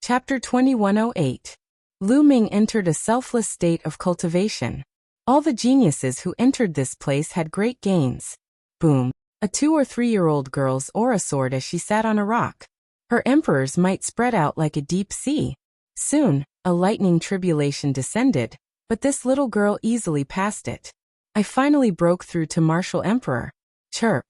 Chapter 2108. Lu Ming entered a selfless state of cultivation. All the geniuses who entered this place had great gains. Boom. A 2- or 3-year-old girl's aura soared as she sat on a rock. Her emperor's might spread out like a deep sea. Soon, a lightning tribulation descended, but this little girl easily passed it. I finally broke through to martial emperor. Chirp.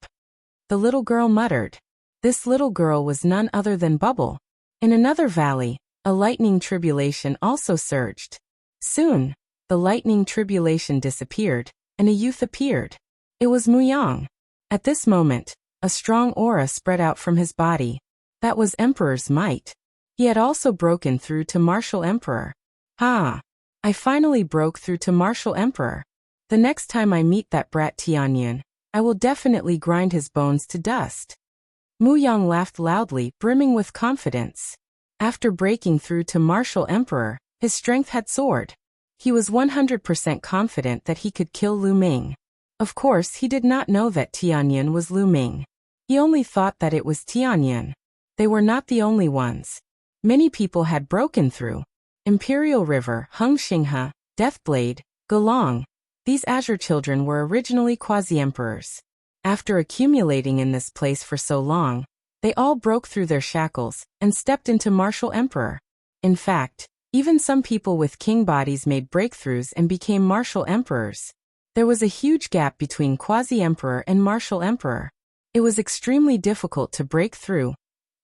The little girl muttered. This little girl was none other than Bubble. In another valley, a lightning tribulation also surged. Soon, the lightning tribulation disappeared, and a youth appeared. It was Muyang. At this moment, a strong aura spread out from his body. That was Emperor's might. He had also broken through to martial emperor. Ha! I finally broke through to martial emperor. The next time I meet that brat Tianyun, I will definitely grind his bones to dust. Muyang laughed loudly, brimming with confidence. After breaking through to martial emperor, his strength had soared. He was 100% confident that he could kill Lu Ming. Of course, he did not know that Tianyun was Lu Ming. He only thought that it was Tianyun. They were not the only ones. Many people had broken through. Imperial River, Hung Xinghe, Deathblade, Gelong. These Azure children were originally quasi-emperors. After accumulating in this place for so long, they all broke through their shackles and stepped into martial emperor. In fact, even some people with king bodies made breakthroughs and became martial emperors. There was a huge gap between quasi-emperor and martial emperor. It was extremely difficult to break through,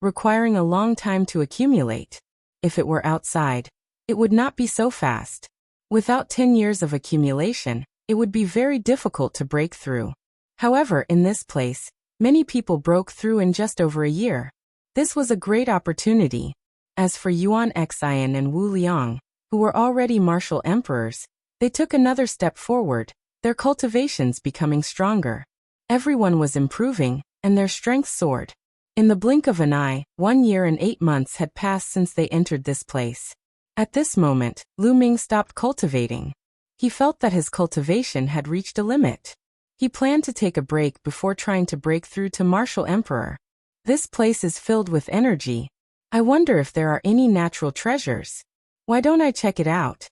requiring a long time to accumulate. If it were outside, it would not be so fast. Without 10 years of accumulation, it would be very difficult to break through. However, in this place, many people broke through in just over a year. This was a great opportunity. As for Yuan Xian and Wu Liang, who were already martial emperors, they took another step forward, their cultivations becoming stronger. Everyone was improving, and their strength soared. In the blink of an eye, 1 year and 8 months had passed since they entered this place. At this moment, Lu Ming stopped cultivating. He felt that his cultivation had reached a limit. He planned to take a break before trying to break through to martial emperor. This place is filled with energy. I wonder if there are any natural treasures. Why don't I check it out?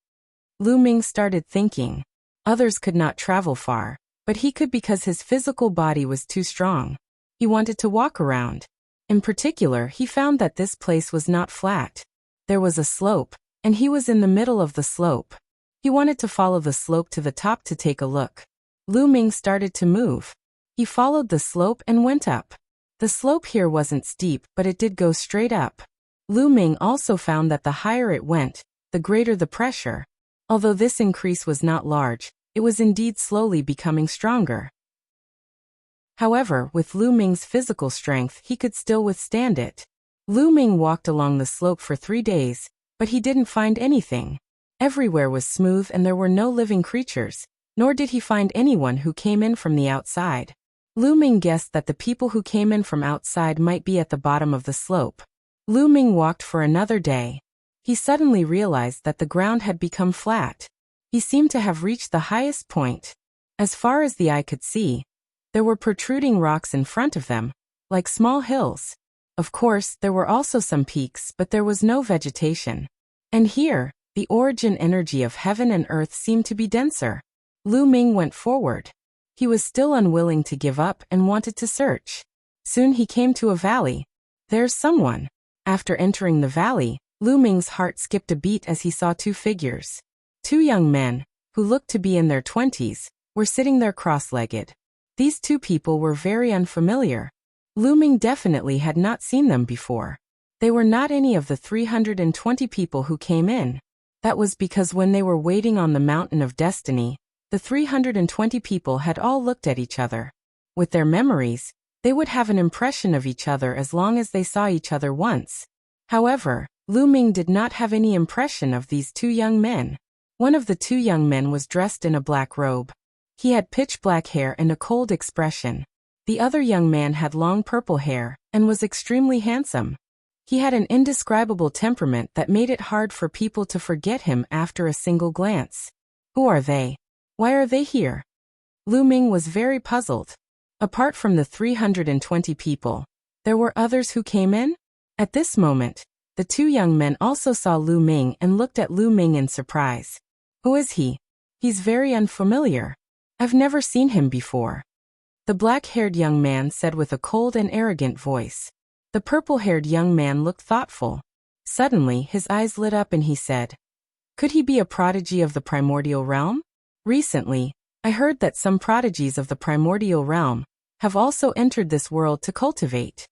Lu Ming started thinking. Others could not travel far, but he could because his physical body was too strong. He wanted to walk around. In particular, he found that this place was not flat. There was a slope, and he was in the middle of the slope. He wanted to follow the slope to the top to take a look. Lu Ming started to move. He followed the slope and went up. The slope here wasn't steep, but it did go straight up. Lu Ming also found that the higher it went, the greater the pressure. Although this increase was not large, it was indeed slowly becoming stronger. However, with Lu Ming's physical strength, he could still withstand it. Lu Ming walked along the slope for 3 days, but he didn't find anything. Everywhere was smooth and there were no living creatures, nor did he find anyone who came in from the outside. Lu Ming guessed that the people who came in from outside might be at the bottom of the slope. Lu Ming walked for another day. He suddenly realized that the ground had become flat. He seemed to have reached the highest point. As far as the eye could see, there were protruding rocks in front of them, like small hills. Of course, there were also some peaks, but there was no vegetation. And here, the origin energy of heaven and earth seemed to be denser. Lu Ming went forward. He was still unwilling to give up and wanted to search. Soon he came to a valley. There's someone. After entering the valley, Lu Ming's heart skipped a beat as he saw 2 figures. 2 young men, who looked to be in their 20s, were sitting there cross-legged. These 2 people were very unfamiliar. Lu Ming definitely had not seen them before. They were not any of the 320 people who came in. That was because when they were waiting on the Mountain of Destiny, the 320 people had all looked at each other. With their memories, they would have an impression of each other as long as they saw each other once. However, Lu Ming did not have any impression of these 2 young men. One of the 2 young men was dressed in a black robe. He had pitch-black hair and a cold expression. The other young man had long purple hair and was extremely handsome. He had an indescribable temperament that made it hard for people to forget him after a single glance. Who are they? Why are they here? Lu Ming was very puzzled. Apart from the 320 people, there were others who came in? At this moment, The two young men also saw Lu Ming and looked at Lu Ming in surprise. Who is he? He's very unfamiliar. I've never seen him before. The black-haired young man said with a cold and arrogant voice. The purple-haired young man looked thoughtful. Suddenly, his eyes lit up and he said, "Could he be a prodigy of the primordial realm? Recently, I heard that some prodigies of the primordial realm have also entered this world to cultivate."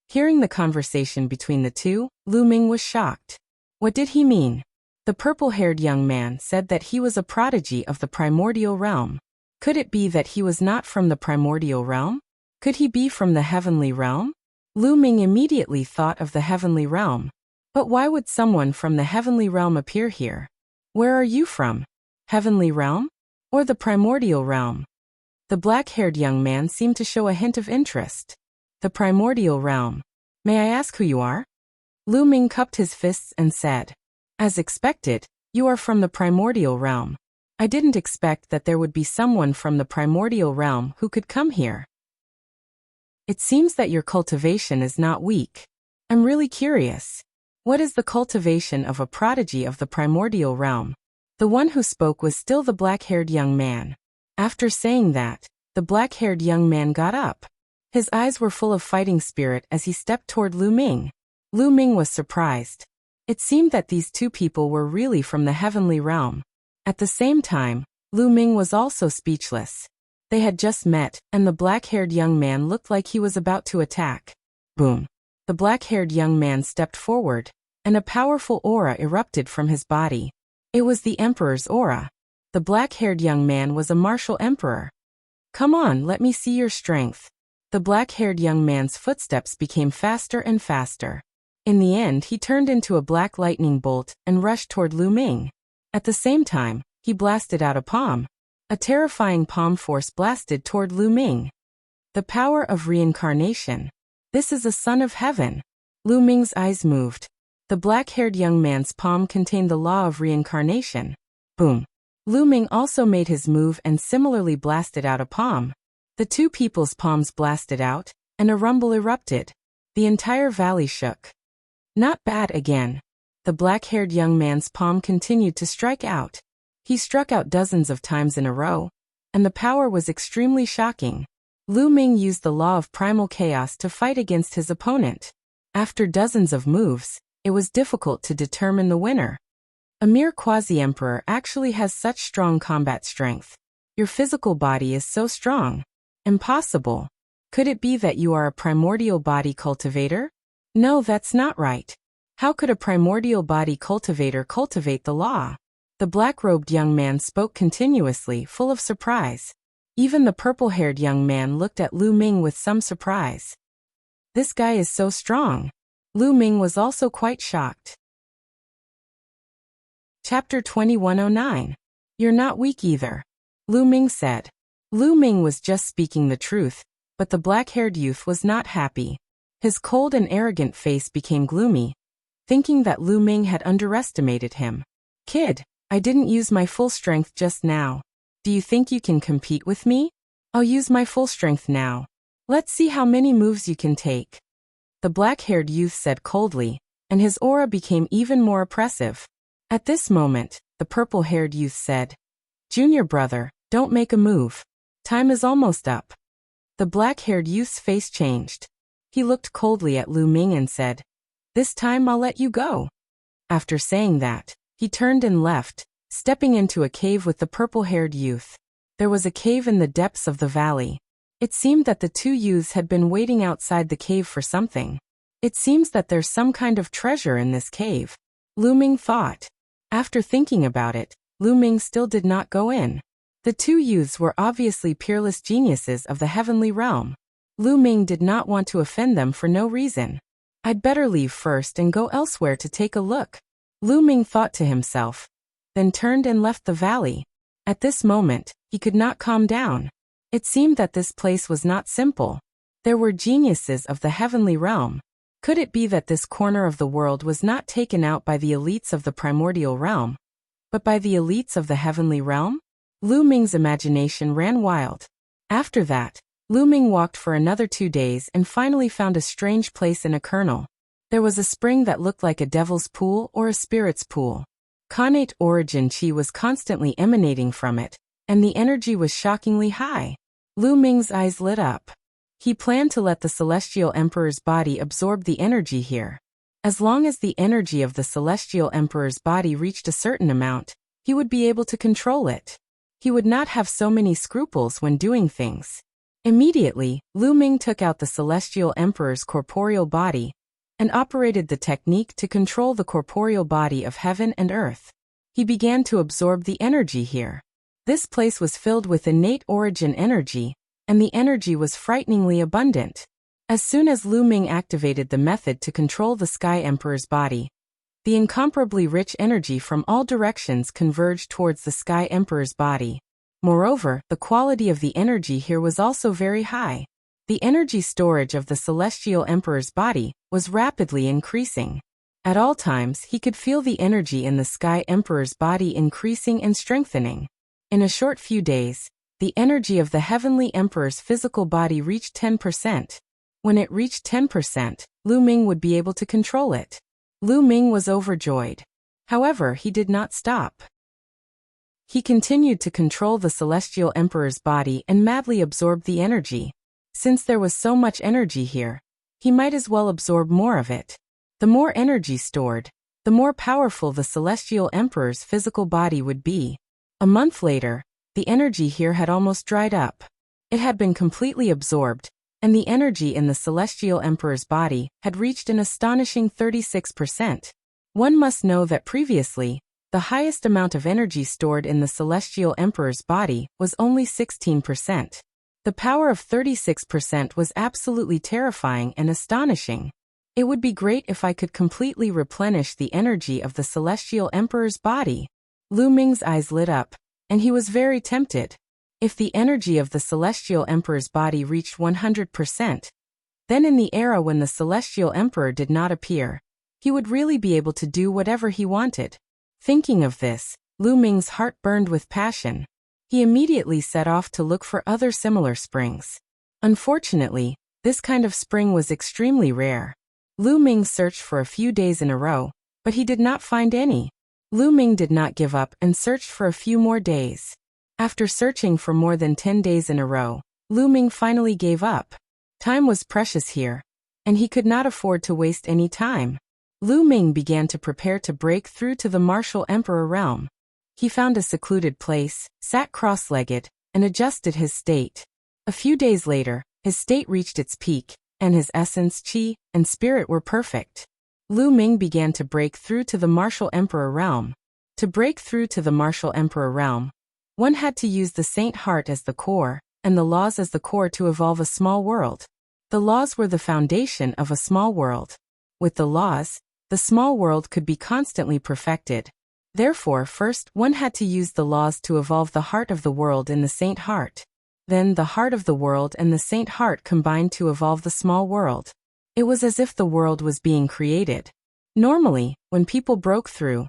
Hearing the conversation between the two, Lu Ming was shocked. What did he mean? The purple-haired young man said that he was a prodigy of the primordial realm. Could it be that he was not from the primordial realm? Could he be from the heavenly realm? Lu Ming immediately thought of the heavenly realm. But why would someone from the heavenly realm appear here? Where are you from? Heavenly realm? Or the primordial realm? The black-haired young man seemed to show a hint of interest. The primordial realm. May I ask who you are? Lu Ming cupped his fists and said, "As expected, you are from the primordial realm. I didn't expect that there would be someone from the primordial realm who could come here. It seems that your cultivation is not weak. I'm really curious. What is the cultivation of a prodigy of the primordial realm?" The one who spoke was still the black-haired young man. After saying that, the black-haired young man got up. His eyes were full of fighting spirit as he stepped toward Lu Ming. Lu Ming was surprised. It seemed that these two people were really from the heavenly realm. At the same time, Lu Ming was also speechless. They had just met, and the black-haired young man looked like he was about to attack. Boom. The black-haired young man stepped forward, and a powerful aura erupted from his body. It was the Emperor's aura. The black-haired young man was a martial emperor. "Come on, let me see your strength." The black-haired young man's footsteps became faster and faster. In the end, he turned into a black lightning bolt and rushed toward Lu Ming. At the same time, he blasted out a palm. A terrifying palm force blasted toward Lu Ming. The power of reincarnation. This is a son of heaven. Lu Ming's eyes moved. The black-haired young man's palm contained the law of reincarnation. Boom. Lu Ming also made his move and similarly blasted out a palm. The two people's palms blasted out, and a rumble erupted. The entire valley shook. Not bad again. The black-haired young man's palm continued to strike out. He struck out dozens of times in a row, and the power was extremely shocking. Lu Ming used the law of primal chaos to fight against his opponent. After dozens of moves, it was difficult to determine the winner. A mere quasi-emperor actually has such strong combat strength. Your physical body is so strong. Impossible. Could it be that you are a primordial body cultivator? No, that's not right. How could a primordial body cultivator cultivate the law? The black-robed young man spoke continuously, full of surprise. Even the purple-haired young man looked at Lu Ming with some surprise. This guy is so strong. Lu Ming was also quite shocked. Chapter 2109. You're not weak either. Lu Ming said. Lu Ming was just speaking the truth, but the black-haired youth was not happy. His cold and arrogant face became gloomy, thinking that Lu Ming had underestimated him. "Kid, I didn't use my full strength just now. Do you think you can compete with me? I'll use my full strength now. Let's see how many moves you can take." The black-haired youth said coldly, and his aura became even more oppressive. At this moment, the purple-haired youth said, "Junior brother, don't make a move. Time is almost up." The black-haired youth's face changed. He looked coldly at Lu Ming and said, "This time I'll let you go." After saying that, he turned and left, stepping into a cave with the purple-haired youth. There was a cave in the depths of the valley. It seemed that the two youths had been waiting outside the cave for something. It seems that there's some kind of treasure in this cave. Lu Ming thought. After thinking about it, Lu Ming still did not go in. The two youths were obviously peerless geniuses of the heavenly realm. Lu Ming did not want to offend them for no reason. I'd better leave first and go elsewhere to take a look. Lu Ming thought to himself, then turned and left the valley. At this moment, he could not calm down. It seemed that this place was not simple. There were geniuses of the heavenly realm. Could it be that this corner of the world was not taken out by the elites of the primordial realm, but by the elites of the heavenly realm? Lu Ming's imagination ran wild. After that, Lu Ming walked for another 2 days and finally found a strange place in a kernel. There was a spring that looked like a devil's pool or a spirit's pool. Connate origin chi was constantly emanating from it, and the energy was shockingly high. Lu Ming's eyes lit up. He planned to let the Celestial Emperor's body absorb the energy here. As long as the energy of the Celestial Emperor's body reached a certain amount, he would be able to control it. He would not have so many scruples when doing things. Immediately, Lu Ming took out the Celestial Emperor's corporeal body and operated the technique to control the corporeal body of heaven and earth. He began to absorb the energy here. This place was filled with innate origin energy, and the energy was frighteningly abundant. As soon as Lu Ming activated the method to control the Sky Emperor's body, the incomparably rich energy from all directions converged towards the Sky Emperor's body. Moreover, the quality of the energy here was also very high. The energy storage of the Celestial Emperor's body was rapidly increasing. At all times, he could feel the energy in the Sky Emperor's body increasing and strengthening. In a short few days, the energy of the Heavenly Emperor's physical body reached 10%. When it reached 10%, Lu Ming would be able to control it. Lu Ming was overjoyed. However, he did not stop. He continued to control the Celestial Emperor's body and madly absorbed the energy. Since there was so much energy here, he might as well absorb more of it. The more energy stored, the more powerful the Celestial Emperor's physical body would be. A month later, the energy here had almost dried up. It had been completely absorbed, and the energy in the Celestial Emperor's body had reached an astonishing 36%. One must know that previously, the highest amount of energy stored in the Celestial Emperor's body was only 16%. The power of 36% was absolutely terrifying and astonishing. It would be great if I could completely replenish the energy of the Celestial Emperor's body. Lu Ming's eyes lit up, and he was very tempted. If the energy of the Celestial Emperor's body reached 100%, then in the era when the Celestial Emperor did not appear, he would really be able to do whatever he wanted. Thinking of this, Lu Ming's heart burned with passion. He immediately set off to look for other similar springs. Unfortunately, this kind of spring was extremely rare. Lu Ming searched for a few days in a row, but he did not find any. Lu Ming did not give up and searched for a few more days. After searching for more than 10 days in a row, Lu Ming finally gave up. Time was precious here, and he could not afford to waste any time. Lu Ming began to prepare to break through to the Martial Emperor realm. He found a secluded place, sat cross-legged, and adjusted his state. A few days later, his state reached its peak, and his essence, chi, and spirit were perfect. Lu Ming began to break through to the Martial Emperor realm. To break through to the Martial Emperor realm, one had to use the Saint Heart as the core, and the laws as the core to evolve a small world. The laws were the foundation of a small world. With the laws, the small world could be constantly perfected. Therefore, first, one had to use the laws to evolve the heart of the world in the Saint Heart. Then the heart of the world and the Saint Heart combined to evolve the small world. It was as if the world was being created. Normally, when people broke through,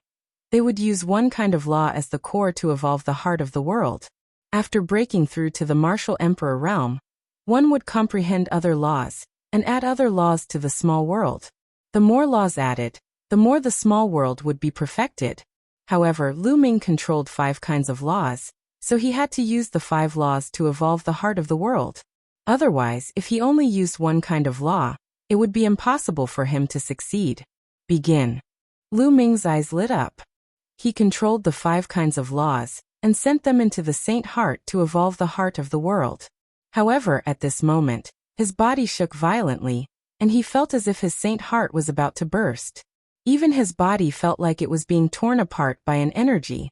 they would use one kind of law as the core to evolve the heart of the world. After breaking through to the Martial Emperor realm, one would comprehend other laws, and add other laws to the small world. The more laws added, the more the small world would be perfected. However, Lu Ming controlled 5 kinds of laws, so he had to use the 5 laws to evolve the heart of the world. Otherwise, if he only used one kind of law, it would be impossible for him to succeed. Begin. Lu Ming's eyes lit up. He controlled the 5 kinds of laws, and sent them into the Saint Heart to evolve the heart of the world. However, at this moment, his body shook violently, and he felt as if his Saint Heart was about to burst. Even his body felt like it was being torn apart by an energy.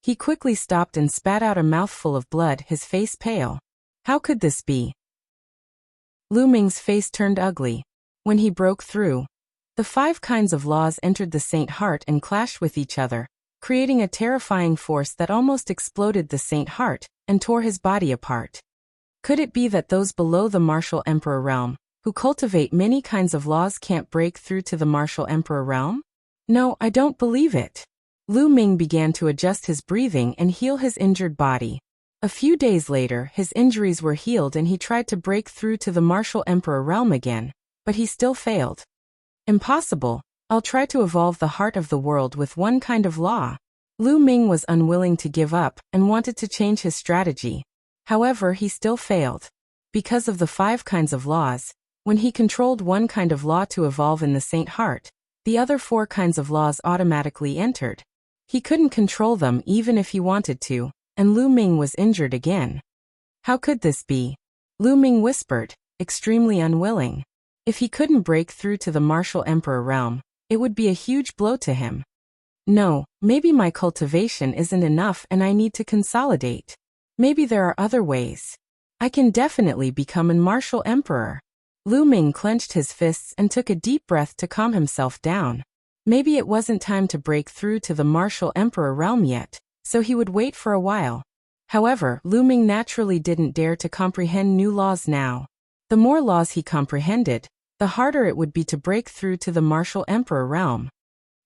He quickly stopped and spat out a mouthful of blood, his face pale. How could this be? Lu Ming's face turned ugly. When he broke through, the 5 kinds of laws entered the Saint Heart and clashed with each other, creating a terrifying force that almost exploded the Saint Heart and tore his body apart. Could it be that those below the Martial Emperor realm, who cultivate many kinds of laws, can't break through to the Martial Emperor realm? No, I don't believe it. Lu Ming began to adjust his breathing and heal his injured body. A few days later, his injuries were healed and he tried to break through to the Martial Emperor realm again, but he still failed. Impossible. I'll try to evolve the heart of the world with one kind of law. Lu Ming was unwilling to give up and wanted to change his strategy. However, he still failed. Because of the 5 kinds of laws, when he controlled one kind of law to evolve in the Saint Heart, the other 4 kinds of laws automatically entered. He couldn't control them even if he wanted to, and Lu Ming was injured again. How could this be? Lu Ming whispered, extremely unwilling. If he couldn't break through to the martial emperor realm, it would be a huge blow to him. No, maybe my cultivation isn't enough and I need to consolidate. Maybe there are other ways. I can definitely become a martial emperor. Lu Ming clenched his fists and took a deep breath to calm himself down. Maybe it wasn't time to break through to the martial emperor realm yet, so he would wait for a while. However, Lu Ming naturally didn't dare to comprehend new laws now. The more laws he comprehended, the harder it would be to break through to the martial emperor realm.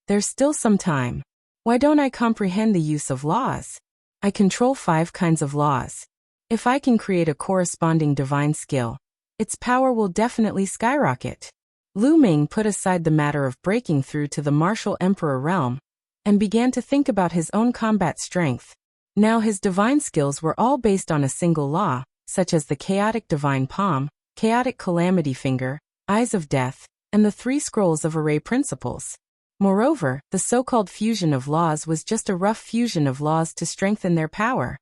There's still some time. Why don't I comprehend the use of laws? I control 5 kinds of laws. If I can create a corresponding divine skill, its power will definitely skyrocket. Lu Ming put aside the matter of breaking through to the martial emperor realm and began to think about his own combat strength. Now his divine skills were all based on a single law, such as the chaotic divine palm, chaotic calamity finger, eyes of death, and the 3 scrolls of array principles. Moreover, the so-called fusion of laws was just a rough fusion of laws to strengthen their power.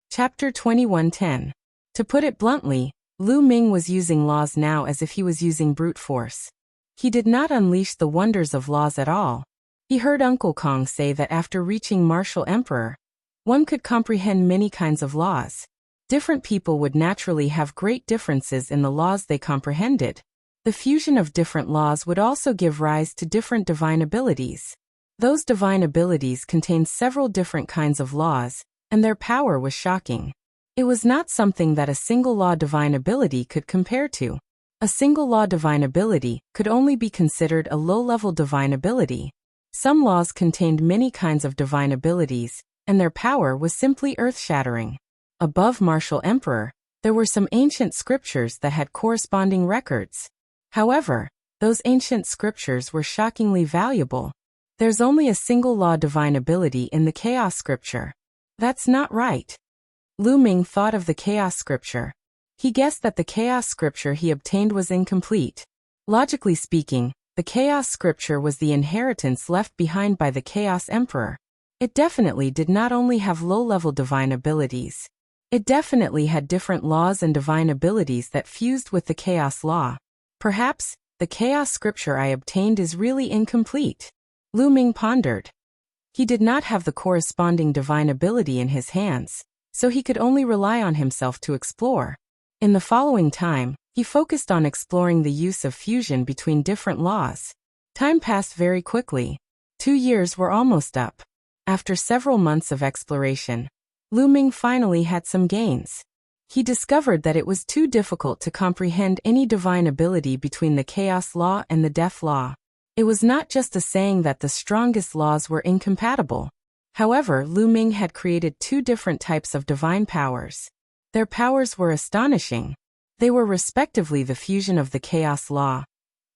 Chapter 21:10. To put it bluntly, Lu Ming was using laws now as if he was using brute force. He did not unleash the wonders of laws at all. He heard Uncle Kong say that after reaching martial emperor, one could comprehend many kinds of laws. Different people would naturally have great differences in the laws they comprehended. The fusion of different laws would also give rise to different divine abilities. Those divine abilities contained several different kinds of laws, and their power was shocking. It was not something that a single law divine ability could compare to. A single law divine ability could only be considered a low-level divine ability. Some laws contained many kinds of divine abilities, and their power was simply earth-shattering. Above martial emperor, there were some ancient scriptures that had corresponding records. However, those ancient scriptures were shockingly valuable. There's only a single law divine ability in the chaos scripture. That's not right. Lu Ming thought of the chaos scripture. He guessed that the chaos scripture he obtained was incomplete. Logically speaking, the chaos scripture was the inheritance left behind by the chaos emperor. It definitely did not only have low-level divine abilities. It definitely had different laws and divine abilities that fused with the chaos law. Perhaps, the chaos scripture I obtained is really incomplete. Lu Ming pondered. He did not have the corresponding divine ability in his hands, so he could only rely on himself to explore. In the following time, he focused on exploring the use of fusion between different laws. Time passed very quickly. 2 years were almost up. After several months of exploration, Lu Ming finally had some gains. He discovered that it was too difficult to comprehend any divine ability between the chaos law and the death law. It was not just a saying that the strongest laws were incompatible. However, Lu Ming had created 2 different types of divine powers. Their powers were astonishing. They were respectively the fusion of the chaos law,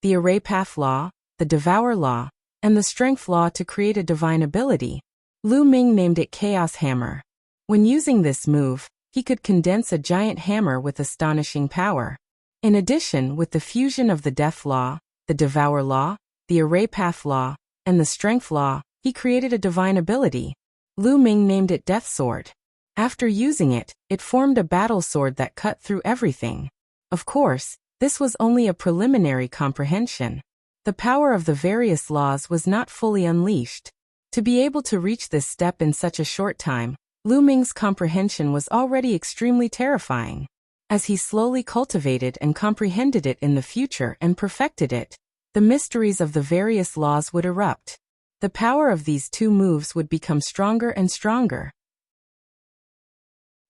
the array path law, the devour law, and the strength law to create a divine ability. Lu Ming named it Chaos Hammer. When using this move, he could condense a giant hammer with astonishing power. In addition, with the fusion of the death law, the devour law, the array path law, and the strength law, he created a divine ability. Lu Ming named it Death Sword. After using it, it formed a battle sword that cut through everything. Of course, this was only a preliminary comprehension. The power of the various laws was not fully unleashed. To be able to reach this step in such a short time, Lu Ming's comprehension was already extremely terrifying. As he slowly cultivated and comprehended it in the future and perfected it, the mysteries of the various laws would erupt. The power of these 2 moves would become stronger and stronger.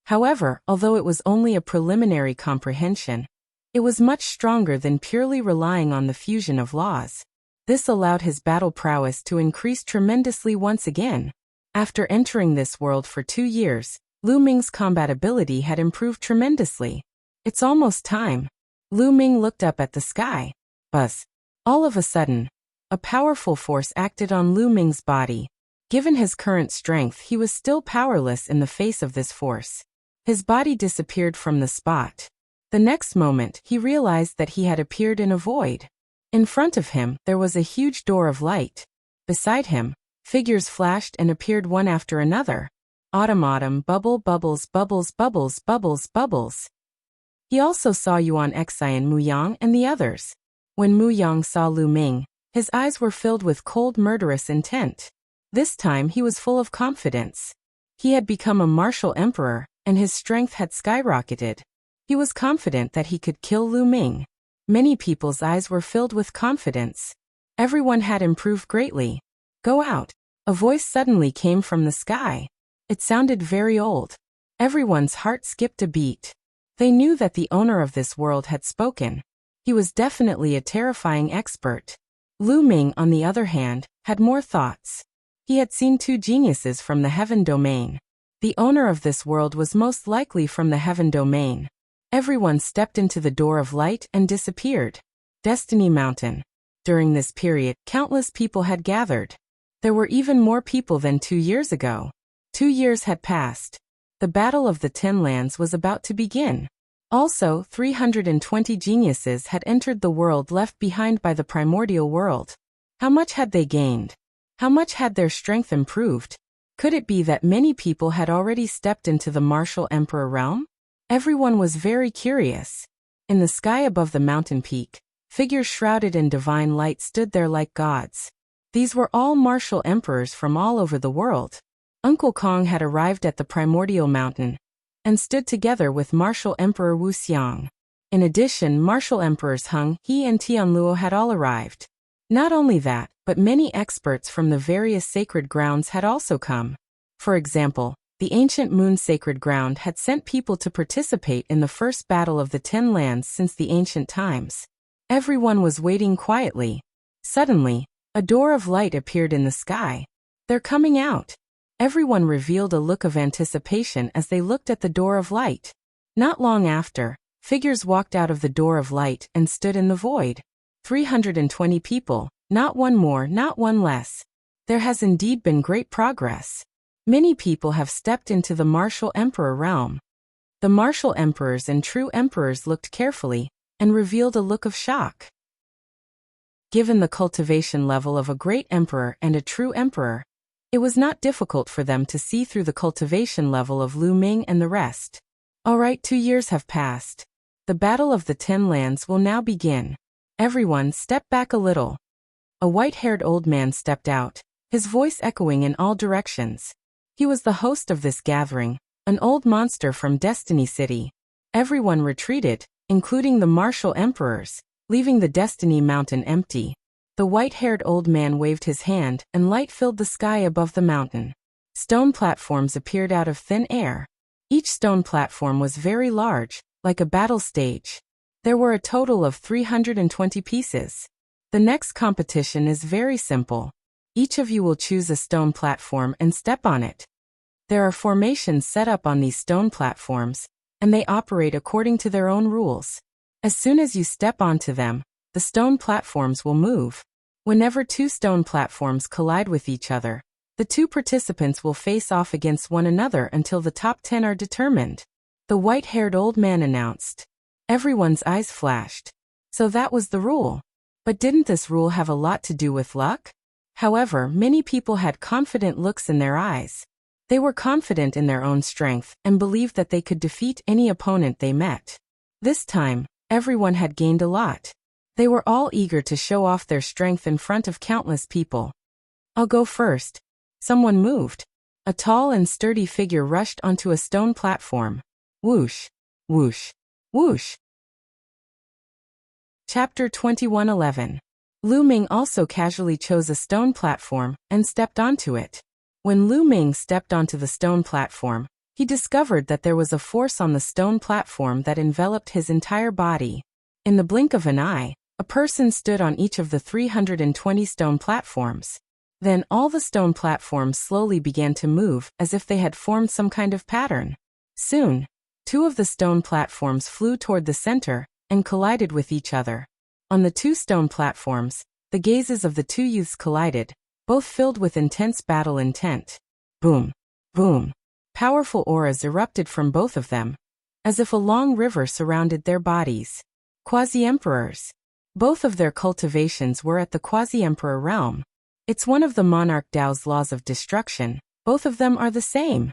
However, although it was only a preliminary comprehension, it was much stronger than purely relying on the fusion of laws. This allowed his battle prowess to increase tremendously once again. After entering this world for 2 years, Lu Ming's combat ability had improved tremendously. It's almost time. Lu Ming looked up at the sky. Buzz. All of a sudden, a powerful force acted on Lu Ming's body. Given his current strength, he was still powerless in the face of this force. His body disappeared from the spot. The next moment, he realized that he had appeared in a void. In front of him, there was a huge door of light. Beside him, figures flashed and appeared one after another. Autumn, bubble, bubbles, bubbles, bubbles, bubbles, bubbles. He also saw Yuan Xian, Mu Yang, and the others. When Mu Yang saw Lu Ming, his eyes were filled with cold, murderous intent. This time he was full of confidence. He had become a martial emperor, and his strength had skyrocketed. He was confident that he could kill Lu Ming. Many people's eyes were filled with confidence. Everyone had improved greatly. Go out. A voice suddenly came from the sky. It sounded very old. Everyone's heart skipped a beat. They knew that the owner of this world had spoken. He was definitely a terrifying expert. Lu Ming, on the other hand, had more thoughts. He had seen two geniuses from the heaven domain. The owner of this world was most likely from the heaven domain. Everyone stepped into the door of light and disappeared. Destiny Mountain. During this period, countless people had gathered. There were even more people than 2 years ago. 2 years had passed. The Battle of the Ten Lands was about to begin. Also, 320 geniuses had entered the world left behind by the primordial world. How much had they gained? How much had their strength improved? Could it be that many people had already stepped into the martial emperor realm? Everyone was very curious. In the sky above the mountain peak, figures shrouded in divine light stood there like gods. These were all martial emperors from all over the world. Uncle Kong had arrived at the primordial mountain and stood together with martial emperor Wuxia. In addition, martial emperors Hung, He and Tianluo had all arrived. Not only that, but many experts from the various sacred grounds had also come. For example, the ancient Moon Sacred Ground had sent people to participate in the first battle of the Ten Lands since the ancient times. Everyone was waiting quietly. Suddenly, a door of light appeared in the sky. They're coming out. Everyone revealed a look of anticipation as they looked at the door of light. Not long after, figures walked out of the door of light and stood in the void. 320 people, not one more, not one less. There has indeed been great progress. Many people have stepped into the martial emperor realm. The martial emperors and true emperors looked carefully and revealed a look of shock. Given the cultivation level of a great emperor and a true emperor, it was not difficult for them to see through the cultivation level of Lu Ming and the rest. Alright, 2 years have passed. The Battle of the Ten Lands will now begin. Everyone step back a little. A white-haired old man stepped out, his voice echoing in all directions. He was the host of this gathering, an old monster from Destiny City. Everyone retreated, including the martial emperors, leaving the Destiny Mountain empty. The white-haired old man waved his hand, and light filled the sky above the mountain. Stone platforms appeared out of thin air. Each stone platform was very large, like a battle stage. There were a total of 320 pieces. The next competition is very simple. Each of you will choose a stone platform and step on it. There are formations set up on these stone platforms, and they operate according to their own rules. As soon as you step onto them, the stone platforms will move. Whenever 2 stone platforms collide with each other, the 2 participants will face off against one another until the top 10 are determined. The white-haired old man announced. Everyone's eyes flashed. So that was the rule. But didn't this rule have a lot to do with luck? However, many people had confident looks in their eyes. They were confident in their own strength and believed that they could defeat any opponent they met. This time, everyone had gained a lot. They were all eager to show off their strength in front of countless people. I'll go first. Someone moved. A tall and sturdy figure rushed onto a stone platform. Whoosh, whoosh, whoosh. Chapter 21:11. Lu Ming also casually chose a stone platform and stepped onto it. When Lu Ming stepped onto the stone platform, he discovered that there was a force on the stone platform that enveloped his entire body. In the blink of an eye, a person stood on each of the 320 stone platforms. Then all the stone platforms slowly began to move as if they had formed some kind of pattern. Soon, 2 of the stone platforms flew toward the center and collided with each other. On the two stone platforms, the gazes of the two youths collided, both filled with intense battle intent. Boom. Boom. Powerful auras erupted from both of them, as if a long river surrounded their bodies. Quasi-emperors. Both of their cultivations were at the quasi-emperor realm. It's one of the monarch Dao's laws of destruction. Both of them are the same.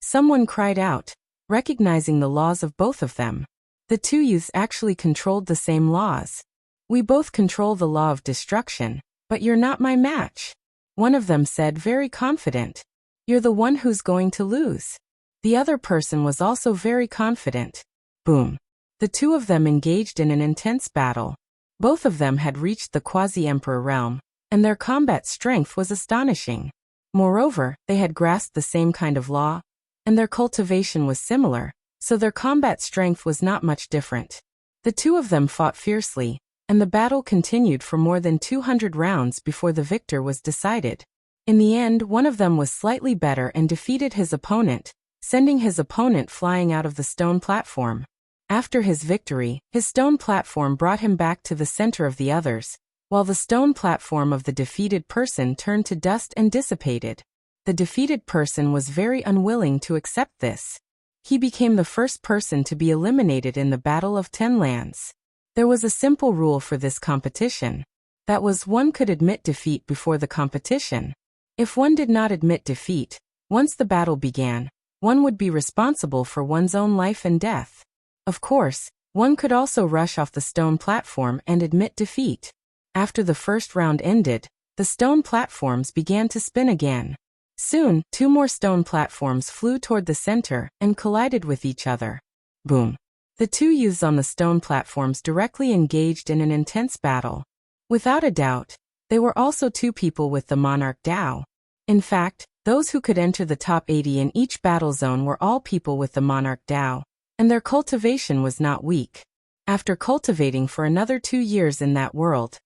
Someone cried out, recognizing the laws of both of them. The two youths actually controlled the same laws. We both control the law of destruction, but you're not my match. One of them said, very confident. You're the one who's going to lose. The other person was also very confident. Boom. The two of them engaged in an intense battle. Both of them had reached the quasi-emperor realm, and their combat strength was astonishing. Moreover, they had grasped the same kind of law, and their cultivation was similar, so their combat strength was not much different. The two of them fought fiercely, and the battle continued for more than 200 rounds before the victor was decided. In the end, one of them was slightly better and defeated his opponent, sending his opponent flying out of the stone platform. After his victory, his stone platform brought him back to the center of the others, while the stone platform of the defeated person turned to dust and dissipated. The defeated person was very unwilling to accept this. He became the first person to be eliminated in the Battle of 10 Lands. There was a simple rule for this competition. That was, one could admit defeat before the competition. If one did not admit defeat, once the battle began, one would be responsible for one's own life and death. Of course, one could also rush off the stone platform and admit defeat. After the first round ended, the stone platforms began to spin again. Soon, two more stone platforms flew toward the center and collided with each other. Boom. The two youths on the stone platforms directly engaged in an intense battle. Without a doubt, they were also two people with the monarch Dao. In fact, those who could enter the top 80 in each battle zone were all people with the monarch Dao, and their cultivation was not weak. After cultivating for another 2 years in that world,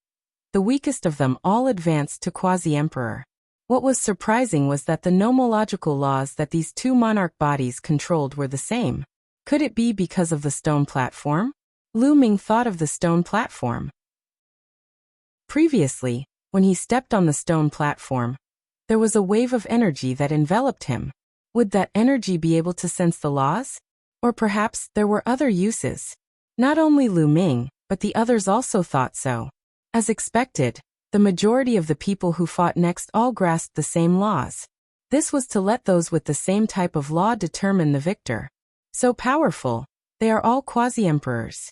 the weakest of them all advanced to quasi-emperor. What was surprising was that the nomological laws that these two monarch bodies controlled were the same. Could it be because of the stone platform? Lu Ming thought of the stone platform. Previously, when he stepped on the stone platform, there was a wave of energy that enveloped him. Would that energy be able to sense the laws? Or perhaps there were other uses. Not only Lu Ming, but the others also thought so. As expected, the majority of the people who fought next all grasped the same laws. This was to let those with the same type of law determine the victor. So powerful, they are all quasi-emperors.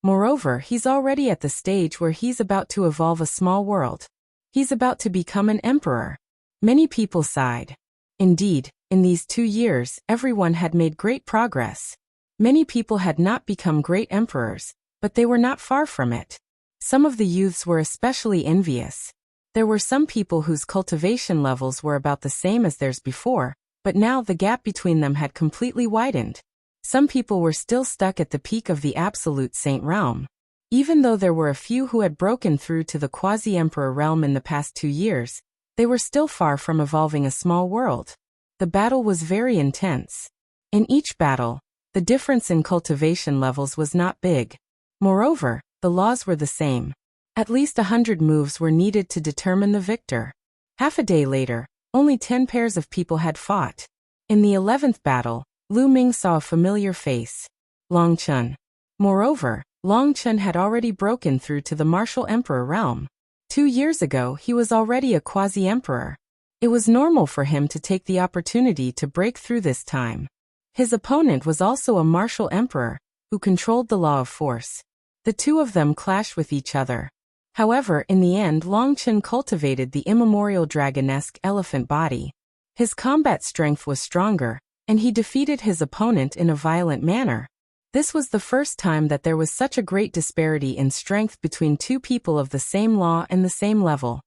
Moreover, he's already at the stage where he's about to evolve a small world. He's about to become an emperor. Many people sighed. Indeed, in these 2 years, everyone had made great progress. Many people had not become great emperors, but they were not far from it. Some of the youths were especially envious. There were some people whose cultivation levels were about the same as theirs before, but now the gap between them had completely widened. Some people were still stuck at the peak of the absolute saint realm. Even though there were a few who had broken through to the quasi-emperor realm in the past 2 years, they were still far from evolving a small world. The battle was very intense. In each battle, the difference in cultivation levels was not big. Moreover, the laws were the same. At least 100 moves were needed to determine the victor. Half a day later, only 10 pairs of people had fought. In the 11th battle, Lu Ming saw a familiar face. Long Chun. Moreover, Long Chun had already broken through to the martial emperor realm. 2 years ago, he was already a quasi-emperor. It was normal for him to take the opportunity to break through this time. His opponent was also a martial emperor, who controlled the law of force. The two of them clashed with each other. However, in the end, Long Chun cultivated the immemorial dragonesque elephant body. His combat strength was stronger, and he defeated his opponent in a violent manner. This was the first time that there was such a great disparity in strength between two people of the same law and the same level.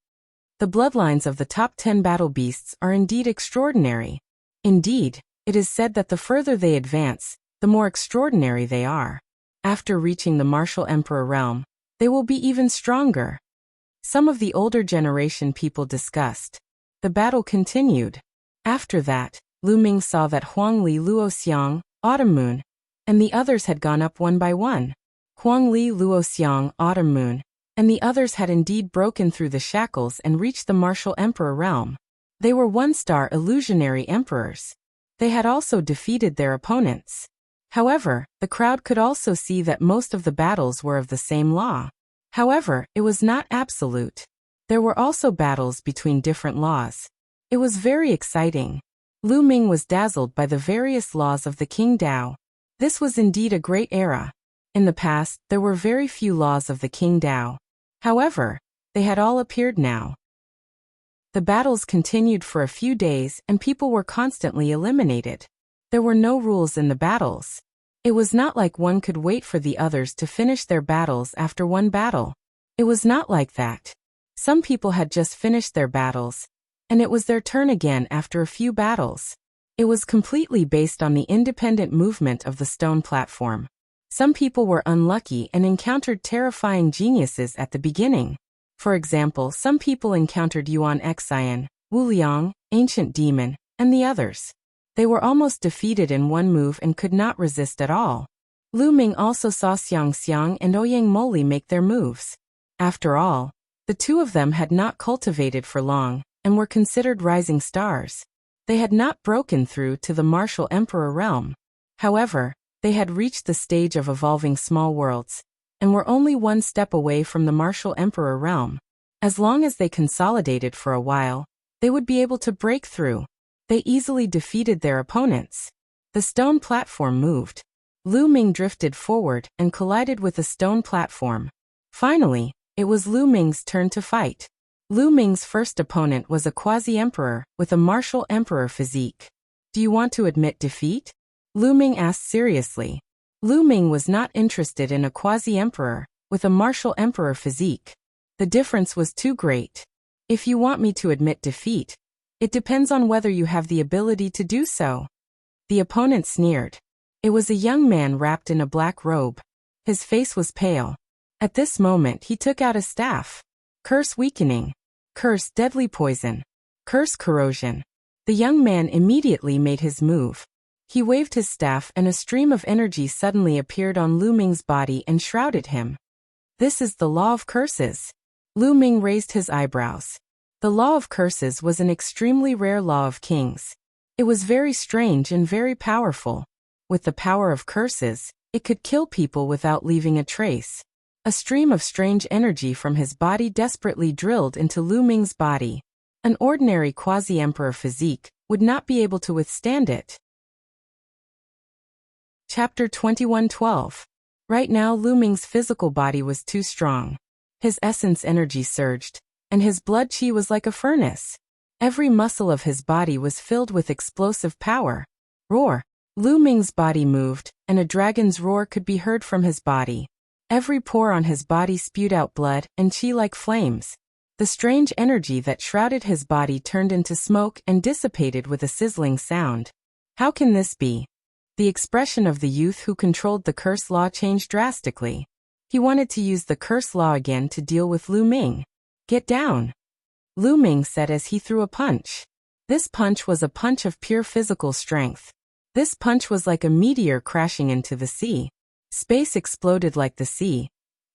The bloodlines of the top 10 battle beasts are indeed extraordinary. Indeed, it is said that the further they advance, the more extraordinary they are. After reaching the martial emperor realm, they will be even stronger. Some of the older generation people discussed. The battle continued. After that, Lu Ming saw that Huang Li, Luo Xiang, Autumn Moon, and the others had gone up one by one. Huangli Luoxiang, Autumn Moon, and the others had indeed broken through the shackles and reached the martial emperor realm. They were one-star illusionary emperors. They had also defeated their opponents. However, the crowd could also see that most of the battles were of the same law. However, it was not absolute. There were also battles between different laws. It was very exciting. Lu Ming was dazzled by the various laws of the King Dao. This was indeed a great era. In the past, there were very few laws of the King Dao. However, they had all appeared now. The battles continued for a few days and people were constantly eliminated. There were no rules in the battles. It was not like one could wait for the others to finish their battles after one battle. It was not like that. Some people had just finished their battles, and it was their turn again after a few battles. It was completely based on the independent movement of the stone platform. Some people were unlucky and encountered terrifying geniuses at the beginning. For example, some people encountered Yuan Xian, Wu Liang, Ancient Demon, and the others. They were almost defeated in one move and could not resist at all. Lu Ming also saw Xiang Xiang and Ouyang Moli make their moves. After all, the two of them had not cultivated for long, and were considered rising stars. They had not broken through to the martial emperor realm. However, they had reached the stage of evolving small worlds, and were only one step away from the martial emperor realm. As long as they consolidated for a while, they would be able to break through. They easily defeated their opponents. The stone platform moved. Lu Ming drifted forward and collided with the stone platform. Finally, it was Lu Ming's turn to fight. Lu Ming's first opponent was a quasi-emperor with a martial emperor physique. Do you want to admit defeat? Lu Ming asked seriously. Lu Ming was not interested in a quasi-emperor with a martial emperor physique. The difference was too great. If you want me to admit defeat, it depends on whether you have the ability to do so. The opponent sneered. It was a young man wrapped in a black robe. His face was pale. At this moment he took out a staff. Curse weakening. Curse deadly poison. Curse corrosion. The young man immediately made his move. He waved his staff and a stream of energy suddenly appeared on Lu Ming's body and shrouded him. This is the law of curses. Lu Ming raised his eyebrows. The law of curses was an extremely rare law of kings. It was very strange and very powerful. With the power of curses, it could kill people without leaving a trace. A stream of strange energy from his body desperately drilled into Lu Ming's body. An ordinary quasi-emperor physique would not be able to withstand it. Chapter 21:12. Right now Lu Ming's physical body was too strong. His essence energy surged, and his blood qi was like a furnace. Every muscle of his body was filled with explosive power. Roar! Lu Ming's body moved, and a dragon's roar could be heard from his body. Every pore on his body spewed out blood and qi like flames. The strange energy that shrouded his body turned into smoke and dissipated with a sizzling sound. How can this be? The expression of the youth who controlled the curse law changed drastically. He wanted to use the curse law again to deal with Lu Ming. Get down! Lu Ming said as he threw a punch. This punch was a punch of pure physical strength. This punch was like a meteor crashing into the sea. Space exploded like the sea,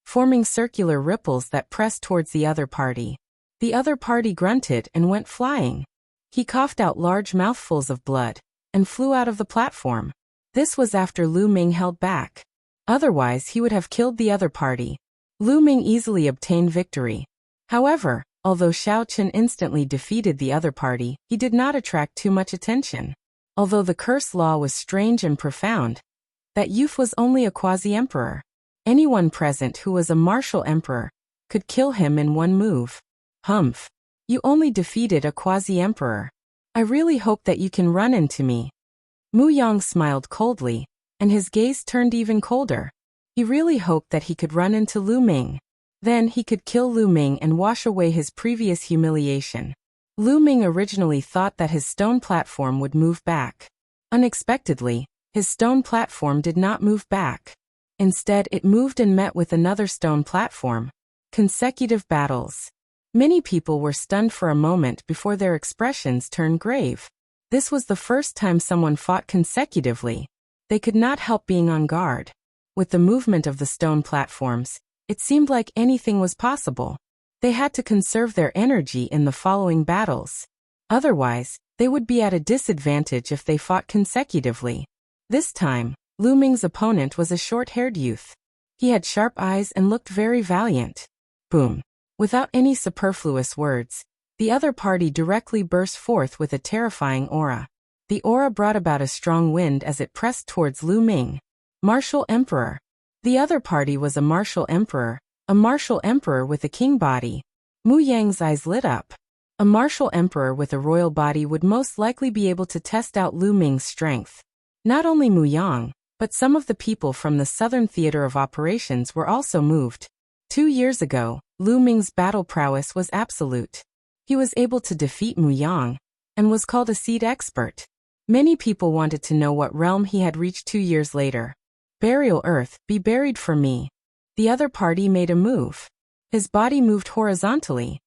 forming circular ripples that pressed towards the other party. The other party grunted and went flying. He coughed out large mouthfuls of blood and flew out of the platform. This was after Lu Ming held back. Otherwise he would have killed the other party. Lu Ming easily obtained victory. However, although Xiao Chen instantly defeated the other party, he did not attract too much attention. Although the curse law was strange and profound, that youth was only a quasi-emperor. Anyone present who was a martial emperor could kill him in one move. Humph! You only defeated a quasi-emperor. I really hope that you can run into me. Mu Yang smiled coldly, and his gaze turned even colder. He really hoped that he could run into Lu Ming. Then he could kill Lu Ming and wash away his previous humiliation. Lu Ming originally thought that his stone platform would move back. Unexpectedly, his stone platform did not move back. Instead, it moved and met with another stone platform. Consecutive battles. Many people were stunned for a moment before their expressions turned grave. This was the first time someone fought consecutively. They could not help being on guard. With the movement of the stone platforms, it seemed like anything was possible. They had to conserve their energy in the following battles. Otherwise, they would be at a disadvantage if they fought consecutively. This time, Lu Ming's opponent was a short-haired youth. He had sharp eyes and looked very valiant. Boom. Without any superfluous words, the other party directly burst forth with a terrifying aura. The aura brought about a strong wind as it pressed towards Lu Ming. Martial Emperor. The other party was a martial emperor with a king body. Mu Yang's eyes lit up. A martial emperor with a royal body would most likely be able to test out Lu Ming's strength. Not only Mu Yang, but some of the people from the Southern Theater of Operations were also moved. 2 years ago, Lu Ming's battle prowess was absolute. He was able to defeat Mu Yang, and was called a seed expert. Many people wanted to know what realm he had reached 2 years later. Burial Earth, be buried for me. The other party made a move. His body moved horizontally.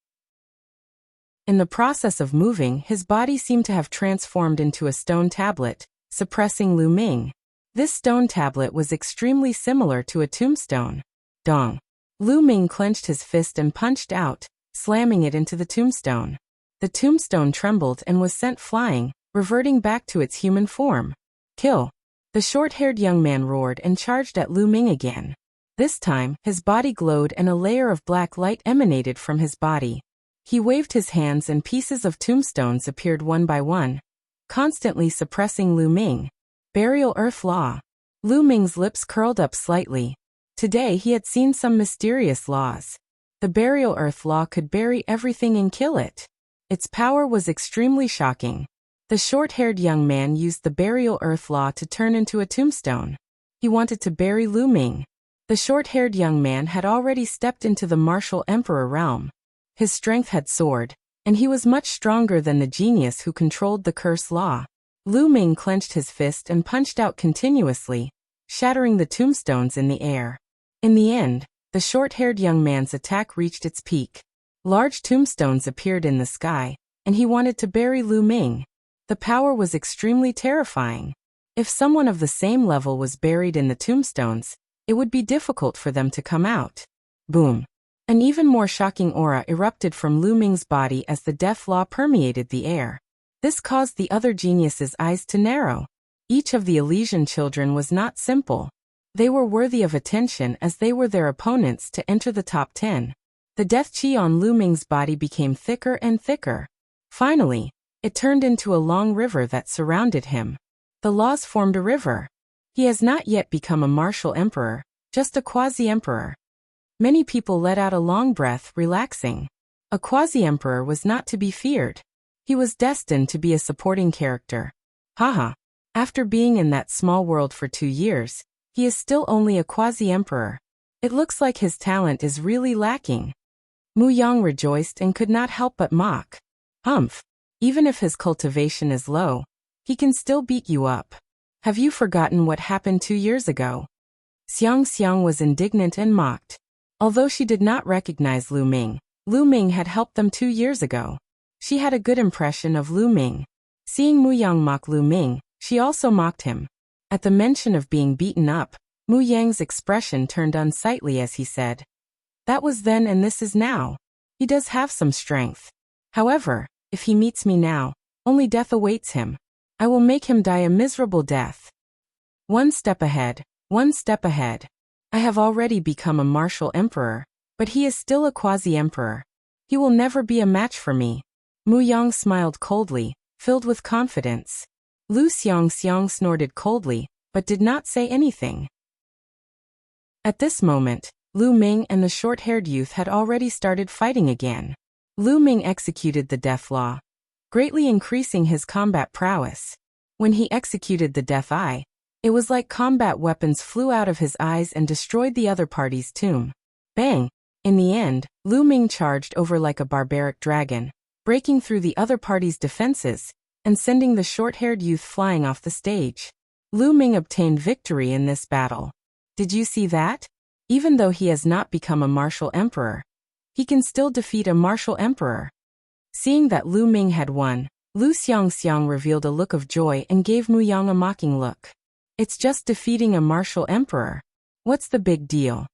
In the process of moving, his body seemed to have transformed into a stone tablet, suppressing Lu Ming. This stone tablet was extremely similar to a tombstone. Dong. Lu Ming clenched his fist and punched out, slamming it into the tombstone. The tombstone trembled and was sent flying, reverting back to its human form. Kill. The short-haired young man roared and charged at Lu Ming again. This time, his body glowed and a layer of black light emanated from his body. He waved his hands and pieces of tombstones appeared one by one, constantly suppressing Lu Ming. Burial Earth Law. Lu Ming's lips curled up slightly. Today he had seen some mysterious laws. The Burial Earth Law could bury everything and kill it. Its power was extremely shocking. The short-haired young man used the Burial Earth Law to turn into a tombstone. He wanted to bury Lu Ming. The short-haired young man had already stepped into the martial emperor realm. His strength had soared, and he was much stronger than the genius who controlled the curse law. Lu Ming clenched his fist and punched out continuously, shattering the tombstones in the air. In the end, the short-haired young man's attack reached its peak. Large tombstones appeared in the sky, and he wanted to bury Lu Ming. The power was extremely terrifying. If someone of the same level was buried in the tombstones, it would be difficult for them to come out. Boom. An even more shocking aura erupted from Lu Ming's body as the death law permeated the air. This caused the other geniuses' eyes to narrow. Each of the Elysian children was not simple. They were worthy of attention as they were their opponents to enter the top 10. The death chi on Lu Ming's body became thicker and thicker. Finally, it turned into a long river that surrounded him. The laws formed a river. He has not yet become a martial emperor, just a quasi-emperor. Many people let out a long breath, relaxing. A quasi-emperor was not to be feared. He was destined to be a supporting character. Haha. After being in that small world for 2 years, he is still only a quasi-emperor. It looks like his talent is really lacking. Mu Yang rejoiced and could not help but mock. Humph. Even if his cultivation is low, he can still beat you up. Have you forgotten what happened 2 years ago? Xiang was indignant and mocked. Although she did not recognize Lu Ming had helped them 2 years ago. She had a good impression of Lu Ming. Seeing Mu Yang mock Lu Ming, she also mocked him. At the mention of being beaten up, Mu Yang's expression turned unsightly as he said, "That was then and this is now. He does have some strength. However, if he meets me now, only death awaits him. I will make him die a miserable death. One step ahead, one step ahead. I have already become a martial emperor, but he is still a quasi-emperor. He will never be a match for me." Mu Yang smiled coldly, filled with confidence. Lu Xiang snorted coldly, but did not say anything. At this moment, Lu Ming and the short-haired youth had already started fighting again. Lu Ming executed the death law, greatly increasing his combat prowess. When he executed the death eye, it was like combat weapons flew out of his eyes and destroyed the other party's tomb. Bang! In the end, Lu Ming charged over like a barbaric dragon, breaking through the other party's defenses, and sending the short-haired youth flying off the stage. Lu Ming obtained victory in this battle. Did you see that? Even though he has not become a martial emperor, he can still defeat a martial emperor. Seeing that Lu Ming had won, Lu Xiang revealed a look of joy and gave Mu Yang a mocking look. It's just defeating a martial emperor. What's the big deal?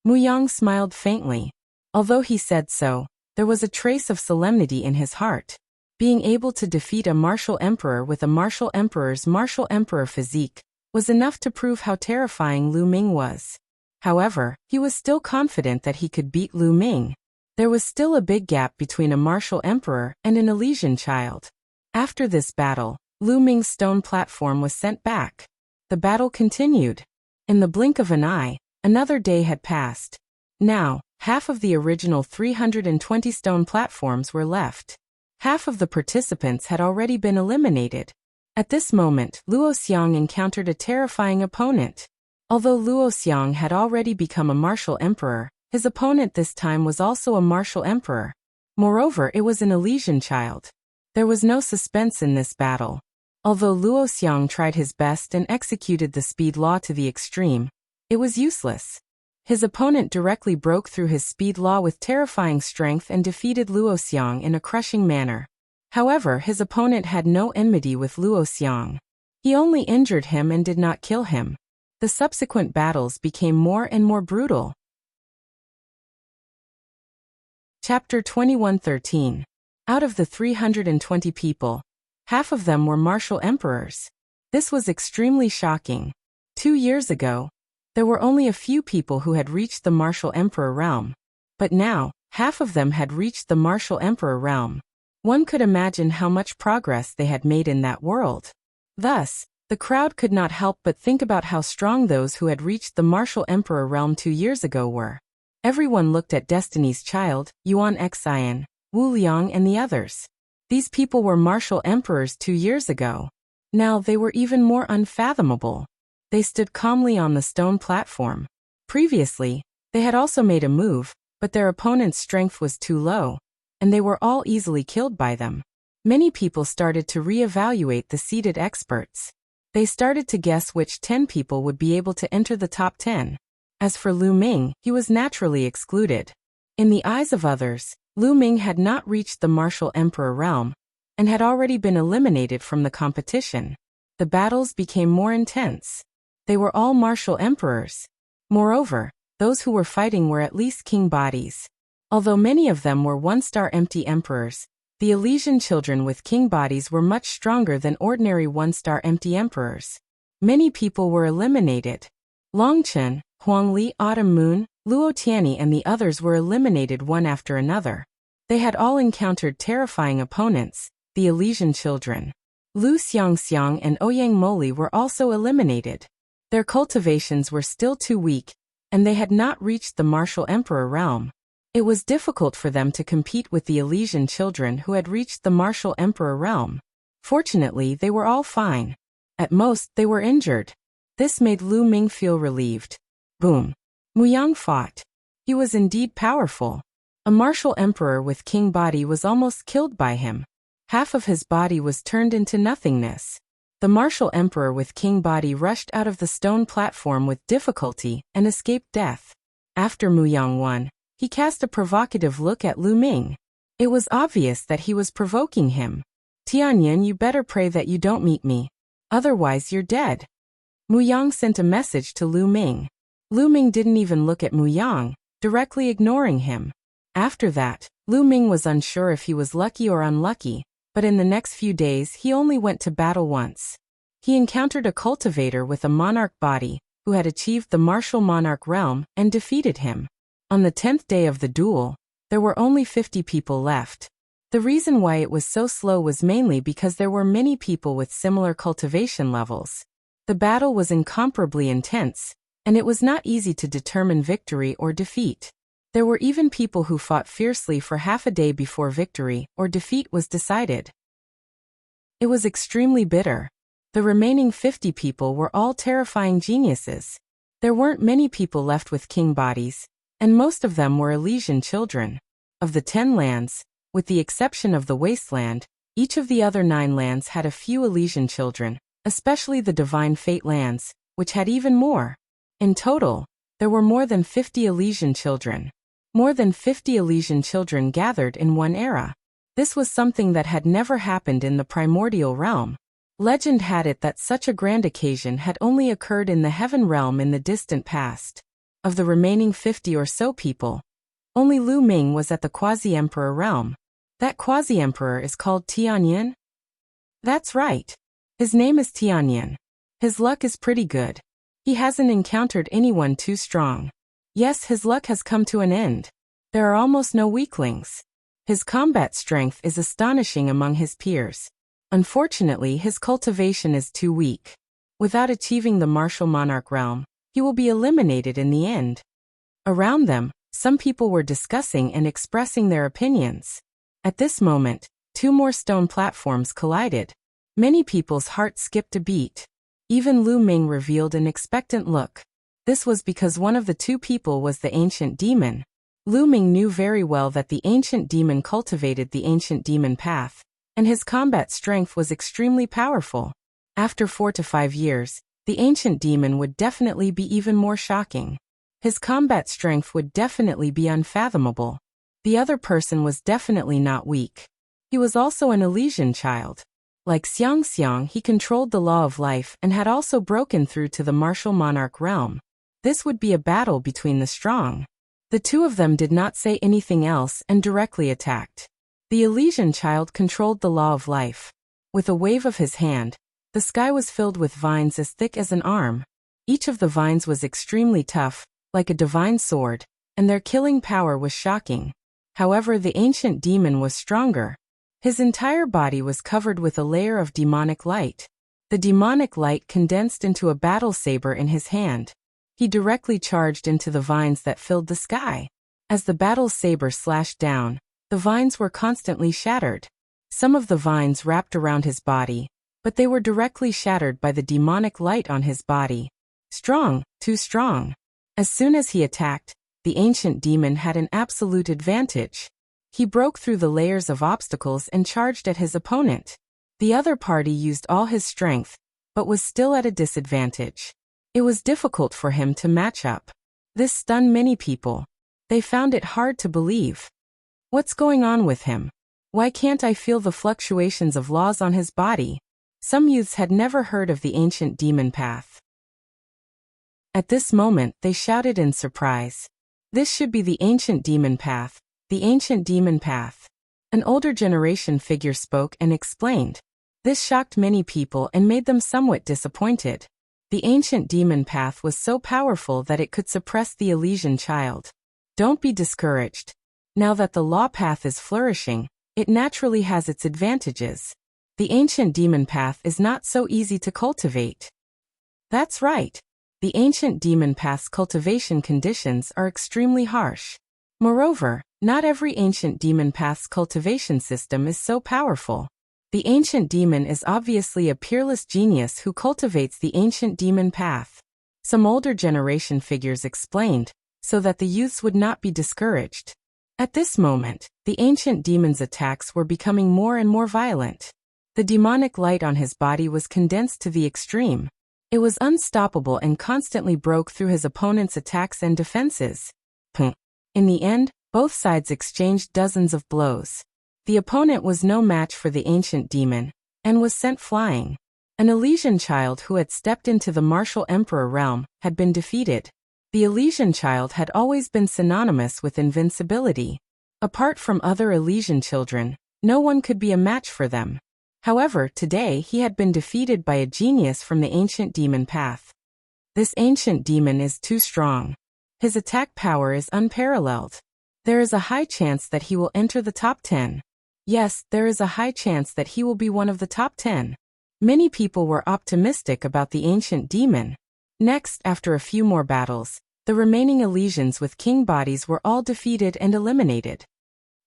Muyang smiled faintly. Although he said so, there was a trace of solemnity in his heart. Being able to defeat a martial emperor with a martial emperor's martial emperor physique was enough to prove how terrifying Lu Ming was. However, he was still confident that he could beat Lu Ming. There was still a big gap between a martial emperor and an Elysian child. After this battle, Lu Ming's stone platform was sent back. The battle continued. In the blink of an eye, another day had passed. Now, half of the original 320 stone platforms were left. Half of the participants had already been eliminated. At this moment, Luo Xiang encountered a terrifying opponent. Although Luo Xiang had already become a martial emperor, his opponent this time was also a martial emperor. Moreover, it was an Elysian child. There was no suspense in this battle. Although Luo Xiang tried his best and executed the speed law to the extreme, it was useless. His opponent directly broke through his speed law with terrifying strength and defeated Luo Xiang in a crushing manner. However, his opponent had no enmity with Luo Xiang. He only injured him and did not kill him. The subsequent battles became more and more brutal. Chapter 21:13. Out of the 320 people, half of them were martial emperors. This was extremely shocking. 2 years ago, there were only a few people who had reached the martial emperor realm. But now, half of them had reached the martial emperor realm. One could imagine how much progress they had made in that world. Thus, the crowd could not help but think about how strong those who had reached the martial emperor realm 2 years ago were. Everyone looked at Destiny's Child, Yuan Xian, Wu Liang and the others. These people were martial emperors 2 years ago. Now they were even more unfathomable. They stood calmly on the stone platform. Previously, they had also made a move, but their opponent's strength was too low, and they were all easily killed by them. Many people started to re-evaluate the seated experts. They started to guess which 10 people would be able to enter the top 10. As for Lu Ming, he was naturally excluded. In the eyes of others, Lu Ming had not reached the martial emperor realm, and had already been eliminated from the competition. The battles became more intense. They were all martial emperors. Moreover, those who were fighting were at least king bodies. Although many of them were one-star empty emperors, the Elysian children with king bodies were much stronger than ordinary one-star empty emperors. Many people were eliminated. Long Chen, Huang Li, Autumn Moon, Luo Tianyi and the others were eliminated one after another. They had all encountered terrifying opponents, the Elysian children. Lu Xiangxiang and Ouyang Moli were also eliminated. Their cultivations were still too weak, and they had not reached the martial emperor realm. It was difficult for them to compete with the Elysian children who had reached the martial emperor realm. Fortunately, they were all fine. At most, they were injured. This made Lu Ming feel relieved. Boom. Muyang fought. He was indeed powerful. A martial emperor with king body was almost killed by him. Half of his body was turned into nothingness. The martial emperor with king body rushed out of the stone platform with difficulty and escaped death. After Muyang won, he cast a provocative look at Lu Ming. It was obvious that he was provoking him. Tianyin, you better pray that you don't meet me. Otherwise you're dead. Muyang sent a message to Lu Ming. Lu Ming didn't even look at Muyang, directly ignoring him. After that, Lu Ming was unsure if he was lucky or unlucky, but in the next few days he only went to battle once. He encountered a cultivator with a monarch body, who had achieved the martial monarch realm, and defeated him. On the 10th day of the duel, there were only 50 people left. The reason why it was so slow was mainly because there were many people with similar cultivation levels. The battle was incomparably intense, and it was not easy to determine victory or defeat. There were even people who fought fiercely for half a day before victory or defeat was decided. It was extremely bitter. The remaining 50 people were all terrifying geniuses. There weren't many people left with king bodies, and most of them were Elysian children. Of the 10 lands, with the exception of the wasteland, each of the other 9 lands had a few Elysian children, especially the Divine Fate lands, which had even more. In total, there were more than 50 Elysian children. More than 50 Elysian children gathered in one era. This was something that had never happened in the primordial realm. Legend had it that such a grand occasion had only occurred in the heaven realm in the distant past. Of the remaining 50 or so people, only Lu Ming was at the quasi-emperor realm. That quasi-emperor is called Tianyin? That's right. His name is Tianyin. His luck is pretty good. He hasn't encountered anyone too strong. Yes, his luck has come to an end. There are almost no weaklings. His combat strength is astonishing among his peers. Unfortunately, his cultivation is too weak. Without achieving the martial monarch realm, he will be eliminated in the end. Around them, some people were discussing and expressing their opinions. At this moment, 2 more stone platforms collided. Many people's hearts skipped a beat. Even Lu Ming revealed an expectant look. This was because one of the 2 people was the ancient demon. Lu Ming knew very well that the ancient demon cultivated the ancient demon path, and his combat strength was extremely powerful. After 4 to 5 years, the ancient demon would definitely be even more shocking. His combat strength would definitely be unfathomable. The other person was definitely not weak. He was also an Elysian child. Like Xiang Xiang, he controlled the law of life and had also broken through to the martial monarch realm. This would be a battle between the strong. The 2 of them did not say anything else and directly attacked. The Elysian child controlled the law of life. With a wave of his hand, the sky was filled with vines as thick as an arm. Each of the vines was extremely tough, like a divine sword, and their killing power was shocking. However, the ancient demon was stronger. His entire body was covered with a layer of demonic light. The demonic light condensed into a battle saber in his hand. He directly charged into the vines that filled the sky. As the battle saber slashed down, the vines were constantly shattered. Some of the vines wrapped around his body, but they were directly shattered by the demonic light on his body. Strong, too strong. As soon as he attacked, the ancient demon had an absolute advantage. He broke through the layers of obstacles and charged at his opponent. The other party used all his strength, but was still at a disadvantage. It was difficult for him to match up. This stunned many people. They found it hard to believe. What's going on with him? Why can't I feel the fluctuations of laws on his body? Some youths had never heard of the ancient demon path. At this moment, they shouted in surprise. This should be the ancient demon path. The ancient demon path. An older generation figure spoke and explained. This shocked many people and made them somewhat disappointed. The ancient demon path was so powerful that it could suppress the Elysian child. Don't be discouraged. Now that the law path is flourishing, it naturally has its advantages. The ancient demon path is not so easy to cultivate. That's right. The ancient demon path's cultivation conditions are extremely harsh. Moreover, not every ancient demon path's cultivation system is so powerful. The ancient demon is obviously a peerless genius who cultivates the ancient demon path. Some older generation figures explained, so that the youths would not be discouraged. At this moment, the ancient demon's attacks were becoming more and more violent. The demonic light on his body was condensed to the extreme. It was unstoppable and constantly broke through his opponent's attacks and defenses. In the end, both sides exchanged dozens of blows. The opponent was no match for the ancient demon, and was sent flying. An Elysian child who had stepped into the martial emperor realm had been defeated. The Elysian child had always been synonymous with invincibility. Apart from other Elysian children, no one could be a match for them. However, today he had been defeated by a genius from the ancient demon path. This ancient demon is too strong. His attack power is unparalleled. There is a high chance that he will enter the top 10. Yes, there is a high chance that he will be one of the top 10. Many people were optimistic about the ancient demon. Next, after a few more battles, the remaining Elysians with king bodies were all defeated and eliminated.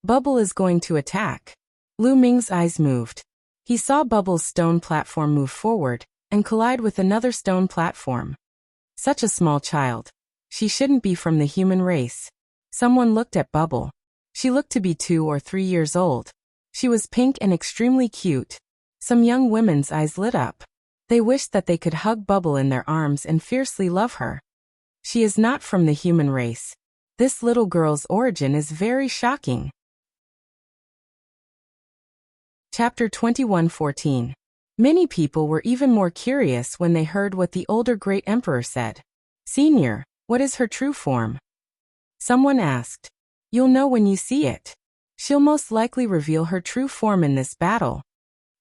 Bubble is going to attack. Lu Ming's eyes moved. He saw Bubble's stone platform move forward and collide with another stone platform. Such a small child. She shouldn't be from the human race. Someone looked at Bubble. She looked to be 2 or 3 years old. She was pink and extremely cute. Some young women's eyes lit up. They wished that they could hug Bubble in their arms and fiercely love her. She is not from the human race. This little girl's origin is very shocking. Chapter 21:14. Many people were even more curious when they heard what the older great emperor said. Senior, what is her true form? Someone asked. You'll know when you see it. She'll most likely reveal her true form in this battle.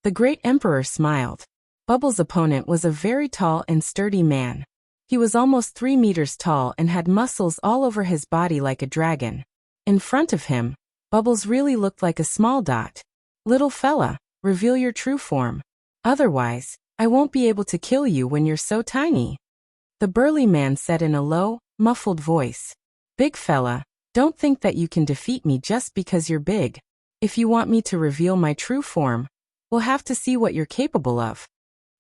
The great emperor smiled. Bubbles' opponent was a very tall and sturdy man. He was almost 3 meters tall and had muscles all over his body like a dragon. In front of him, Bubbles really looked like a small dot. Little fella, reveal your true form. Otherwise, I won't be able to kill you when you're so tiny. The burly man said in a low, muffled voice. Big fella, don't think that you can defeat me just because you're big. If you want me to reveal my true form, we'll have to see what you're capable of.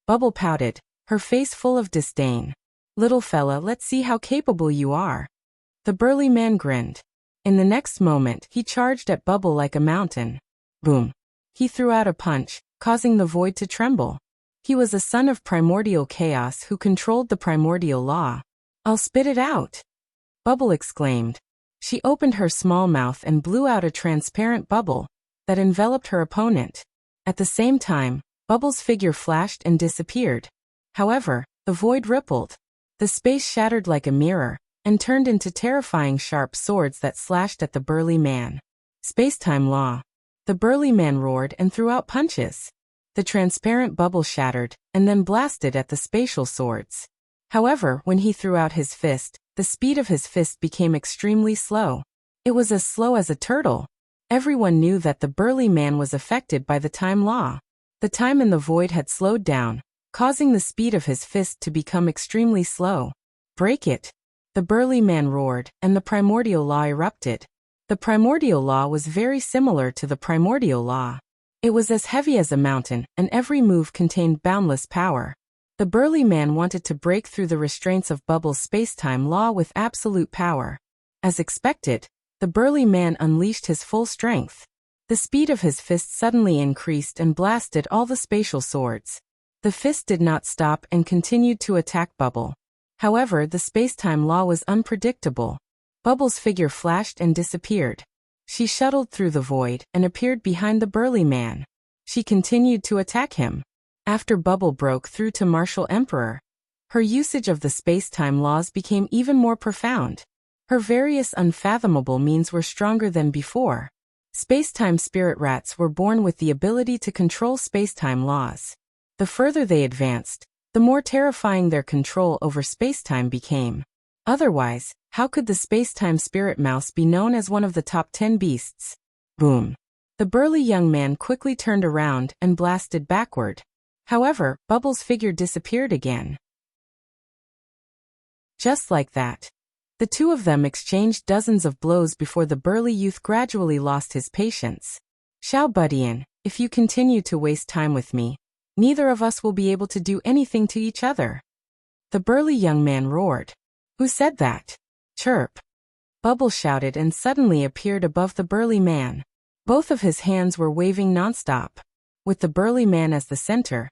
Bubble pouted, her face full of disdain. Little fella, let's see how capable you are. The burly man grinned. In the next moment, he charged at Bubble like a mountain. Boom. He threw out a punch, causing the void to tremble. He was a son of primordial chaos who controlled the primordial law. I'll spit it out. Bubble exclaimed. She opened her small mouth and blew out a transparent bubble that enveloped her opponent. At the same time, Bubbles' figure flashed and disappeared. However, the void rippled. The space shattered like a mirror and turned into terrifying sharp swords that slashed at the burly man. Spacetime law. The burly man roared and threw out punches. The transparent bubble shattered and then blasted at the spatial swords. However, when he threw out his fist, the speed of his fist became extremely slow. It was as slow as a turtle. Everyone knew that the burly man was affected by the time law. The time in the void had slowed down, causing the speed of his fist to become extremely slow. Break it. The burly man roared, and the primordial law erupted. The primordial law was very similar to the primordial law. It was as heavy as a mountain, and every move contained boundless power. The burly man wanted to break through the restraints of Bubble's spacetime law with absolute power. As expected, the burly man unleashed his full strength. The speed of his fist suddenly increased and blasted all the spatial swords. The fist did not stop and continued to attack Bubble. However, the spacetime law was unpredictable. Bubble's figure flashed and disappeared. She shuttled through the void and appeared behind the burly man. She continued to attack him. After Bubble broke through to Martial Emperor, her usage of the space-time laws became even more profound. Her various unfathomable means were stronger than before. Space-time spirit rats were born with the ability to control space-time laws. The further they advanced, the more terrifying their control over space-time became. Otherwise, how could the space-time spirit mouse be known as one of the top 10 beasts? Boom. The burly young man quickly turned around and blasted backward. However, Bubble's figure disappeared again. Just like that. The two of them exchanged dozens of blows before the burly youth gradually lost his patience. Xiao Budian, if you continue to waste time with me, neither of us will be able to do anything to each other. The burly young man roared. Who said that? Chirp. Bubble shouted and suddenly appeared above the burly man. Both of his hands were waving nonstop. With the burly man as the center,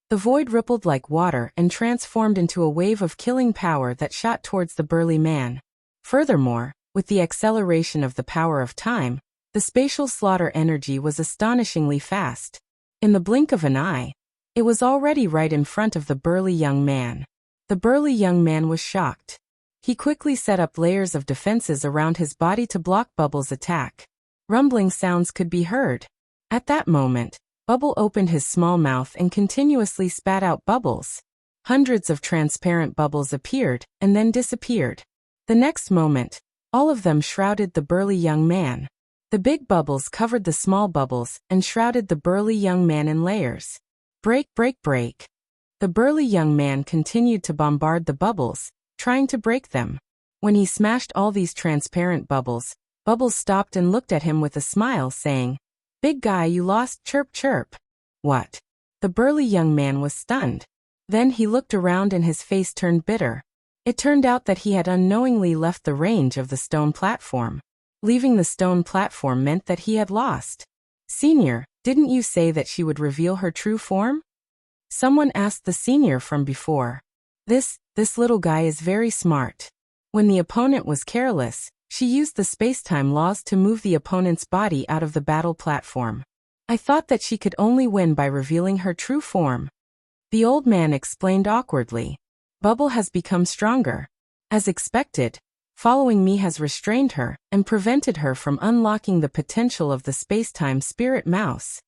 the void rippled like water and transformed into a wave of killing power that shot towards the burly man. Furthermore, with the acceleration of the power of time, the spatial slaughter energy was astonishingly fast. In the blink of an eye, it was already right in front of the burly young man. The burly young man was shocked. He quickly set up layers of defenses around his body to block Bubble's attack. Rumbling sounds could be heard. At that moment, Bubble opened his small mouth and continuously spat out bubbles. Hundreds of transparent bubbles appeared and then disappeared. The next moment, all of them shrouded the burly young man. The big bubbles covered the small bubbles and shrouded the burly young man in layers. Break, break, break. The burly young man continued to bombard the bubbles, trying to break them. When he smashed all these transparent bubbles, Bubbles stopped and looked at him with a smile, saying, "Big guy, you lost, chirp chirp." What? The burly young man was stunned. Then he looked around and his face turned bitter. It turned out that he had unknowingly left the range of the stone platform. Leaving the stone platform meant that he had lost. Senior, didn't you say that she would reveal her true form? Someone asked the senior from before. This little guy is very smart. When the opponent was careless, she used the space-time laws to move the opponent's body out of the battle platform. I thought that she could only win by revealing her true form. The old man explained awkwardly. Bubble has become stronger. As expected, following me has restrained her and prevented her from unlocking the potential of the spacetime spirit mouse.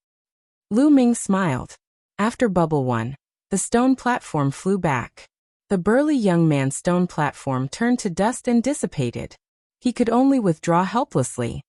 Lu Ming smiled. After Bubble won, the stone platform flew back. The burly young man's stone platform turned to dust and dissipated. He could only withdraw helplessly.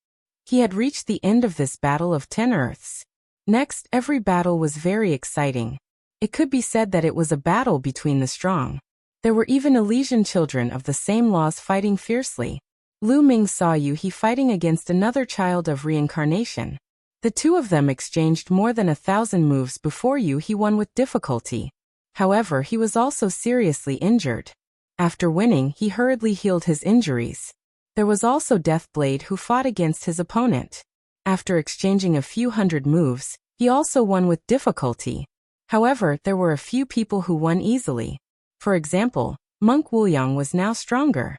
He had reached the end of this battle of 10 Earths. Next, every battle was very exciting. It could be said that it was a battle between the strong. There were even Elysian children of the same laws fighting fiercely. Lu Ming saw He fighting against another child of reincarnation. The two of them exchanged more than 1,000 moves before He won with difficulty. However, he was also seriously injured. After winning, he hurriedly healed his injuries. There was also Deathblade who fought against his opponent. After exchanging a few hundred moves, he also won with difficulty. However, there were a few people who won easily. For example, Monk Wuliang was now stronger.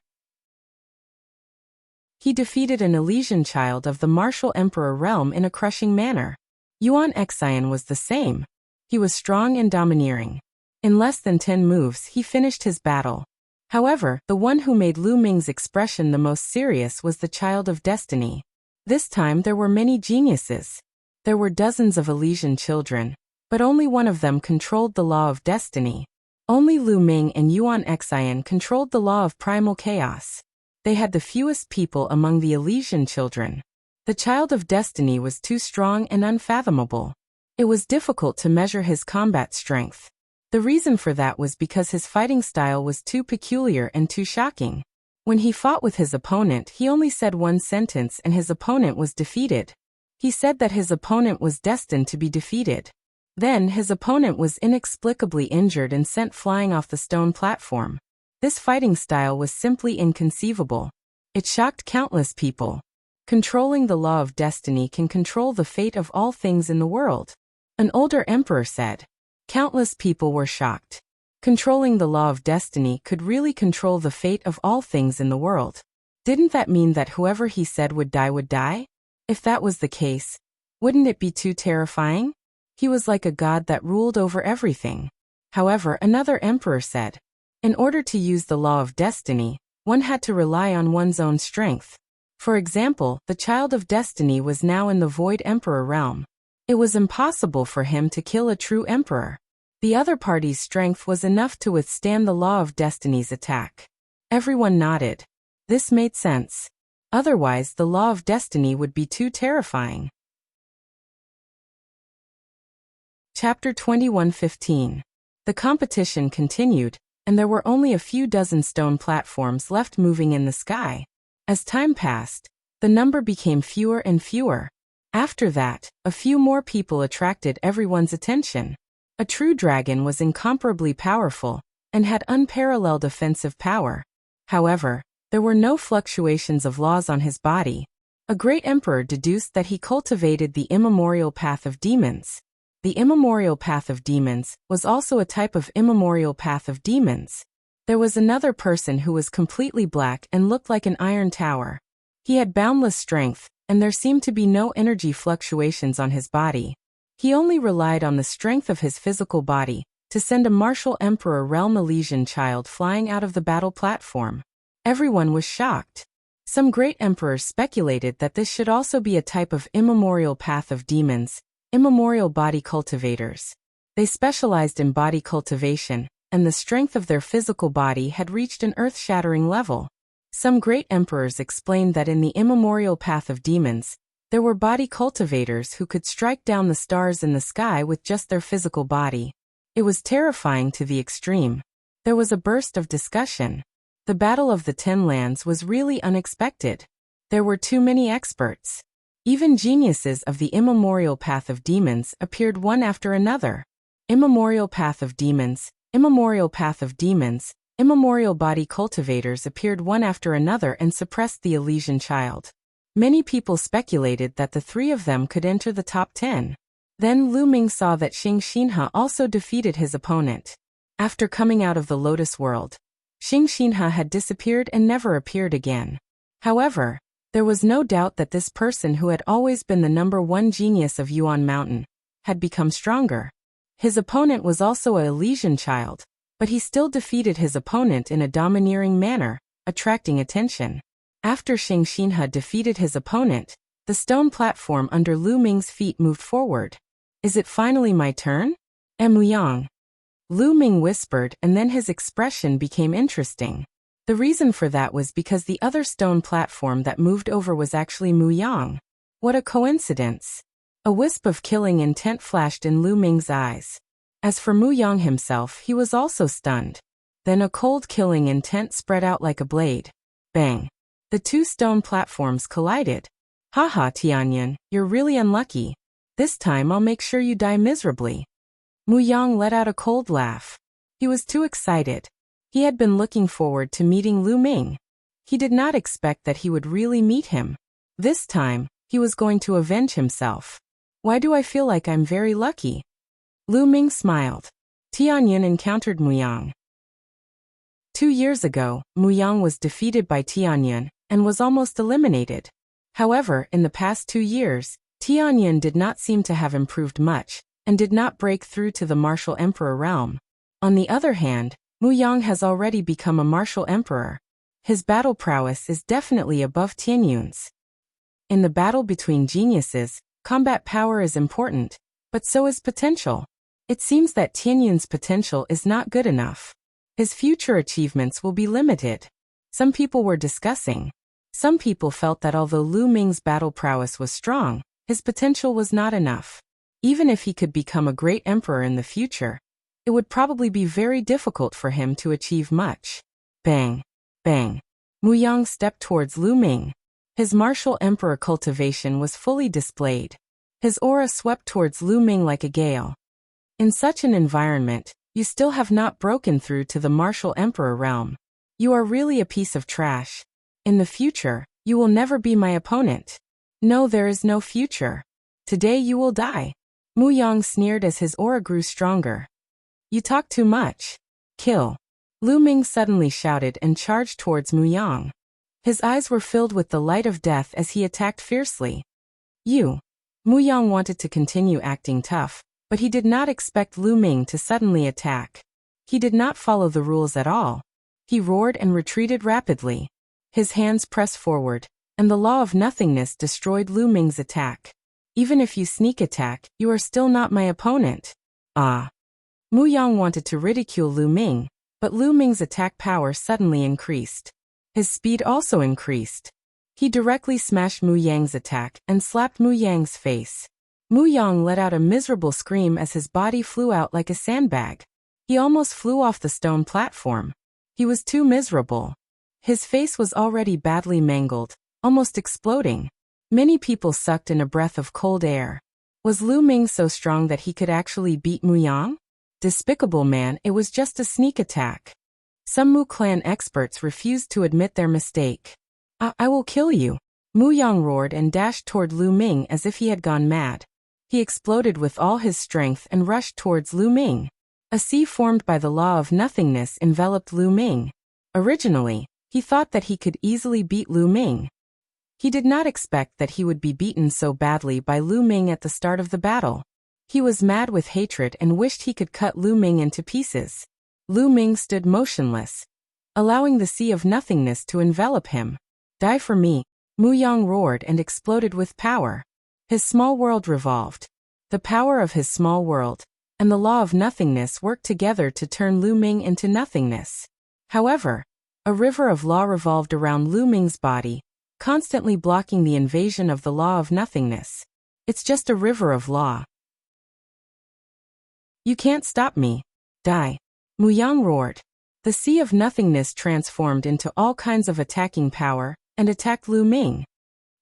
He defeated an Elysian child of the martial emperor realm in a crushing manner. Yuan Xian was the same. He was strong and domineering. In less than 10 moves, he finished his battle. However, the one who made Lu Ming's expression the most serious was the Child of Destiny. This time there were many geniuses. There were dozens of Elysian children, but only one of them controlled the law of destiny. Only Lu Ming and Yuan Xian controlled the law of primal chaos. They had the fewest people among the Elysian children. The Child of Destiny was too strong and unfathomable. It was difficult to measure his combat strength. The reason for that was because his fighting style was too peculiar and too shocking. When he fought with his opponent, he only said one sentence and his opponent was defeated. He said that his opponent was destined to be defeated. Then his opponent was inexplicably injured and sent flying off the stone platform. This fighting style was simply inconceivable. It shocked countless people. Controlling the law of destiny can control the fate of all things in the world. An older emperor said. Countless people were shocked. Controlling the law of destiny could really control the fate of all things in the world. Didn't that mean that whoever he said would die would die? If that was the case, wouldn't it be too terrifying? He was like a god that ruled over everything. However, another emperor said, in order to use the law of destiny, one had to rely on one's own strength. For example, the Child of Destiny was now in the Void Emperor realm. It was impossible for him to kill a true emperor. The other party's strength was enough to withstand the law of destiny's attack. Everyone nodded. This made sense. Otherwise, the law of destiny would be too terrifying. Chapter 21:15. The competition continued, and there were only a few dozen stone platforms left moving in the sky. As time passed, the number became fewer and fewer. After that, a few more people attracted everyone's attention. A true dragon was incomparably powerful, and had unparalleled offensive power. However, there were no fluctuations of laws on his body. A great emperor deduced that he cultivated the immemorial path of demons. The immemorial path of demons was also a type of immemorial path of demons. There was another person who was completely black and looked like an iron tower. He had boundless strength, and there seemed to be no energy fluctuations on his body. He only relied on the strength of his physical body to send a martial emperor realm Elysian child flying out of the battle platform. Everyone was shocked. Some great emperors speculated that this should also be a type of immemorial path of demons, immemorial body cultivators. They specialized in body cultivation, and the strength of their physical body had reached an earth-shattering level. Some great emperors explained that in the immemorial path of demons, there were body cultivators who could strike down the stars in the sky with just their physical body. It was terrifying to the extreme. There was a burst of discussion. The Battle of the Ten Lands was really unexpected. There were too many experts. Even geniuses of the immemorial path of demons appeared one after another. Immemorial path of demons, immemorial path of demons, immemorial body cultivators appeared one after another and suppressed the Elysian child. Many people speculated that the three of them could enter the top 10. Then Lu Ming saw that Xing Xinhe also defeated his opponent. After coming out of the Lotus World, Xing Xinhe had disappeared and never appeared again. However, There was no doubt that this person who had always been the #1 genius of Yuan Mountain had become stronger. His opponent was also a Elysian child, but he still defeated his opponent in a domineering manner, attracting attention. After Xing Xinhe defeated his opponent, the stone platform under Lu Ming's feet moved forward. Is it finally my turn? Muyang. Lu Ming whispered, and then his expression became interesting. The reason for that was because the other stone platform that moved over was actually Muyang. What a coincidence. A wisp of killing intent flashed in Lu Ming's eyes. As for Muyang himself, he was also stunned. Then a cold killing intent spread out like a blade. Bang. The two stone platforms collided. Haha, Tianyan, you're really unlucky. This time I'll make sure you die miserably. Muyang let out a cold laugh. He was too excited. He had been looking forward to meeting Lu Ming. He did not expect that he would really meet him. This time, he was going to avenge himself. Why do I feel like I'm very lucky? Lu Ming smiled. Tianyan encountered Muyang. 2 years ago, Muyang was defeated by Tianyan and was almost eliminated. However, in the past 2 years, Tianyan did not seem to have improved much and did not break through to the martial emperor realm. On the other hand, Muyang has already become a martial emperor. His battle prowess is definitely above Tianyun's. In the battle between geniuses, combat power is important, but so is potential. It seems that Tianyun's potential is not good enough. His future achievements will be limited. Some people were discussing. Some people felt that although Lu Ming's battle prowess was strong, his potential was not enough. Even if he could become a great emperor in the future, it would probably be very difficult for him to achieve much. Bang. Bang. Muyang stepped towards Lu Ming. His martial emperor cultivation was fully displayed. His aura swept towards Lu Ming like a gale. In such an environment, you still have not broken through to the martial emperor realm. You are really a piece of trash. In the future, you will never be my opponent. No, there is no future. Today you will die. Muyang sneered as his aura grew stronger. You talk too much. Kill. Lu Ming suddenly shouted and charged towards Muyang. His eyes were filled with the light of death as he attacked fiercely. You. Muyang wanted to continue acting tough, but he did not expect Lu Ming to suddenly attack. He did not follow the rules at all. He roared and retreated rapidly. His hands pressed forward, and the law of nothingness destroyed Lu Ming's attack. Even if you sneak attack, you are still not my opponent. Ah. Muyang wanted to ridicule Lu Ming, but Lu Ming's attack power suddenly increased. His speed also increased. He directly smashed Muyang's attack and slapped Muyang's face. Muyang let out a miserable scream as his body flew out like a sandbag. He almost flew off the stone platform. He was too miserable. His face was already badly mangled, almost exploding. Many people sucked in a breath of cold air. Was Lu Ming so strong that he could actually beat Muyang? Despicable man, it was just a sneak attack. Some Mu clan experts refused to admit their mistake. I will kill you. Muyang roared and dashed toward Lu Ming as if he had gone mad. He exploded with all his strength and rushed towards Lu Ming. A sea formed by the law of nothingness enveloped Lu Ming. Originally, he thought that he could easily beat Lu Ming. He did not expect that he would be beaten so badly by Lu Ming at the start of the battle. He was mad with hatred and wished he could cut Lu Ming into pieces. Lu Ming stood motionless, allowing the sea of nothingness to envelop him. Die for me. Muyang roared and exploded with power. His small world revolved. The power of his small world and the law of nothingness worked together to turn Lu Ming into nothingness. However, a river of law revolved around Lu Ming's body, constantly blocking the invasion of the law of nothingness. It's just a river of law. You can't stop me. Die. Muyang roared. The sea of nothingness transformed into all kinds of attacking power and attacked Lu Ming.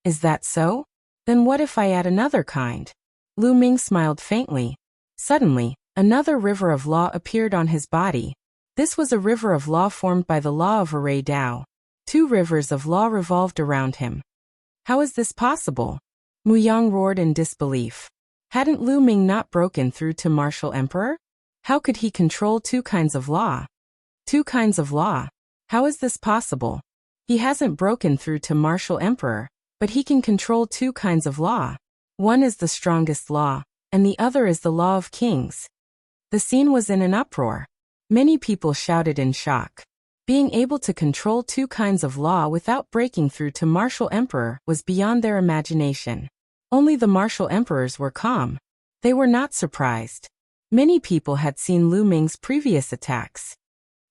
Is that so? Then what if I add another kind? Lu Ming smiled faintly. Suddenly, another river of law appeared on his body. This was a river of law formed by the law of Array Dao. 2 rivers of law revolved around him. How is this possible? Muyang roared in disbelief. Hadn't Lu Ming not broken through to martial emperor? How could he control 2 kinds of law? 2 kinds of law. How is this possible? He hasn't broken through to martial emperor, But he can control two kinds of law. One is the strongest law, and the other is the law of kings. The scene was in an uproar. Many people shouted in shock. Being able to control two kinds of law without breaking through to martial emperor was beyond their imagination. Only the martial emperors were calm. They were not surprised. Many people had seen Lu Ming's previous attacks.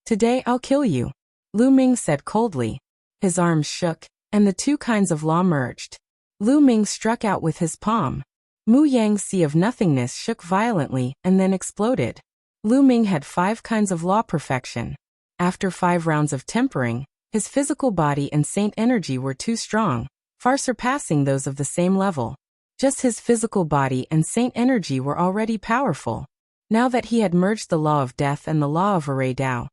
"Today I'll kill you," Lu Ming said coldly. His arms shook, and the two kinds of law merged. Lu Ming struck out with his palm. Mu Yang's sea of nothingness shook violently and then exploded. Lu Ming had 5 kinds of law perfection. After 5 rounds of tempering, his physical body and saint energy were too strong, far surpassing those of the same level. Just his physical body and saint energy were already powerful. Now that he had merged the law of death and the law of Array Dao,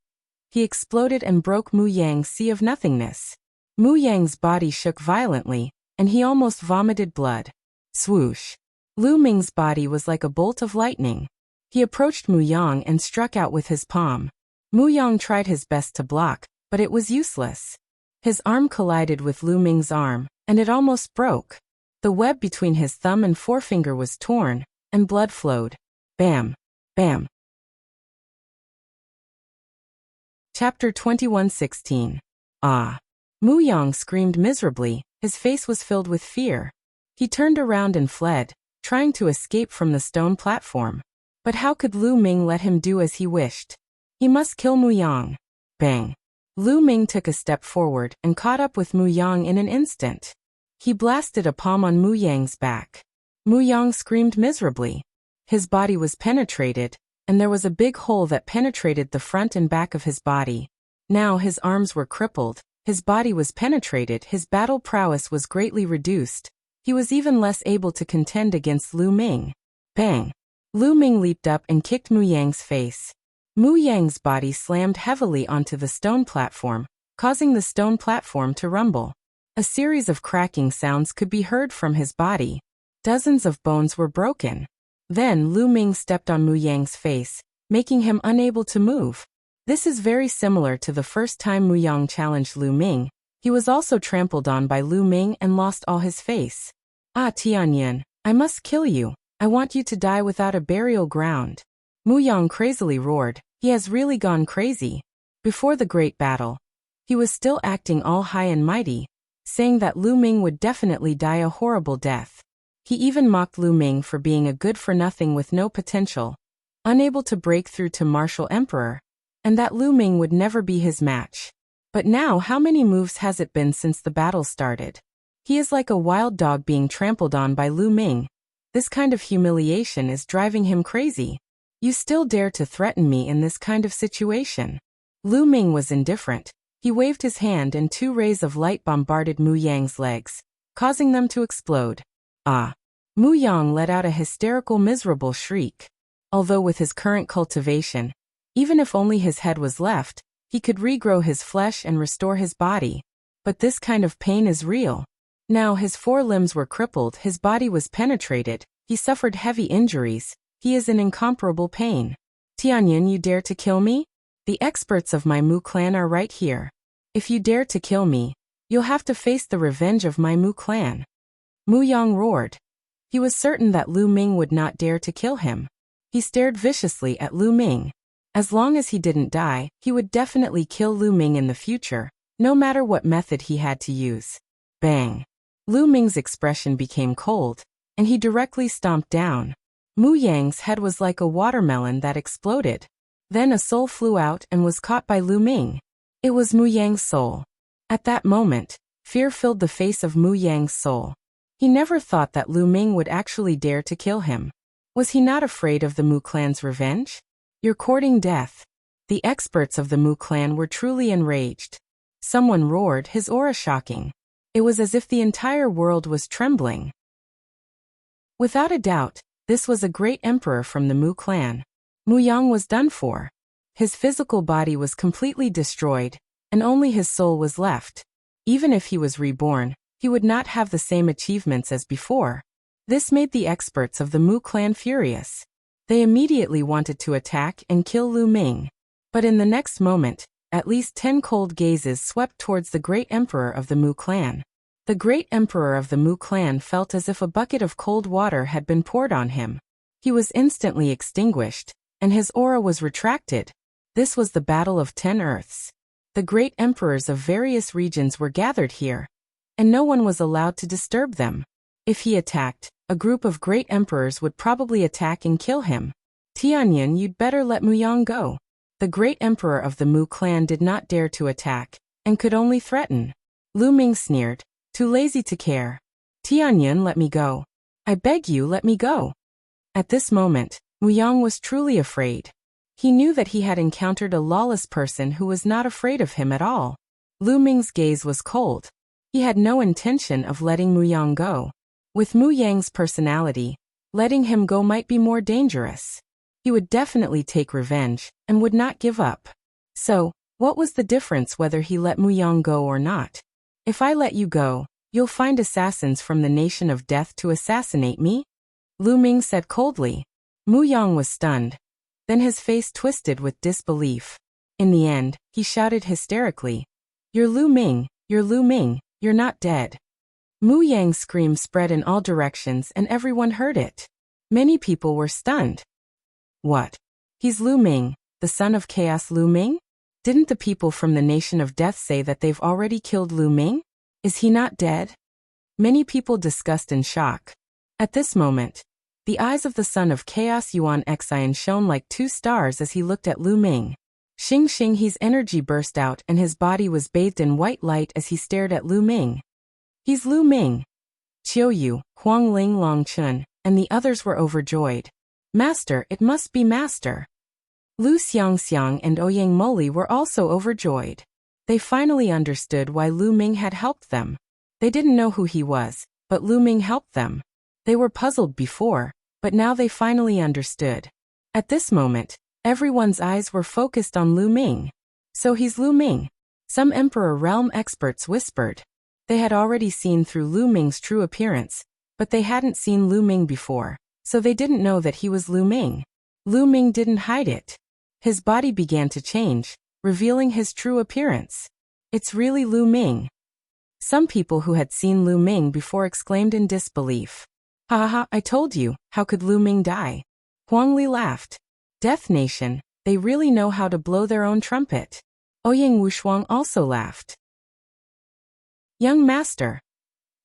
he exploded and broke Mu Yang's sea of nothingness. Mu Yang's body shook violently, and he almost vomited blood. Swoosh! Lu Ming's body was like a bolt of lightning. He approached Mu Yang and struck out with his palm. Mu Yang tried his best to block, but it was useless. His arm collided with Lu Ming's arm, and it almost broke. The web between his thumb and forefinger was torn, and blood flowed. Bam! Bam! Chapter 21:16. Ah! Mu Yang screamed miserably, his face was filled with fear. He turned around and fled, trying to escape from the stone platform. But how could Lu Ming let him do as he wished? He must kill Mu Yang. Bang! Lu Ming took a step forward and caught up with Mu Yang in an instant. He blasted a palm on Mu Yang's back. Mu Yang screamed miserably. His body was penetrated, and there was a big hole that penetrated the front and back of his body. Now his arms were crippled, his body was penetrated, his battle prowess was greatly reduced. He was even less able to contend against Lu Ming. Bang! Lu Ming leaped up and kicked Mu Yang's face. Mu Yang's body slammed heavily onto the stone platform, causing the stone platform to rumble. A series of cracking sounds could be heard from his body. Dozens of bones were broken. Then Lu Ming stepped on Mu Yang's face, making him unable to move. This is very similar to the first time Mu Yang challenged Lu Ming. He was also trampled on by Lu Ming and lost all his face. "Ah, Tianyan, I must kill you. I want you to die without a burial ground." Mu Yang crazily roared. He has really gone crazy. Before the great battle, he was still acting all high and mighty, saying that Lu Ming would definitely die a horrible death. He even mocked Lu Ming for being a good-for-nothing with no potential, unable to break through to martial emperor, and that Lu Ming would never be his match. But now how many moves has it been since the battle started? He is like a wild dog being trampled on by Lu Ming. This kind of humiliation is driving him crazy. You still dare to threaten me in this kind of situation? Lu Ming was indifferent. He waved his hand and 2 rays of light bombarded Mu Yang's legs, causing them to explode. Ah! Mu Yang let out a hysterical, miserable shriek. Although with his current cultivation, even if only his head was left, he could regrow his flesh and restore his body. But this kind of pain is real. Now his 4 limbs were crippled, his body was penetrated, he suffered heavy injuries, he is in incomparable pain. "Tianyan, you dare to kill me? The experts of my Mu clan are right here. If you dare to kill me, you'll have to face the revenge of my Mu clan." Mu Yang roared. He was certain that Lu Ming would not dare to kill him. He stared viciously at Lu Ming. As long as he didn't die, he would definitely kill Lu Ming in the future, no matter what method he had to use. Bang! Lu Ming's expression became cold, and he directly stomped down. Mu Yang's head was like a watermelon that exploded. Then a soul flew out and was caught by Lu Ming. It was Mu Yang's soul. At that moment, fear filled the face of Mu Yang's soul. He never thought that Lu Ming would actually dare to kill him. Was he not afraid of the Mu clan's revenge? "You're courting death." The experts of the Mu clan were truly enraged. Someone roared, his aura shocking. It was as if the entire world was trembling. Without a doubt, this was a great emperor from the Mu clan. Mu Yang was done for. His physical body was completely destroyed, and only his soul was left. Even if he was reborn, he would not have the same achievements as before. This made the experts of the Mu clan furious. They immediately wanted to attack and kill Lu Ming. But in the next moment, at least 10 cold gazes swept towards the great emperor of the Mu clan. The great emperor of the Mu clan felt as if a bucket of cold water had been poured on him. He was instantly extinguished, and his aura was retracted. This was the Battle of 10 Earths. The great emperors of various regions were gathered here, and no one was allowed to disturb them. If he attacked, a group of great emperors would probably attack and kill him. Tianyan, you'd better let Muyang go. The great emperor of the Mu clan did not dare to attack, and could only threaten. Lu Ming sneered, too lazy to care. Tianyan, let me go. I beg you, let me go. At this moment, Muyang was truly afraid. He knew that he had encountered a lawless person who was not afraid of him at all. Lu Ming's gaze was cold. He had no intention of letting Muyang go. With Muyang's personality, letting him go might be more dangerous. He would definitely take revenge, and would not give up. So, what was the difference whether he let Muyang go or not? If I let you go, you'll find assassins from the nation of death to assassinate me? Lu Ming said coldly. Muyang was stunned. Then his face twisted with disbelief. In the end, he shouted hysterically, "You're Lu Ming, you're Lu Ming, you're not dead." Muyang's scream spread in all directions and everyone heard it. Many people were stunned. What? He's Lu Ming, the son of Chaos Lu Ming? Didn't the people from the nation of death say that they've already killed Lu Ming? Is he not dead? Many people discussed in shock. At this moment, the eyes of the son of Chaos Yuan Xian shone like 2 stars as he looked at Lu Ming. Xing Xing, his energy burst out and his body was bathed in white light as he stared at Lu Ming. He's Lu Ming. Qiu Yu, Huang Ling Long Chun, and the others were overjoyed. Master, it must be Master. Lu Xiangxiang and Ouyang Moli were also overjoyed. They finally understood why Lu Ming had helped them. They didn't know who he was, but Lu Ming helped them. They were puzzled before, but now they finally understood. At this moment, everyone's eyes were focused on Lu Ming. So he's Lu Ming. Some Emperor Realm experts whispered. They had already seen through Lu Ming's true appearance, but they hadn't seen Lu Ming before, so they didn't know that he was Lu Ming. Lu Ming didn't hide it. His body began to change, revealing his true appearance. It's really Lu Ming. Some people who had seen Lu Ming before exclaimed in disbelief. Ha ha ha, I told you, how could Lu Ming die? Huang Li laughed. Death Nation, they really know how to blow their own trumpet. Ouyang Wushuang also laughed. Young Master.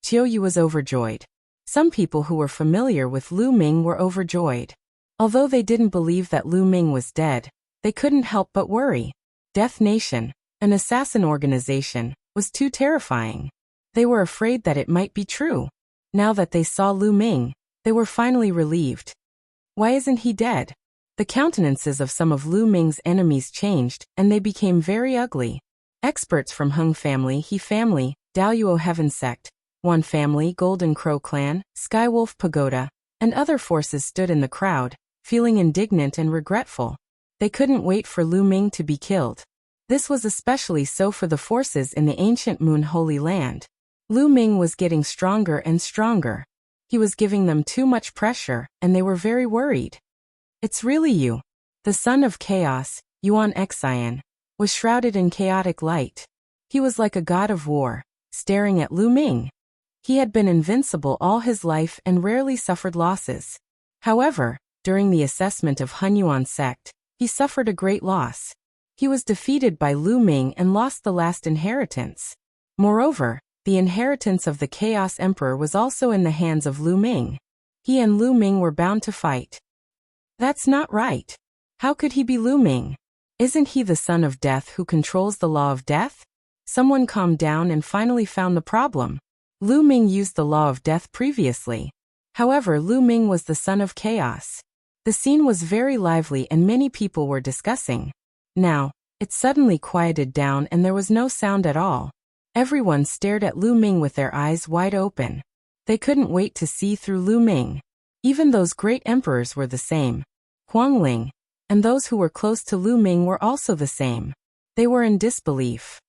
Qiu Yu was overjoyed. Some people who were familiar with Lu Ming were overjoyed. Although they didn't believe that Lu Ming was dead, they couldn't help but worry. Death Nation, an assassin organization, was too terrifying. They were afraid that it might be true. Now that they saw Lu Ming, they were finally relieved. Why isn't he dead? The countenances of some of Lu Ming's enemies changed, and they became very ugly. Experts from Hung family, He family, Daoyuo Heaven sect, Wan family, Golden Crow clan, Skywolf Pagoda, and other forces stood in the crowd, feeling indignant and regretful. They couldn't wait for Lu Ming to be killed. This was especially so for the forces in the ancient Moon Holy Land. Lu Ming was getting stronger and stronger. He was giving them too much pressure, and they were very worried. It's really you. The son of chaos, Yuan Xian, was shrouded in chaotic light. He was like a god of war, staring at Lu Ming. He had been invincible all his life and rarely suffered losses. However, during the assessment of Hunyuan sect, he suffered a great loss. He was defeated by Lu Ming and lost the last inheritance. Moreover, the inheritance of the Chaos Emperor was also in the hands of Lu Ming. He and Lu Ming were bound to fight. That's not right. How could he be Lu Ming? Isn't he the son of death who controls the law of death? Someone calmed down and finally found the problem. Lu Ming used the law of death previously. However, Lu Ming was the son of chaos. The scene was very lively and many people were discussing. Now, it suddenly quieted down and there was no sound at all. Everyone stared at Lu Ming with their eyes wide open. They couldn't wait to see through Lu Ming. Even those great emperors were the same. Huang Ling, and those who were close to Lu Ming were also the same. They were in disbelief.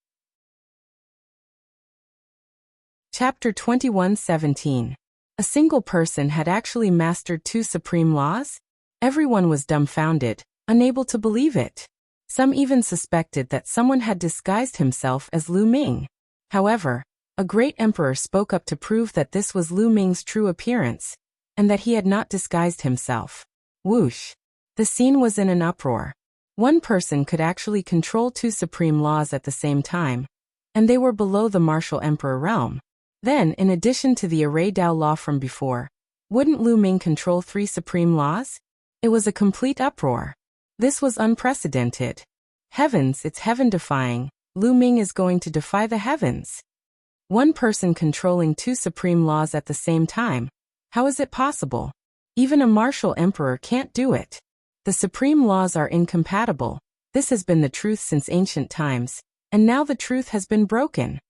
Chapter 21:17. A single person had actually mastered 2 supreme laws? Everyone was dumbfounded, unable to believe it. Some even suspected that someone had disguised himself as Lu Ming. However, A great emperor spoke up to prove that this was Lu Ming's true appearance, and that he had not disguised himself. Whoosh! The scene was in an uproar. One person could actually control two supreme laws at the same time, and they were below the martial emperor realm. Then, in addition to the array Dao law from before, wouldn't Lu Ming control three supreme laws? It was a complete uproar. This was unprecedented. Heavens, it's heaven-defying. Lu Ming is going to defy the heavens. One person controlling two supreme laws at the same time. How is it possible? Even a martial emperor can't do it. The supreme laws are incompatible. This has been the truth since ancient times, and now the truth has been broken.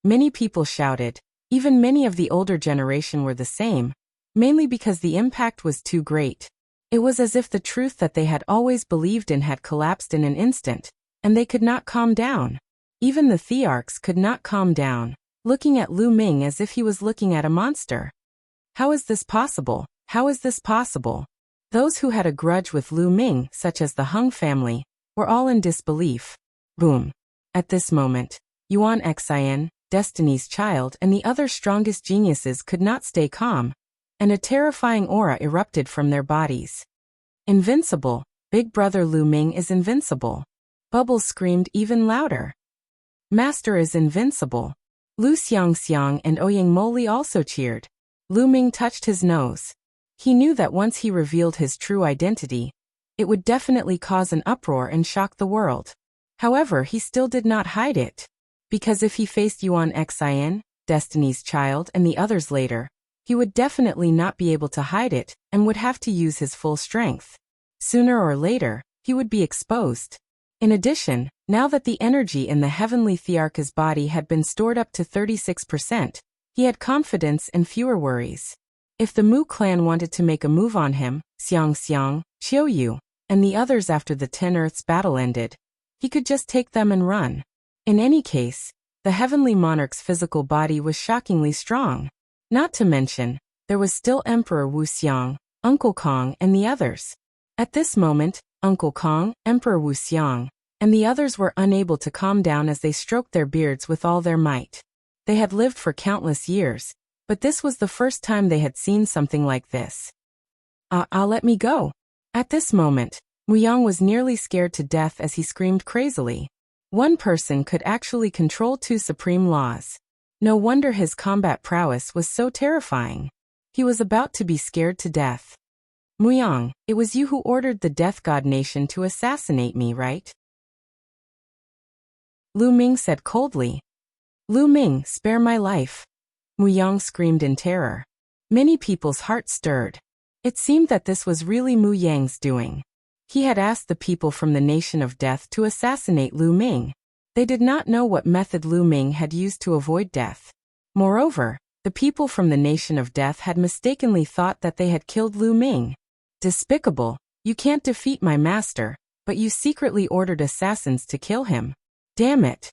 Many people shouted. Even many of the older generation were the same, mainly because the impact was too great. It was as if the truth that they had always believed in had collapsed in an instant, and they could not calm down. Even the thearchs could not calm down, looking at Lu Ming as if he was looking at a monster. How is this possible? How is this possible? Those who had a grudge with Lu Ming, such as the Hung family, were all in disbelief. Boom. At this moment, Yuan Xian, Destiny's Child, and the other strongest geniuses could not stay calm, and a terrifying aura erupted from their bodies. Invincible. Big brother Lu Ming is invincible. Bubbles screamed even louder. Master is invincible. Lu Xiangxiang and Ouyang Moli also cheered. Lu Ming touched his nose. He knew that once he revealed his true identity, it would definitely cause an uproar and shock the world. However, he still did not hide it. Because if he faced Yuan Xian, Destiny's Child, and the others later, he would definitely not be able to hide it and would have to use his full strength. Sooner or later, he would be exposed. In addition, now that the energy in the heavenly Thearch's body had been stored up to 36%, he had confidence and fewer worries. If the Mu clan wanted to make a move on him, Xiangxiang, Qiuyu, and the others after the 10 Earths battle ended, he could just take them and run. In any case, the heavenly monarch's physical body was shockingly strong. Not to mention, there was still Emperor Wuxiang, Uncle Kong, and the others. At this moment, Uncle Kong, Emperor Wuxiang, and the others were unable to calm down as they stroked their beards with all their might. They had lived for countless years, but this was the first time they had seen something like this. Let me go. At this moment, Muyang was nearly scared to death as he screamed crazily. One person could actually control two supreme laws. No wonder his combat prowess was so terrifying. He was about to be scared to death. Muyang, it was you who ordered the Death God Nation to assassinate me, right? Lu Ming said coldly. Lu Ming, spare my life. Muyang screamed in terror. Many people's hearts stirred. It seemed that this was really Mu Yang's doing. He had asked the people from the Nation of Death to assassinate Lu Ming. They did not know what method Lu Ming had used to avoid death. Moreover, the people from the Nation of Death had mistakenly thought that they had killed Lu Ming. Despicable, you can't defeat my master, but you secretly ordered assassins to kill him. Damn it.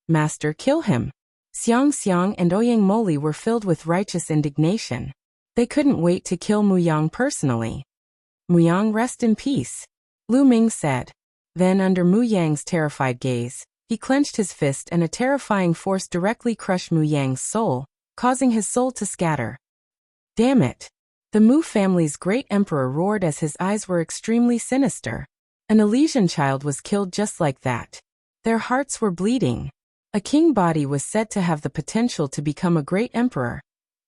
Master, kill him. Xiangxiang and Ouyang Moli were filled with righteous indignation. They couldn't wait to kill Muyang personally. Muyang, rest in peace, Lu Ming said. Then under Muyang's terrified gaze, he clenched his fist and a terrifying force directly crushed Muyang's soul, causing his soul to scatter. Damn it. The Mu family's great emperor roared as his eyes were extremely sinister. An Elysian child was killed just like that. Their hearts were bleeding. A king body was said to have the potential to become a great emperor,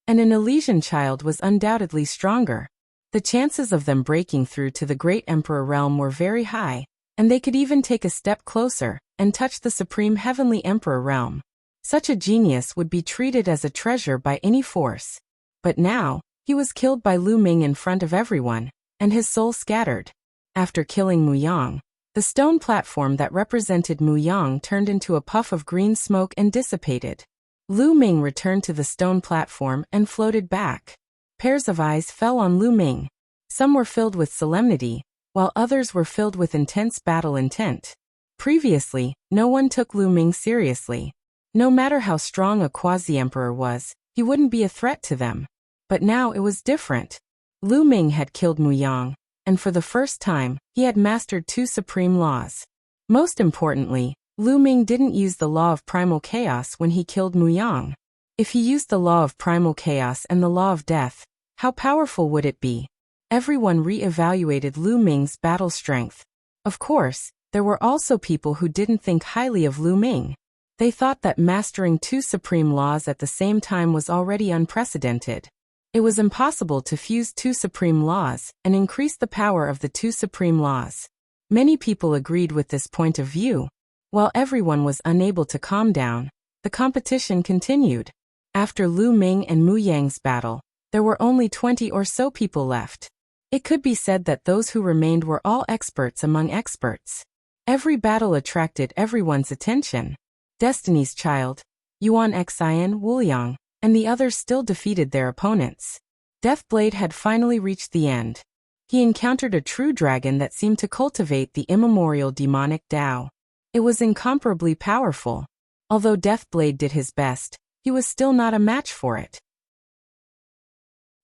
and an Elysian child was undoubtedly stronger. The chances of them breaking through to the great emperor realm were very high, and they could even take a step closer and touch the supreme heavenly emperor realm. Such a genius would be treated as a treasure by any force. But now, he was killed by Lu Ming in front of everyone, and his soul scattered. After killing Muyang, the stone platform that represented Muyang turned into a puff of green smoke and dissipated. Lu Ming returned to the stone platform and floated back. Pairs of eyes fell on Lu Ming. Some were filled with solemnity, while others were filled with intense battle intent. Previously, no one took Lu Ming seriously. No matter how strong a quasi-emperor was, he wouldn't be a threat to them. But now it was different. Lu Ming had killed Muyang, and for the first time, he had mastered two supreme laws. Most importantly, Lu Ming didn't use the law of primal chaos when he killed Mu Yang. If he used the law of primal chaos and the law of death, how powerful would it be? Everyone re-evaluated Lu Ming's battle strength. Of course, there were also people who didn't think highly of Lu Ming. They thought that mastering two supreme laws at the same time was already unprecedented. It was impossible to fuse two supreme laws and increase the power of the two supreme laws. Many people agreed with this point of view. While everyone was unable to calm down, the competition continued. After Lu Ming and Mu Yang's battle, there were only 20 or so people left. It could be said that those who remained were all experts among experts. Every battle attracted everyone's attention. Destiny's Child, Yuan Xian Wuliang, and the others still defeated their opponents. Deathblade had finally reached the end. He encountered a true dragon that seemed to cultivate the immemorial demonic Tao. It was incomparably powerful. Although Deathblade did his best, he was still not a match for it.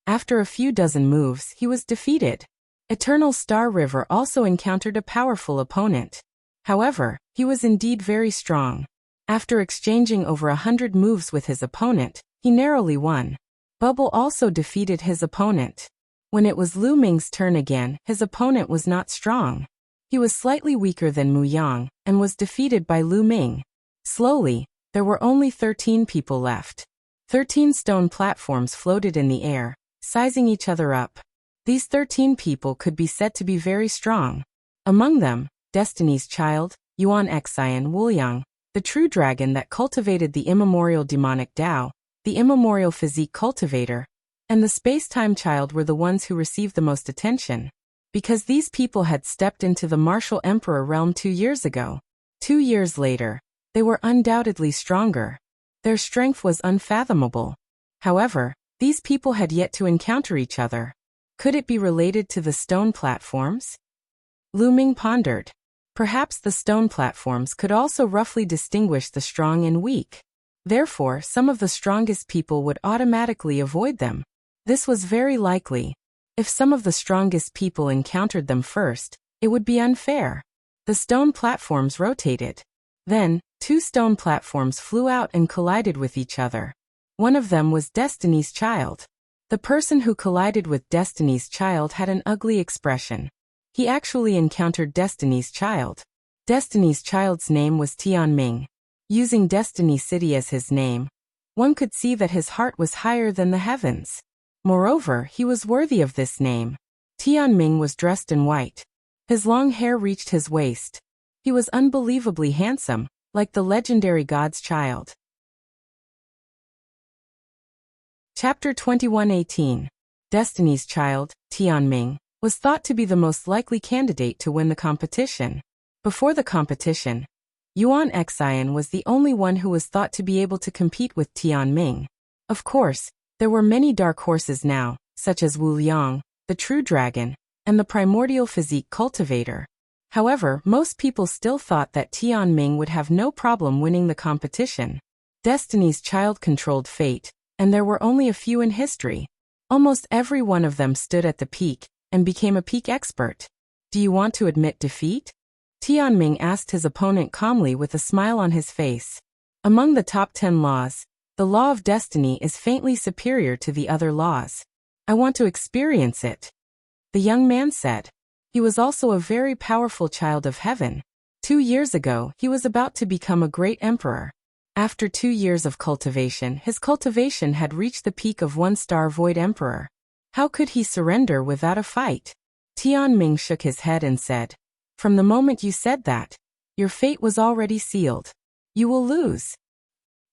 After a few dozen moves, he was defeated. Eternal Star River also encountered a powerful opponent. However, he was indeed very strong. After exchanging over 100 moves with his opponent, he narrowly won. Bubble also defeated his opponent. When it was Lu Ming's turn again, his opponent was not strong. He was slightly weaker than Mu Yang, and was defeated by Lu Ming. Slowly, there were only 13 people left. 13 stone platforms floated in the air, sizing each other up. These 13 people could be said to be very strong. Among them, Destiny's Child, Yuan Xian Wuliang, the true dragon that cultivated the immemorial demonic Tao, the immemorial physique cultivator, and the space-time child were the ones who received the most attention. Because these people had stepped into the martial emperor realm 2 years ago. 2 years later, they were undoubtedly stronger. Their strength was unfathomable. However, these people had yet to encounter each other. Could it be related to the stone platforms? Lu Ming pondered. Perhaps the stone platforms could also roughly distinguish the strong and weak. Therefore, some of the strongest people would automatically avoid them. This was very likely. If some of the strongest people encountered them first, it would be unfair. The stone platforms rotated. Then, 2 stone platforms flew out and collided with each other. One of them was Destiny's Child. The person who collided with Destiny's Child had an ugly expression. He actually encountered Destiny's Child. Destiny's Child's name was Tianming. Using Destiny City as his name, one could see that his heart was higher than the heavens. Moreover, he was worthy of this name. Tianming was dressed in white. His long hair reached his waist. He was unbelievably handsome, like the legendary god's child. Chapter 21:18. Destiny's Child, Tianming, was thought to be the most likely candidate to win the competition. Before the competition, Yuan Xian was the only one who was thought to be able to compete with Tianming. Of course, there were many dark horses now, such as Wu Liang, the true dragon, and the primordial physique cultivator. However, most people still thought that Tianming would have no problem winning the competition. Destiny's Child controlled fate, and there were only a few in history. Almost every one of them stood at the peak and became a peak expert. Do you want to admit defeat? Tianming asked his opponent calmly with a smile on his face. Among the top 10 laws, the law of destiny is faintly superior to the other laws. I want to experience it, the young man said. He was also a very powerful child of heaven. 2 years ago, he was about to become a great emperor. After 2 years of cultivation, his cultivation had reached the peak of 1-star void emperor. How could he surrender without a fight? Tianming shook his head and said, "From the moment you said that, your fate was already sealed. You will lose."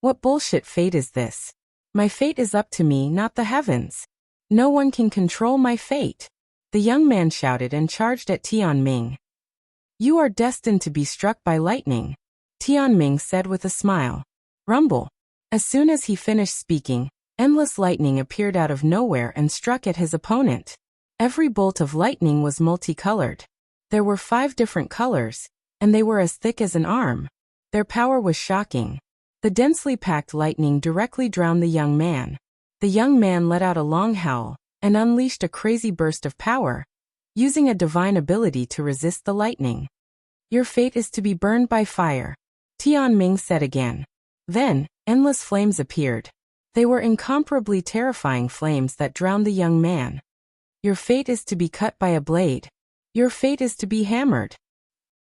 What bullshit fate is this? My fate is up to me, not the heavens. No one can control my fate. The young man shouted and charged at Tianming. You are destined to be struck by lightning, Tianming said with a smile. Rumble. As soon as he finished speaking, endless lightning appeared out of nowhere and struck at his opponent. Every bolt of lightning was multicolored. There were 5 different colors, and they were as thick as an arm. Their power was shocking. The densely packed lightning directly drowned the young man. The young man let out a long howl and unleashed a crazy burst of power, using a divine ability to resist the lightning. Your fate is to be burned by fire. Tianming said again. Then, endless flames appeared. They were incomparably terrifying flames that drowned the young man. Your fate is to be cut by a blade. Your fate is to be hammered.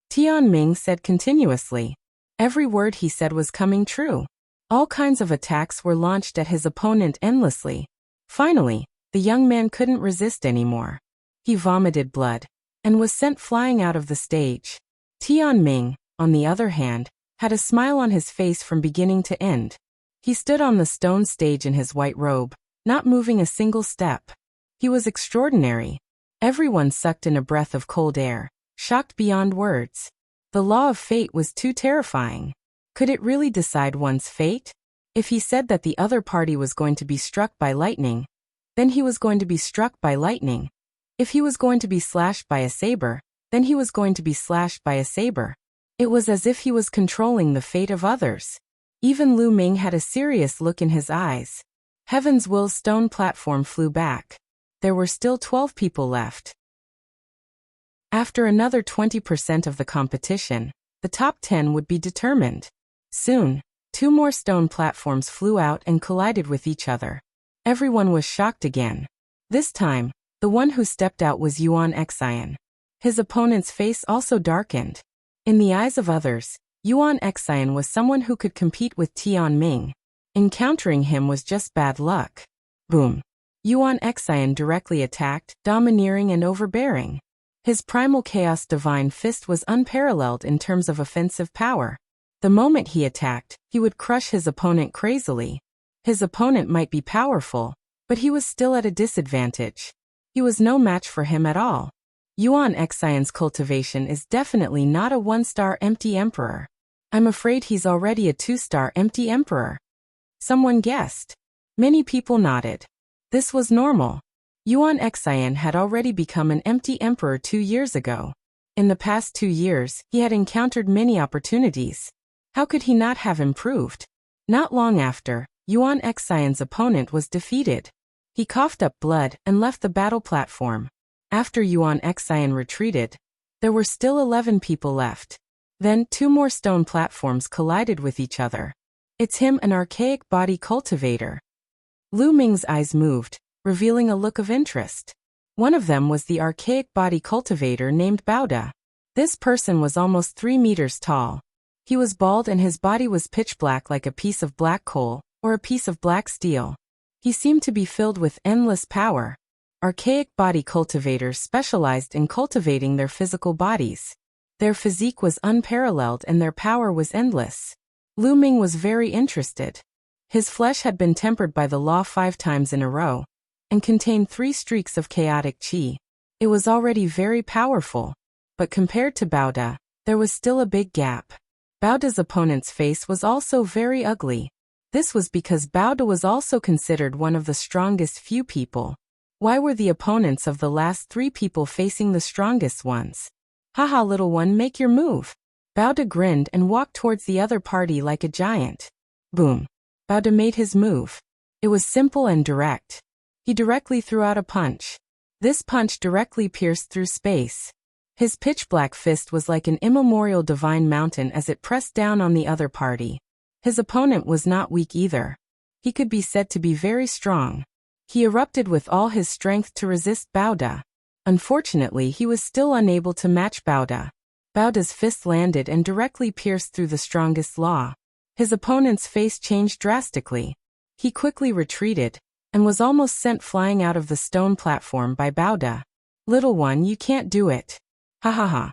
Tianming said continuously. Every word he said was coming true. All kinds of attacks were launched at his opponent endlessly. Finally, the young man couldn't resist anymore. He vomited blood and was sent flying out of the stage. Tianming, on the other hand, had a smile on his face from beginning to end. He stood on the stone stage in his white robe, not moving a single step. He was extraordinary. Everyone sucked in a breath of cold air, shocked beyond words. The law of fate was too terrifying. Could it really decide one's fate? If he said that the other party was going to be struck by lightning, then he was going to be struck by lightning. If he was going to be slashed by a saber, then he was going to be slashed by a saber. It was as if he was controlling the fate of others. Even Lu Ming had a serious look in his eyes. Heaven's Will's stone platform flew back. There were still 12 people left. After another 20% of the competition, the top 10 would be determined. Soon, 2 more stone platforms flew out and collided with each other. Everyone was shocked again. This time, the one who stepped out was Yuan Xian. His opponent's face also darkened. In the eyes of others, Yuan Xian was someone who could compete with Tianming. Encountering him was just bad luck. Boom. Yuan Xian directly attacked, domineering and overbearing. His primal chaos divine fist was unparalleled in terms of offensive power. The moment he attacked, he would crush his opponent crazily. His opponent might be powerful, but he was still at a disadvantage. He was no match for him at all. Yuan Xian's cultivation is definitely not a 1-star empty emperor. I'm afraid he's already a 2-star empty emperor. Someone guessed. Many people nodded. This was normal. Yuan Xian had already become an empty emperor 2 years ago. In the past 2 years, he had encountered many opportunities. How could he not have improved? Not long after, Yuan Xian's opponent was defeated. He coughed up blood and left the battle platform. After Yuan Xian retreated, there were still 11 people left. Then 2 more stone platforms collided with each other. It's him, an archaic body cultivator. Lu Ming's eyes moved, revealing a look of interest. One of them was the archaic body cultivator named Baoda. This person was almost 3 meters tall. He was bald and his body was pitch black like a piece of black coal, or a piece of black steel. He seemed to be filled with endless power. Archaic body cultivators specialized in cultivating their physical bodies. Their physique was unparalleled and their power was endless. Lu Ming was very interested. His flesh had been tempered by the law 5 times in a row, and contained 3 streaks of chaotic qi. It was already very powerful, but compared to Baoda, there was still a big gap. Baoda's opponent's face was also very ugly. This was because Baoda was also considered one of the strongest few people. Why were the opponents of the last 3 people facing the strongest ones? Haha, little one, make your move. Baoda grinned and walked towards the other party like a giant. Boom. Baoda made his move. It was simple and direct. He directly threw out a punch. This punch directly pierced through space. His pitch-black fist was like an immemorial divine mountain as it pressed down on the other party. His opponent was not weak either. He could be said to be very strong. He erupted with all his strength to resist Baoda. Unfortunately, he was still unable to match Baoda. Baoda's fist landed and directly pierced through the strongest law. His opponent's face changed drastically. He quickly retreated, and was almost sent flying out of the stone platform by Baoda. Little one, you can't do it. Ha ha ha.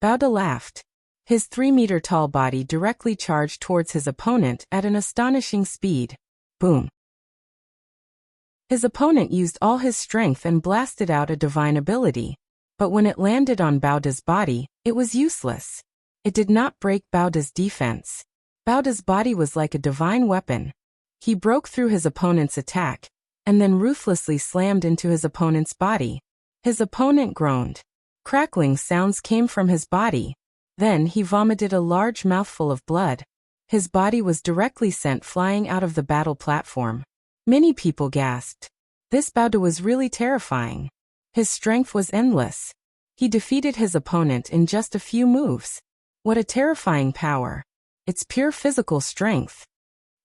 Baoda laughed. His 3-meter-tall body directly charged towards his opponent at an astonishing speed. Boom. His opponent used all his strength and blasted out a divine ability. But when it landed on Baoda's body, it was useless. It did not break Baoda's defense. Baoda's body was like a divine weapon. He broke through his opponent's attack, and then ruthlessly slammed into his opponent's body. His opponent groaned. Crackling sounds came from his body. Then he vomited a large mouthful of blood. His body was directly sent flying out of the battle platform. Many people gasped. This Baoda was really terrifying. His strength was endless. He defeated his opponent in just a few moves. What a terrifying power. it's pure physical strength.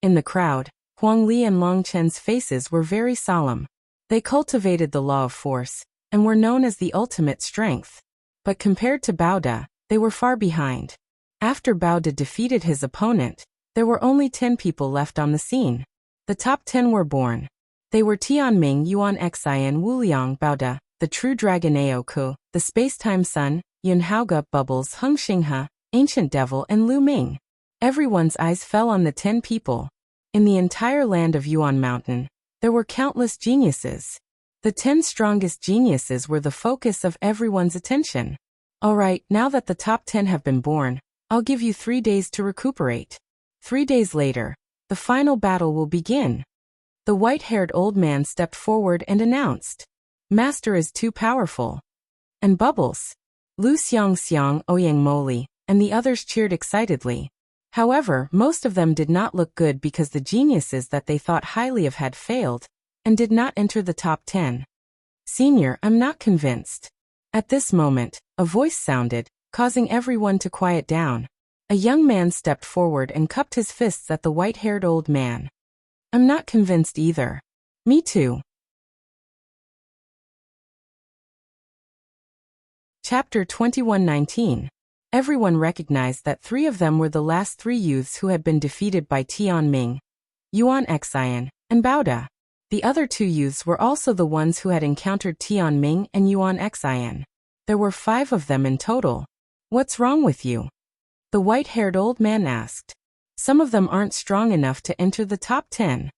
In the crowd, Huang Li and Long Chen's faces were very solemn. They cultivated the law of force, and were known as the ultimate strength. But compared to Bao De, they were far behind. After Bao De defeated his opponent, there were only 10 people left on the scene. The top 10 were born. They were Tianming, Yuan Xian, Wuliang, Bao De, the True Dragon Aoku, the Spacetime Sun, Yun Haoge, Bubbles, Heng Xinghe, Ancient Devil, and Lu Ming. Everyone's eyes fell on the 10 people. In the entire land of Yuan Mountain, there were countless geniuses. The 10 strongest geniuses were the focus of everyone's attention. Alright, now that the top 10 have been born, I'll give you 3 days to recuperate. 3 days later, the final battle will begin. The white-haired old man stepped forward and announced, "Master is too powerful." And Bubbles, Lu Xiang, Ouyang Moli, and the others cheered excitedly. However, most of them did not look good because the geniuses that they thought highly of had failed, and did not enter the top 10. "Senior, I'm not convinced." At this moment, a voice sounded, causing everyone to quiet down. A young man stepped forward and cupped his fists at the white-haired old man. "I'm not convinced either." "Me too." Chapter 21:19. Everyone recognized that 3 of them were the last 3 youths who had been defeated by Tianming, Yuan Xian, and Bao De. The other 2 youths were also the ones who had encountered Tianming and Yuan Xian. There were 5 of them in total. "What's wrong with you?" the white-haired old man asked. "Some of them aren't strong enough to enter the top 10.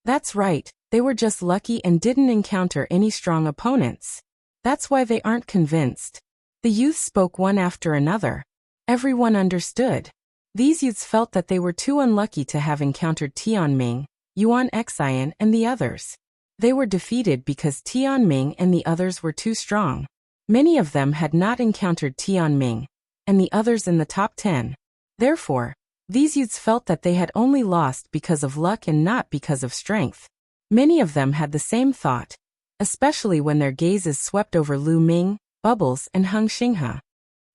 "That's right, they were just lucky and didn't encounter any strong opponents. That's why they aren't convinced." The youths spoke one after another. Everyone understood. These youths felt that they were too unlucky to have encountered Tianming, Yuan Xian, and the others. They were defeated because Tianming and the others were too strong. Many of them had not encountered Tianming, and the others in the top 10. Therefore, these youths felt that they had only lost because of luck and not because of strength. Many of them had the same thought, especially when their gazes swept over Lu Ming, Bubbles, and Heng Xinghe.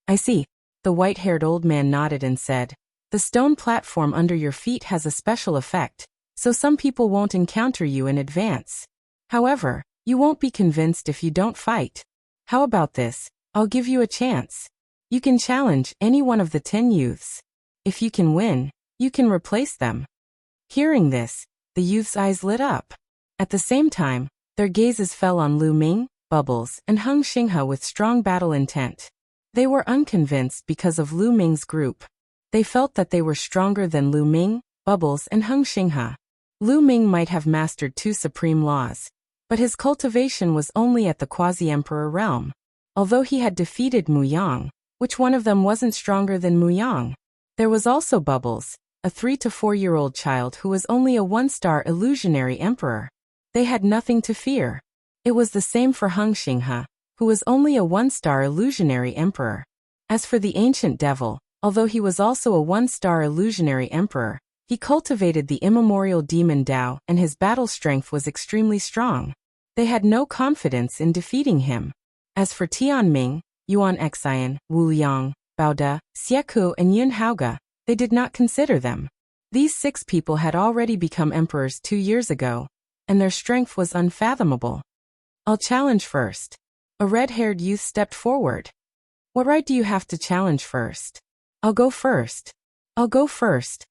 "I see." The white-haired old man nodded and said, "The stone platform under your feet has a special effect, so some people won't encounter you in advance. However, you won't be convinced if you don't fight. How about this? I'll give you a chance. You can challenge any one of the 10 youths. If you can win, you can replace them." Hearing this, the youth's eyes lit up. At the same time, their gazes fell on Lu Ming, Bubbles, and Heng Xinghe with strong battle intent. They were unconvinced because of Lu Ming's group. They felt that they were stronger than Lu Ming, Bubbles, and Heng Xinghe. Lu Ming might have mastered 2 supreme laws, but his cultivation was only at the quasi-emperor realm. Although he had defeated Mu Yang, which one of them wasn't stronger than Mu Yang? There was also Bubbles, a 3 to 4-year-old child who was only a 1-star illusionary emperor. They had nothing to fear. It was the same for Heng Xinghe, who was only a 1-star illusionary emperor. As for the Ancient Devil, although he was also a 1-star illusionary emperor, he cultivated the immemorial demon Dao and his battle strength was extremely strong. They had no confidence in defeating him. As for Tianming, Yuan Xian, Wu Liang, Bao De, Xieku, and Yun Haoge, they did not consider them. These 6 people had already become emperors 2 years ago, and their strength was unfathomable. "I'll challenge first." A red-haired youth stepped forward. "What right do you have to challenge first?" "I'll go first." "I'll go first."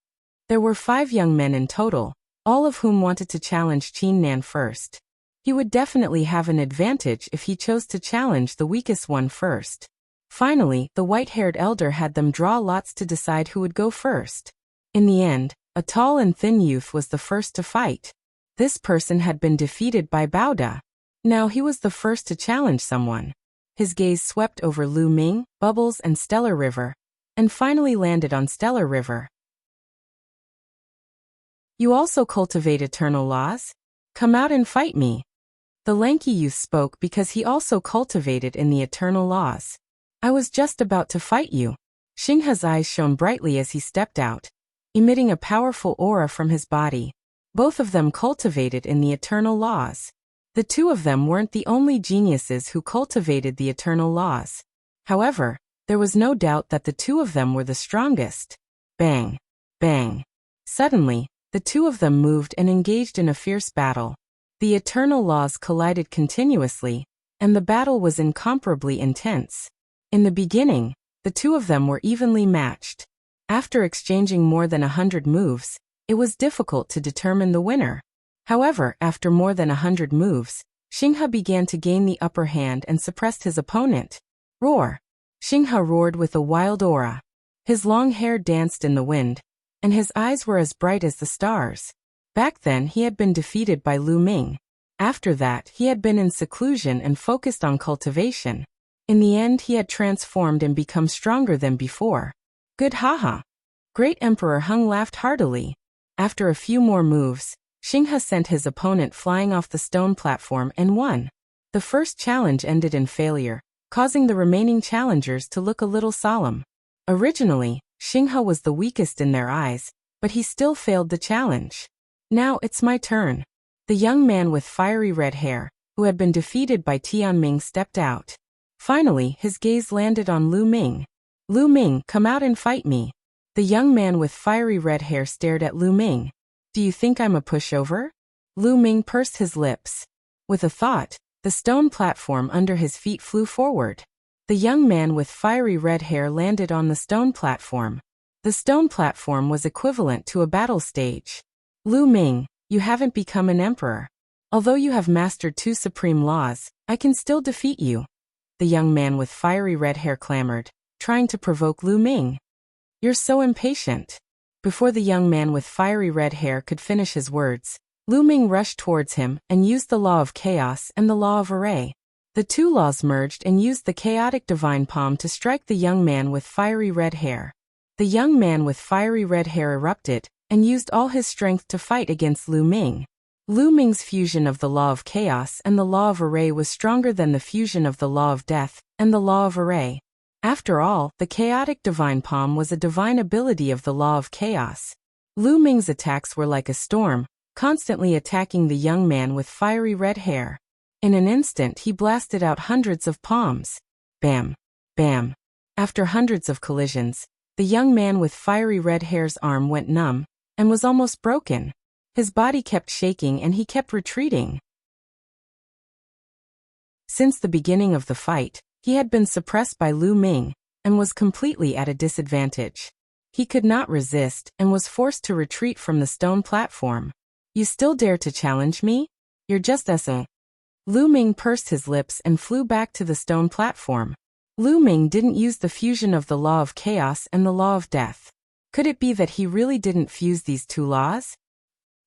There were 5 young men in total, all of whom wanted to challenge Qin Nan first. He would definitely have an advantage if he chose to challenge the weakest one first. Finally, the white-haired elder had them draw lots to decide who would go first. In the end, a tall and thin youth was the first to fight. This person had been defeated by Bao De. Now he was the first to challenge someone. His gaze swept over Lu Ming, Bubbles, and Stellar River, and finally landed on Stellar River. "You also cultivate eternal laws? Come out and fight me." The lanky youth spoke because he also cultivated in the eternal laws. "I was just about to fight you." Xinghe's eyes shone brightly as he stepped out, emitting a powerful aura from his body. Both of them cultivated in the eternal laws. The 2 of them weren't the only geniuses who cultivated the eternal laws. However, there was no doubt that the 2 of them were the strongest. Bang! Bang! Suddenly, the two of them moved and engaged in a fierce battle. The eternal laws collided continuously, and the battle was incomparably intense. In the beginning, the two of them were evenly matched. After exchanging more than 100 moves, it was difficult to determine the winner. However, after more than 100 moves, Xinghe began to gain the upper hand and suppressed his opponent. Roar! Xinghe roared with a wild aura. His long hair danced in the wind, and his eyes were as bright as the stars. Back then he had been defeated by Lu Ming. After that he had been in seclusion and focused on cultivation. In the end he had transformed and become stronger than before. Good haha! Great Emperor Hung laughed heartily. After a few more moves, Xinghe sent his opponent flying off the stone platform and won. The first challenge ended in failure, causing the remaining challengers to look a little solemn. Originally, Xinghe was the weakest in their eyes, but he still failed the challenge. Now it's my turn. The young man with fiery red hair, who had been defeated by Tianming, stepped out. Finally, his gaze landed on Lu Ming. Lu Ming, come out and fight me. The young man with fiery red hair stared at Lu Ming. Do you think I'm a pushover? Lu Ming pursed his lips. With a thought, the stone platform under his feet flew forward. The young man with fiery red hair landed on the stone platform. The stone platform was equivalent to a battle stage. Lu Ming, you haven't become an emperor. Although you have mastered 2 supreme laws, I can still defeat you. The young man with fiery red hair clamored, trying to provoke Lu Ming. You're so impatient. Before the young man with fiery red hair could finish his words, Lu Ming rushed towards him and used the law of chaos and the law of array. The two laws merged and used the chaotic divine palm to strike the young man with fiery red hair. The young man with fiery red hair erupted and used all his strength to fight against Lu Ming. Lu Ming's fusion of the law of chaos and the law of array was stronger than the fusion of the law of death and the law of array. After all, the chaotic divine palm was a divine ability of the law of chaos. Lu Ming's attacks were like a storm, constantly attacking the young man with fiery red hair. In an instant he blasted out hundreds of palms. Bam! Bam! After hundreds of collisions, the young man with fiery red hair's arm went numb and was almost broken. His body kept shaking and he kept retreating. Since the beginning of the fight, he had been suppressed by Lu Ming and was completely at a disadvantage. He could not resist and was forced to retreat from the stone platform. You still dare to challenge me? You're just a... Lu Ming pursed his lips and flew back to the stone platform. Lu Ming didn't use the fusion of the law of chaos and the law of death. Could it be that he really didn't fuse these 2 laws?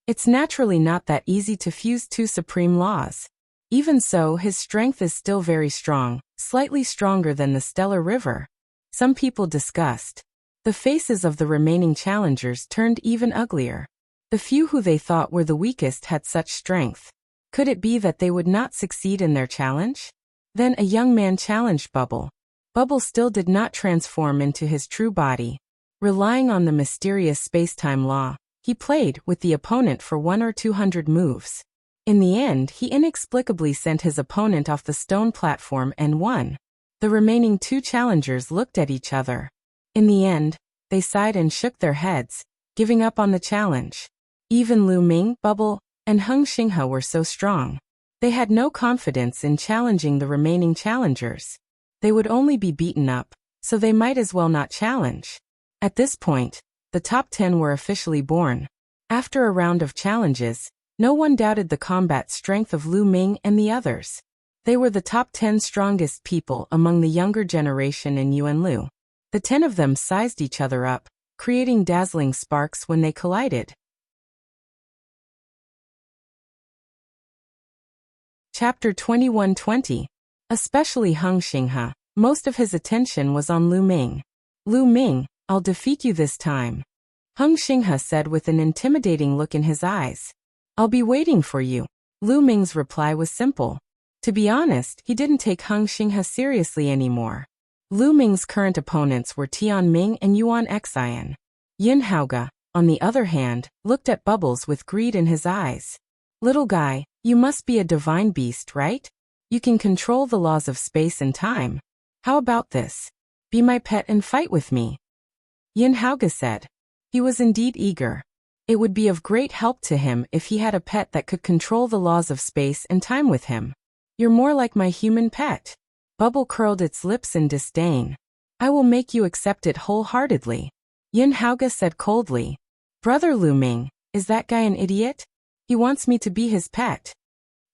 It's naturally not that easy to fuse 2 supreme laws. Even so, his strength is still very strong, slightly stronger than the stellar river. Some people discussed. The faces of the remaining challengers turned even uglier. The few who they thought were the weakest had such strength. Could it be that they would not succeed in their challenge? Then a young man challenged Bubble. Bubble still did not transform into his true body. Relying on the mysterious space-time law, he played with the opponent for 100 or 200 moves. In the end, he inexplicably sent his opponent off the stone platform and won. The remaining 2 challengers looked at each other. In the end, they sighed and shook their heads, giving up on the challenge. Even Lu Ming, Bubble, and Hung Xinghe were so strong. They had no confidence in challenging the remaining challengers. They would only be beaten up, so they might as well not challenge. At this point, the top 10 were officially born. After a round of challenges, no one doubted the combat strength of Lu Ming and the others. They were the top 10 strongest people among the younger generation in Yuanlu. The 10 of them sized each other up, creating dazzling sparks when they collided. Chapter 21-20. Especially Hung Xinghe, most of his attention was on Lu Ming. Lu Ming, I'll defeat you this time. Hung Xinghe said with an intimidating look in his eyes. I'll be waiting for you. Lu Ming's reply was simple. To be honest, he didn't take Hung Xinghe seriously anymore. Lu Ming's current opponents were Tianming and Yuan Xian. Yin Haoge, on the other hand, looked at Bubbles with greed in his eyes. Little guy, you must be a divine beast, right? You can control the laws of space and time. How about this? Be my pet and fight with me. Yin Haoge said. He was indeed eager. It would be of great help to him if he had a pet that could control the laws of space and time with him. You're more like my human pet. Bubble curled its lips in disdain. I will make you accept it wholeheartedly. Yin Haoge said coldly. Brother Lu Ming, is that guy an idiot? He wants me to be his pet.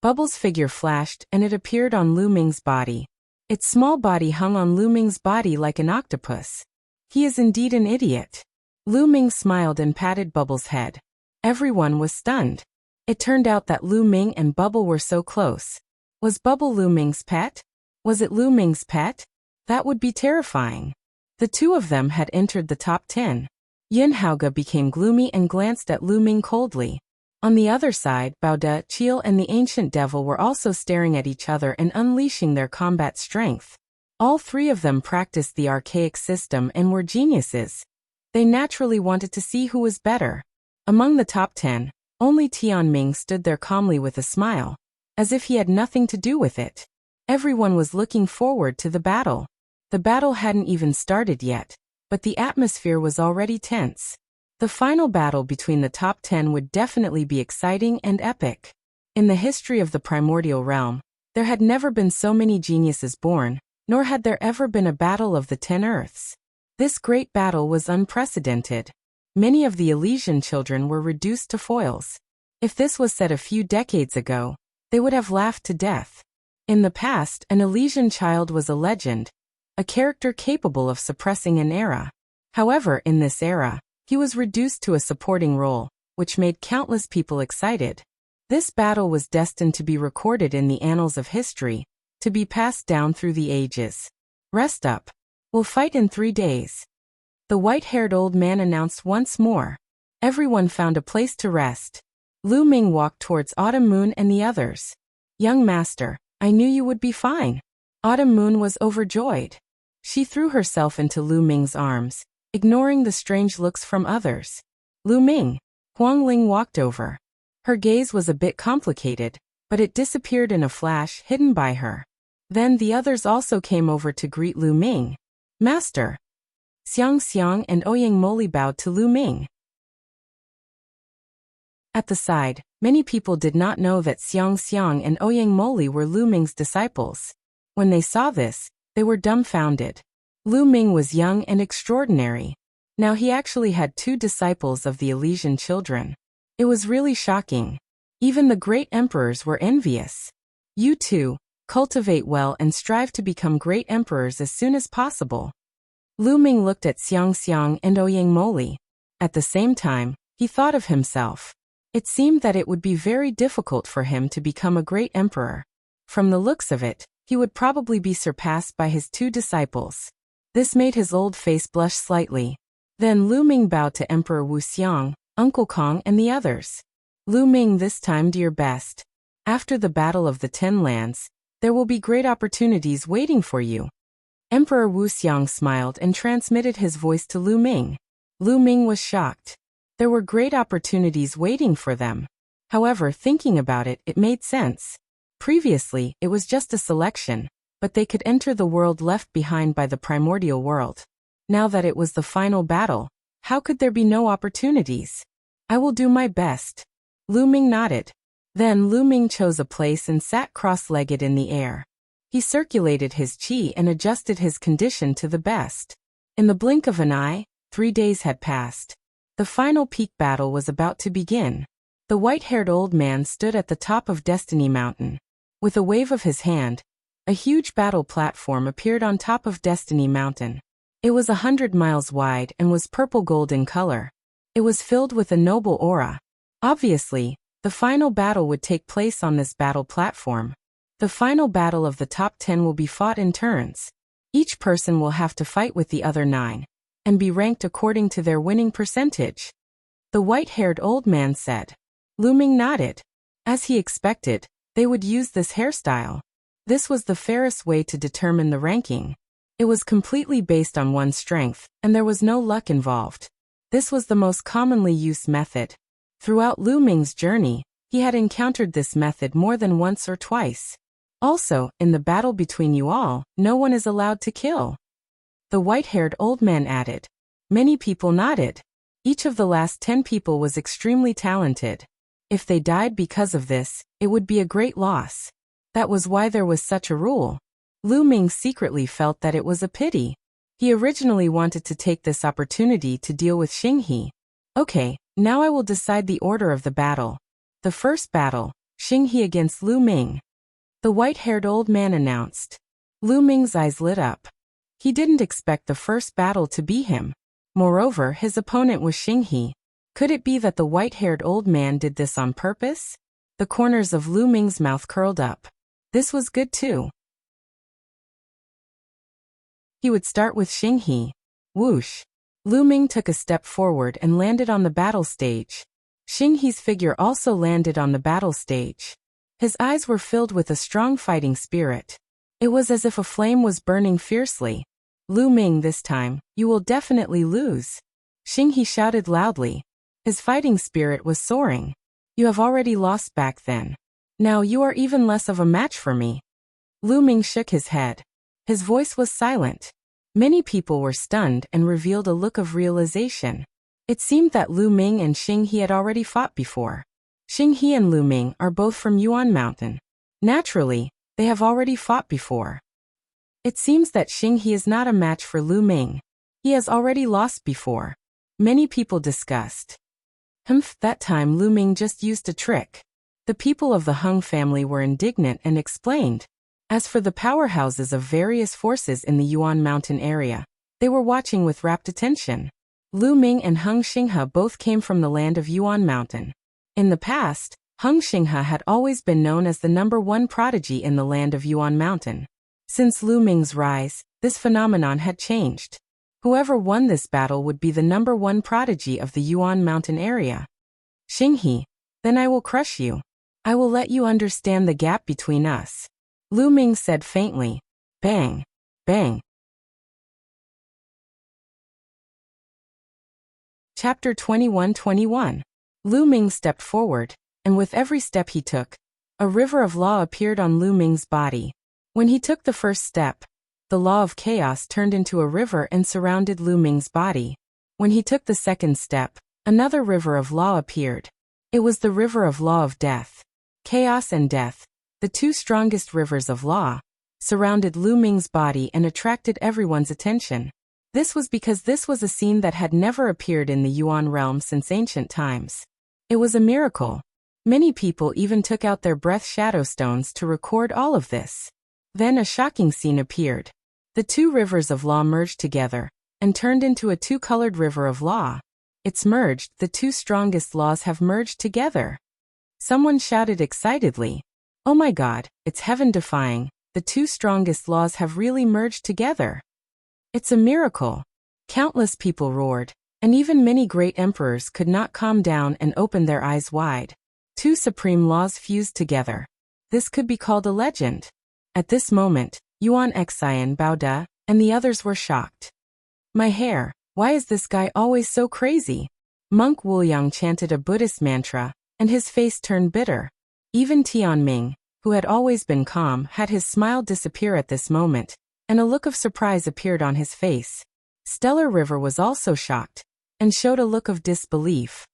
Bubble's figure flashed and it appeared on Lu Ming's body. Its small body hung on Lu Ming's body like an octopus. He is indeed an idiot. Lu Ming smiled and patted Bubble's head. Everyone was stunned. It turned out that Lu Ming and Bubble were so close. Was Bubble Lu Ming's pet? Was it Lu Ming's pet? That would be terrifying. The two of them had entered the top 10. Yin Haoge became gloomy and glanced at Lu Ming coldly. On the other side, Bao De, Chil and the Ancient Devil were also staring at each other and unleashing their combat strength. All three of them practiced the archaic system and were geniuses. They naturally wanted to see who was better. Among the top 10, only Tianming stood there calmly with a smile, as if he had nothing to do with it. Everyone was looking forward to the battle. The battle hadn't even started yet, but the atmosphere was already tense. The final battle between the top 10 would definitely be exciting and epic. In the history of the primordial realm, there had never been so many geniuses born, nor had there ever been a battle of the 10 Earths. This great battle was unprecedented. Many of the Elysian children were reduced to foils. If this was said a few decades ago, they would have laughed to death. In the past, an Elysian child was a legend, a character capable of suppressing an era. However, in this era, he was reduced to a supporting role, which made countless people excited. This battle was destined to be recorded in the annals of history, to be passed down through the ages. Rest up. We'll fight in 3 days. The white-haired old man announced once more. Everyone found a place to rest. Lu Ming walked towards Autumn Moon and the others. Young master, I knew you would be fine. Autumn Moon was overjoyed. She threw herself into Lu Ming's arms, ignoring the strange looks from others. Lu Ming. Huang Ling walked over. Her gaze was a bit complicated, but it disappeared in a flash hidden by her. Then the others also came over to greet Lu Ming. Master. Xiang Xiang and Ouyang Moli bowed to Lu Ming. At the side, many people did not know that Xiang Xiang and Ouyang Moli were Lu Ming's disciples. When they saw this, they were dumbfounded. Lu Ming was young and extraordinary. Now he actually had 2 disciples of the Elysian children. It was really shocking. Even the great emperors were envious. You too, cultivate well and strive to become great emperors as soon as possible. Lu Ming looked at Xiang Xiang and Ouyang Moli. At the same time, he thought of himself. It seemed that it would be very difficult for him to become a great emperor. From the looks of it, he would probably be surpassed by his 2 disciples. This made his old face blush slightly. Then Lu Ming bowed to Emperor Wuxiang, Uncle Kong and the others. Lu Ming, this time do your best. After the Battle of the 10 Lands, there will be great opportunities waiting for you. Emperor Wuxiang smiled and transmitted his voice to Lu Ming. Lu Ming was shocked. There were great opportunities waiting for them. However, thinking about it, it made sense. Previously, it was just a selection, but they could enter the world left behind by the primordial world. Now that it was the final battle, how could there be no opportunities? I will do my best. Lu Ming nodded. Then Lu Ming chose a place and sat cross-legged in the air. He circulated his qi and adjusted his condition to the best. In the blink of an eye, 3 days had passed. The final peak battle was about to begin. The white-haired old man stood at the top of Destiny Mountain. With a wave of his hand, a huge battle platform appeared on top of Destiny Mountain. It was 100 miles wide and was purple-gold in color. It was filled with a noble aura. Obviously, the final battle would take place on this battle platform. The final battle of the top 10 will be fought in turns. Each person will have to fight with the other 9, and be ranked according to their winning percentage. The white-haired old man said. Lu Ming nodded. As he expected, they would use this hairstyle. This was the fairest way to determine the ranking. It was completely based on one's strength, and there was no luck involved. This was the most commonly used method. Throughout Lu Ming's journey, he had encountered this method more than once or twice. Also, in the battle between you all, no one is allowed to kill. The white-haired old man added. Many people nodded. Each of the last 10 people was extremely talented. If they died because of this, it would be a great loss. That was why there was such a rule. Lu Ming secretly felt that it was a pity. He originally wanted to take this opportunity to deal with Xinghe. Okay, now I will decide the order of the battle. The first battle, Xinghe against Lu Ming. The white-haired old man announced. Lu Ming's eyes lit up. He didn't expect the first battle to be him. Moreover, his opponent was Xinghe. Could it be that the white-haired old man did this on purpose? The corners of Lu Ming's mouth curled up. This was good too. He would start with Xinghe. Whoosh. Lu Ming took a step forward and landed on the battle stage. Xinghe's figure also landed on the battle stage. His eyes were filled with a strong fighting spirit. It was as if a flame was burning fiercely. Lu Ming, this time, you will definitely lose. Xinghe shouted loudly. His fighting spirit was soaring. You have already lost back then. Now you are even less of a match for me. Lu Ming shook his head. His voice was silent. Many people were stunned and revealed a look of realization. It seemed that Lu Ming and Xinghe had already fought before. Xinghe and Lu Ming are both from Yuan Mountain. Naturally, they have already fought before. It seems that Xinghe is not a match for Lu Ming. He has already lost before. Many people discussed. That time Lu Ming just used a trick. The people of the Hung family were indignant and explained. As for the powerhouses of various forces in the Yuan Mountain area, they were watching with rapt attention. Lu Ming and Hung Xinghe both came from the land of Yuan Mountain. In the past, Hung Xinghe had always been known as the #1 prodigy in the land of Yuan Mountain. Since Lu Ming's rise, this phenomenon had changed. Whoever won this battle would be the #1 prodigy of the Yuan Mountain area. Xinghe, then I will crush you. I will let you understand the gap between us. Lu Ming said faintly. Bang! Bang! Chapter 21-21. Lu Ming stepped forward, and with every step he took, a river of law appeared on Lu Ming's body. When he took the first step, the law of chaos turned into a river and surrounded Lu Ming's body. When he took the second step, another river of law appeared. It was the river of law of death. Chaos and death, the two strongest rivers of law, surrounded Lu Ming's body and attracted everyone's attention. This was because this was a scene that had never appeared in the Yuan realm since ancient times. It was a miracle. Many people even took out their breath shadow stones to record all of this. Then a shocking scene appeared. The two rivers of law merged together and turned into a two-colored river of law. It's merged, the two strongest laws have merged together. Someone shouted excitedly. Oh my God, it's heaven-defying, the two strongest laws have really merged together. It's a miracle. Countless people roared, and even many great emperors could not calm down and open their eyes wide. Two supreme laws fused together. This could be called a legend. At this moment, Yuan Xian bowed, and the others were shocked. My hair, why is this guy always so crazy? Monk Wuliang chanted a Buddhist mantra, and his face turned bitter. Even Tianming, who had always been calm, had his smile disappear at this moment, and a look of surprise appeared on his face. Stellar River was also shocked, and showed a look of disbelief.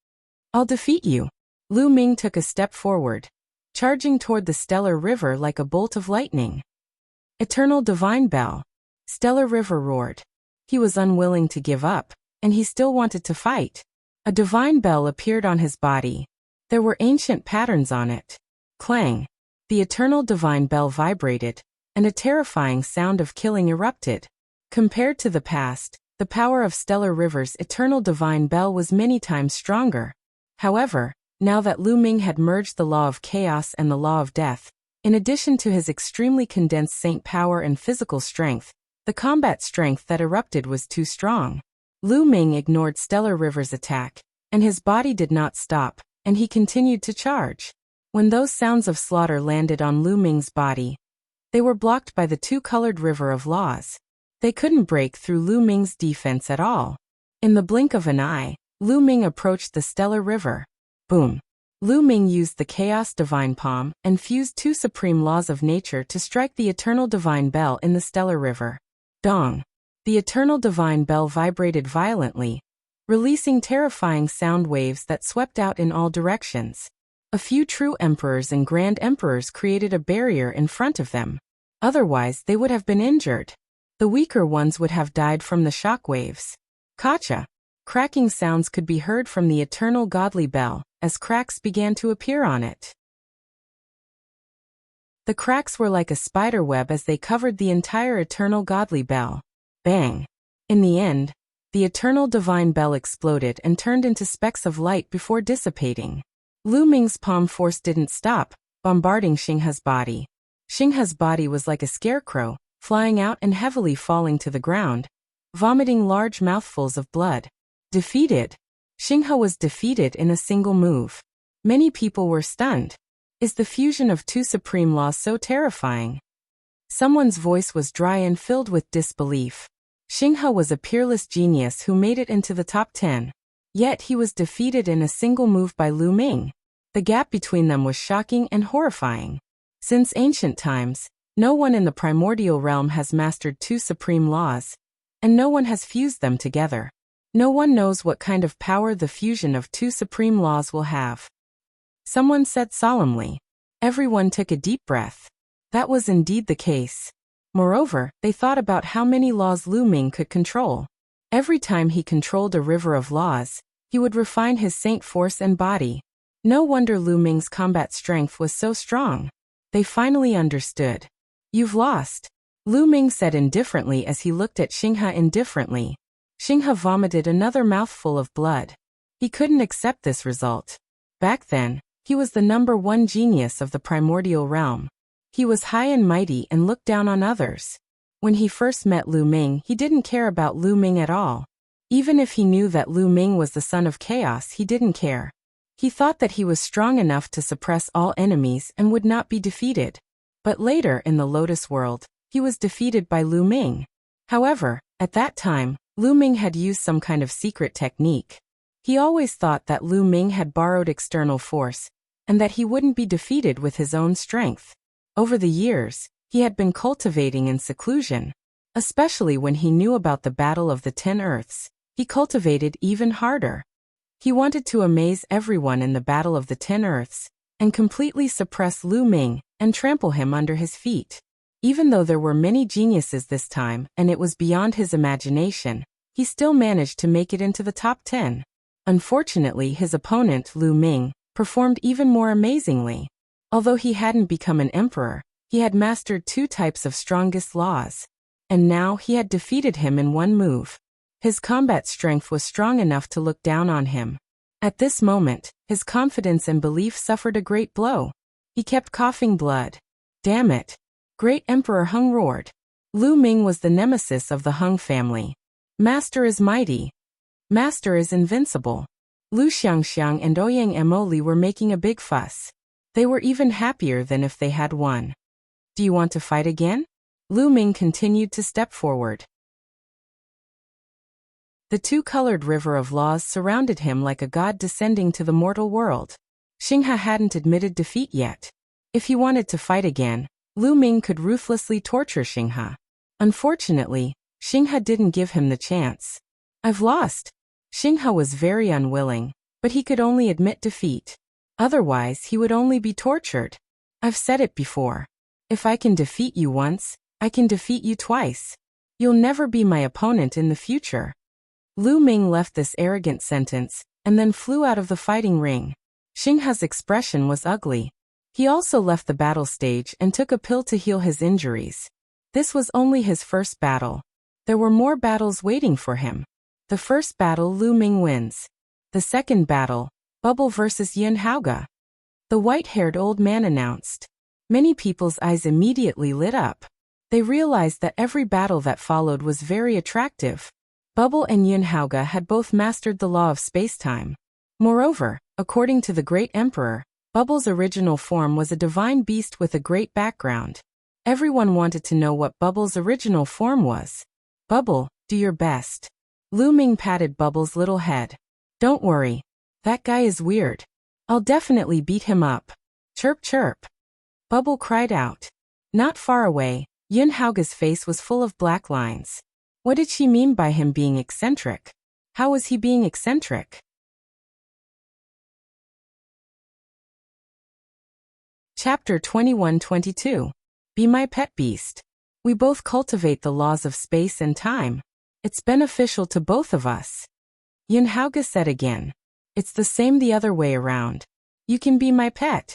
I'll defeat you. Lu Ming took a step forward, charging toward the Stellar River like a bolt of lightning. Eternal Divine Bell. Stellar River roared. He was unwilling to give up, and he still wanted to fight. A divine bell appeared on his body. There were ancient patterns on it. Clang. The eternal divine bell vibrated, and a terrifying sound of killing erupted. Compared to the past, the power of Stellar River's eternal divine bell was many times stronger. However, now that Lu Ming had merged the law of chaos and the law of death, in addition to his extremely condensed saint power and physical strength, the combat strength that erupted was too strong. Lu Ming ignored Stellar River's attack, and his body did not stop, and he continued to charge. When those sounds of slaughter landed on Lu Ming's body, they were blocked by the two-colored river of laws. They couldn't break through Lu Ming's defense at all. In the blink of an eye, Lu Ming approached the Stellar River. Boom. Lu Ming used the Chaos Divine Palm and fused two supreme laws of nature to strike the Eternal Divine Bell in the Stellar River. Dong. The Eternal Divine Bell vibrated violently, releasing terrifying sound waves that swept out in all directions. A few true emperors and grand emperors created a barrier in front of them. Otherwise, they would have been injured. The weaker ones would have died from the shock waves. Kacha. Cracking sounds could be heard from the eternal godly bell, as cracks began to appear on it. The cracks were like a spider web as they covered the entire eternal godly bell. Bang! In the end, the eternal divine bell exploded and turned into specks of light before dissipating. Lu Ming's palm force didn't stop, bombarding Xinghe's body. Xinghe's body was like a scarecrow, flying out and heavily falling to the ground, vomiting large mouthfuls of blood. Defeated. Xinghe was defeated in a single move. Many people were stunned. Is the fusion of two supreme laws so terrifying? Someone's voice was dry and filled with disbelief. Xinghe was a peerless genius who made it into the top 10. Yet he was defeated in a single move by Lu Ming. The gap between them was shocking and horrifying. Since ancient times, no one in the primordial realm has mastered two supreme laws, and no one has fused them together. No one knows what kind of power the fusion of two supreme laws will have. Someone said solemnly. Everyone took a deep breath. That was indeed the case. Moreover, they thought about how many laws Lu Ming could control. Every time he controlled a river of laws, he would refine his saint force and body. No wonder Lu Ming's combat strength was so strong. They finally understood. You've lost, Lu Ming said indifferently as he looked at Xinghe indifferently. Xinghe vomited another mouthful of blood. He couldn't accept this result. Back then, he was the #1 genius of the primordial realm. He was high and mighty and looked down on others. When he first met Lu Ming, he didn't care about Lu Ming at all. Even if he knew that Lu Ming was the son of chaos, he didn't care. He thought that he was strong enough to suppress all enemies and would not be defeated. But later in the Lotus world, he was defeated by Lu Ming. However, at that time, Lu Ming had used some kind of secret technique. He always thought that Lu Ming had borrowed external force, and that he wouldn't be defeated with his own strength. Over the years, he had been cultivating in seclusion. Especially when he knew about the Battle of the 10 Earths, he cultivated even harder. He wanted to amaze everyone in the Battle of the 10 Earths, and completely suppress Lu Ming, and trample him under his feet. Even though there were many geniuses this time and it was beyond his imagination, he still managed to make it into the top 10. Unfortunately, his opponent, Lu Ming, performed even more amazingly. Although he hadn't become an emperor, he had mastered two types of strongest laws. And now he had defeated him in one move. His combat strength was strong enough to look down on him. At this moment, his confidence and belief suffered a great blow. He kept coughing blood. Damn it! Great Emperor Hung roared. Lu Ming was the nemesis of the Hung family. Master is mighty. Master is invincible. Lu Xiangxiang and Ouyang Emoli were making a big fuss. They were even happier than if they had won. Do you want to fight again? Lu Ming continued to step forward. The two-colored river of laws surrounded him like a god descending to the mortal world. Xinghe hadn't admitted defeat yet. If he wanted to fight again, Lu Ming could ruthlessly torture Xinghe. Unfortunately, Xinghe didn't give him the chance. I've lost. Xinghe was very unwilling, but he could only admit defeat. Otherwise, he would only be tortured. I've said it before. If I can defeat you once, I can defeat you twice. You'll never be my opponent in the future. Lu Ming left this arrogant sentence, and then flew out of the fighting ring. Xinghe's expression was ugly. He also left the battle stage and took a pill to heal his injuries. This was only his first battle. There were more battles waiting for him. The first battle Lu Ming wins. The second battle, Bubble versus Yun Haoge. The white-haired old man announced. Many people's eyes immediately lit up. They realized that every battle that followed was very attractive. Bubble and Yun Haoge had both mastered the law of space-time. Moreover, according to the great emperor, Bubble's original form was a divine beast with a great background. Everyone wanted to know what Bubble's original form was. Bubble, do your best. Lu Ming patted Bubble's little head. Don't worry. That guy is weird. I'll definitely beat him up. Chirp chirp. Bubble cried out. Not far away, Yun Haoge's face was full of black lines. What did she mean by him being eccentric? How was he being eccentric? Chapter 21-22. Be my pet beast. We both cultivate the laws of space and time. It's beneficial to both of us. Yunhauge said again. It's the same the other way around. You can be my pet.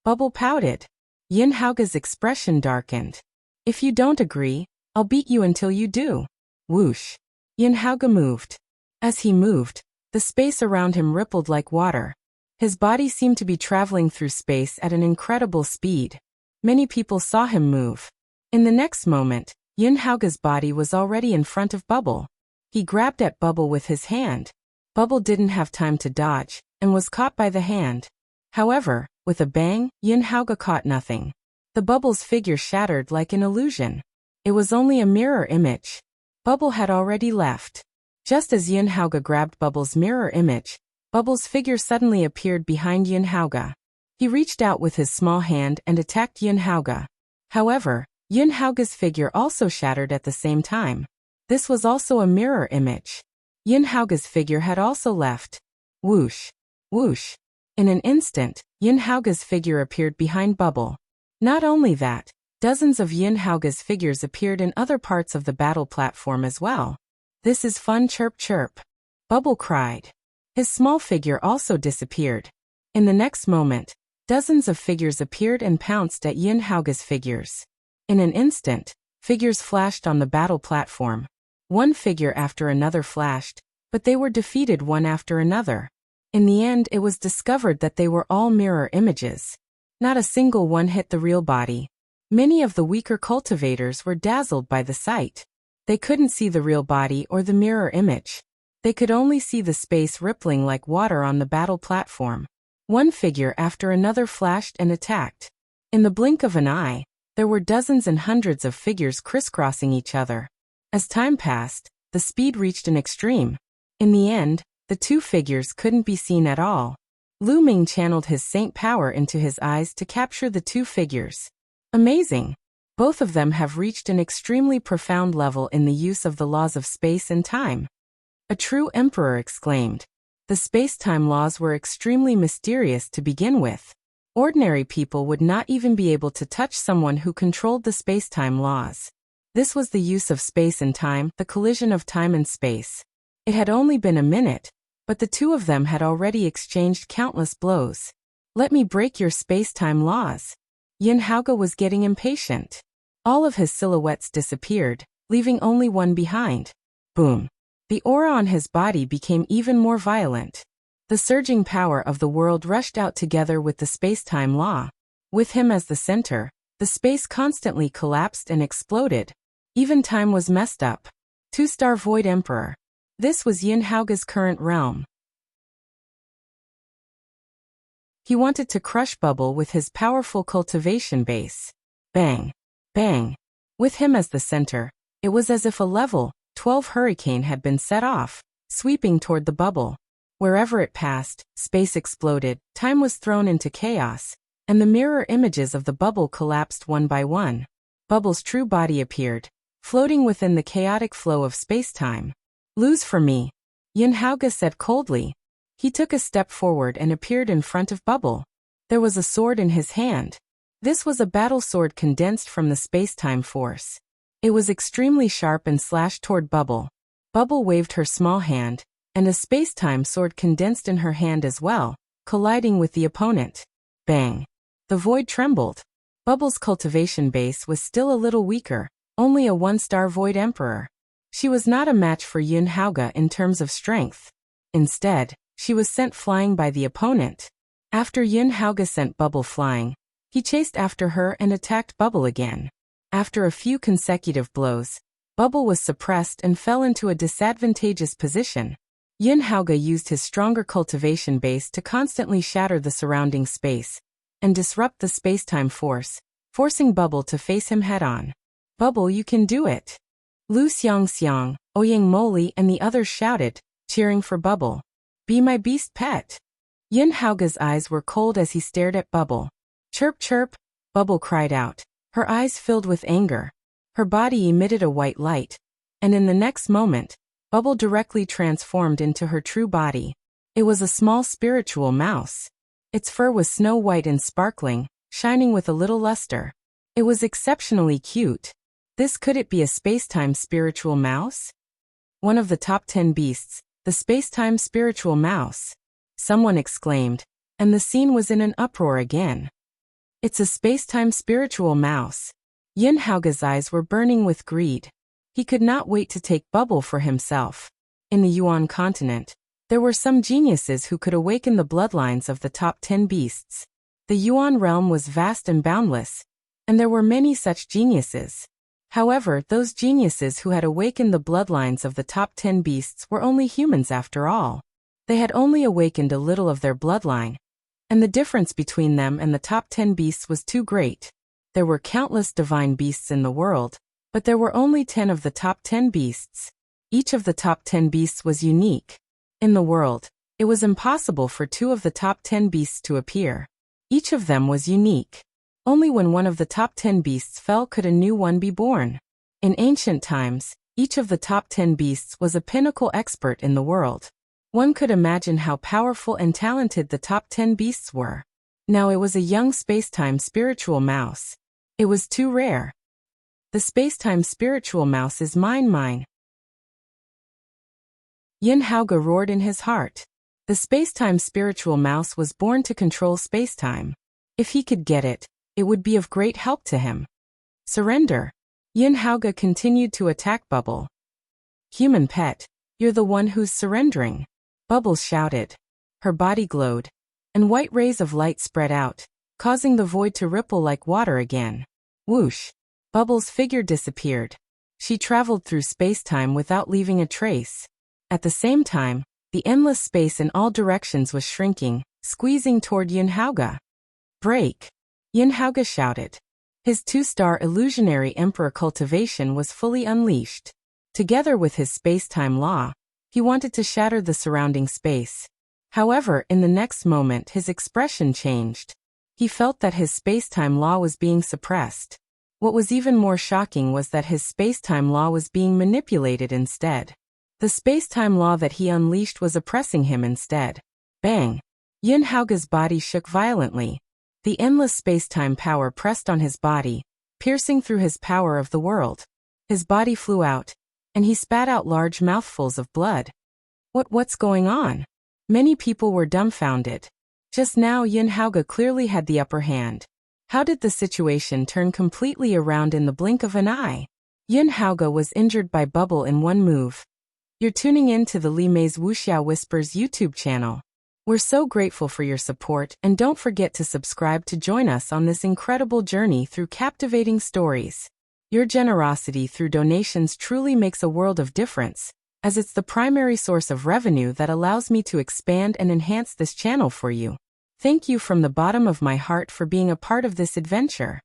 Bubble pouted. Yunhauge's expression darkened. If you don't agree, I'll beat you until you do. Whoosh. Yunhauge moved. As he moved, the space around him rippled like water. His body seemed to be traveling through space at an incredible speed. Many people saw him move. In the next moment, Yunhauge's body was already in front of Bubble. He grabbed at Bubble with his hand. Bubble didn't have time to dodge, and was caught by the hand. However, with a bang, Yunhauge caught nothing. The Bubble's figure shattered like an illusion. It was only a mirror image. Bubble had already left. Just as Yunhauge grabbed Bubble's mirror image, Bubble's figure suddenly appeared behind Yunhauge. He reached out with his small hand and attacked Yunhauge. However, Yunhauge's figure also shattered at the same time. This was also a mirror image. Yunhauge's figure had also left. Whoosh. Whoosh. In an instant, Yunhauge's figure appeared behind Bubble. Not only that, dozens of Yunhauge's figures appeared in other parts of the battle platform as well. This is fun, chirp chirp. Bubble cried. His small figure also disappeared. In the next moment, dozens of figures appeared and pounced at Yunhauge's figures. In an instant, figures flashed on the battle platform. One figure after another flashed, but they were defeated one after another. In the end, it was discovered that they were all mirror images. Not a single one hit the real body. Many of the weaker cultivators were dazzled by the sight. They couldn't see the real body or the mirror image. They could only see the space rippling like water on the battle platform. One figure after another flashed and attacked. In the blink of an eye, there were dozens and hundreds of figures crisscrossing each other. As time passed, the speed reached an extreme. In the end, the two figures couldn't be seen at all. Lu Ming channeled his saint power into his eyes to capture the two figures. Amazing! Both of them have reached an extremely profound level in the use of the laws of space and time. A true emperor exclaimed. The space-time laws were extremely mysterious to begin with. Ordinary people would not even be able to touch someone who controlled the space-time laws. This was the use of space and time, the collision of time and space. It had only been a minute, but the two of them had already exchanged countless blows. Let me break your space-time laws. Yunhauge was getting impatient. All of his silhouettes disappeared, leaving only one behind. Boom. The aura on his body became even more violent. The surging power of the world rushed out together with the space-time law. With him as the center, the space constantly collapsed and exploded. Even time was messed up. Two-star Void Emperor. This was Yunhauge's current realm. He wanted to crush Bubble with his powerful cultivation base. Bang. Bang. With him as the center, it was as if a level 12 hurricane had been set off, sweeping toward the Bubble. Wherever it passed, space exploded, time was thrown into chaos, and the mirror images of the Bubble collapsed one by one. Bubble's true body appeared, floating within the chaotic flow of space-time. Lose for me, Yunhauge said coldly. He took a step forward and appeared in front of Bubble. There was a sword in his hand. This was a battle sword condensed from the space-time force. It was extremely sharp and slashed toward Bubble. Bubble waved her small hand, and a space-time sword condensed in her hand as well, colliding with the opponent. Bang! The void trembled. Bubble's cultivation base was still a little weaker, only a one-star Void Emperor. She was not a match for Yunhauge in terms of strength. Instead, she was sent flying by the opponent. After Yunhauge sent Bubble flying, he chased after her and attacked Bubble again. After a few consecutive blows, Bubble was suppressed and fell into a disadvantageous position. Yunhauge used his stronger cultivation base to constantly shatter the surrounding space and disrupt the space-time force, forcing Bubble to face him head-on. Bubble, you can do it! Lu Xiangxiang, Ouyang Moli and the others shouted, cheering for Bubble. Be my beast pet! Yunhauge's eyes were cold as he stared at Bubble. Chirp chirp, Bubble cried out, her eyes filled with anger. Her body emitted a white light, and in the next moment, Bubble directly transformed into her true body. It was a small spiritual mouse. Its fur was snow white and sparkling, shining with a little luster. It was exceptionally cute. Could it be a space-time spiritual mouse? One of the top 10 beasts, the space-time spiritual mouse. Someone exclaimed, and the scene was in an uproar again. It's a space-time spiritual mouse. Yin Haoge's eyes were burning with greed. He could not wait to take Bubble for himself. In the Yuan continent, there were some geniuses who could awaken the bloodlines of the top 10 beasts. The Yuan realm was vast and boundless, and there were many such geniuses. However, those geniuses who had awakened the bloodlines of the top 10 beasts were only humans after all. They had only awakened a little of their bloodline, and the difference between them and the top 10 beasts was too great. There were countless divine beasts in the world, but there were only 10 of the top 10 beasts. Each of the top 10 beasts was unique. In the world, it was impossible for 2 of the top 10 beasts to appear. Each of them was unique. Only when one of the top 10 beasts fell could a new one be born. In ancient times, each of the top 10 beasts was a pinnacle expert in the world. One could imagine how powerful and talented the top 10 beasts were. Now it was a young space-time spiritual mouse. It was too rare. The space-time spiritual mouse is mine. Yin Haoge roared in his heart. The space-time spiritual mouse was born to control space-time. If he could get it, it would be of great help to him. Surrender. Yin Haoge continued to attack Bubble. Human pet, you're the one who's surrendering. Bubble shouted. Her body glowed, and white rays of light spread out, causing the void to ripple like water again. Whoosh. Bubble's figure disappeared. She traveled through space-time without leaving a trace. At the same time, the endless space in all directions was shrinking, squeezing toward Yin Haoge. Break! Yin Haoge shouted. His 2-star illusionary emperor cultivation was fully unleashed. Together with his space-time law, he wanted to shatter the surrounding space. However, in the next moment his expression changed. He felt that his space-time law was being suppressed. What was even more shocking was that his space-time law was being manipulated instead. The space-time law that he unleashed was oppressing him instead. Bang! Yin Haoge's body shook violently. The endless space-time power pressed on his body, piercing through his power of the world. His body flew out, and he spat out large mouthfuls of blood. What's going on? Many people were dumbfounded. Just now Yin Haoge clearly had the upper hand. How did the situation turn completely around in the blink of an eye? Yin Haoge was injured by Bubble in one move. You're tuning in to the Li Mei's Wuxia Whispers YouTube channel. We're so grateful for your support, and don't forget to subscribe to join us on this incredible journey through captivating stories. Your generosity through donations truly makes a world of difference, as it's the primary source of revenue that allows me to expand and enhance this channel for you. Thank you from the bottom of my heart for being a part of this adventure.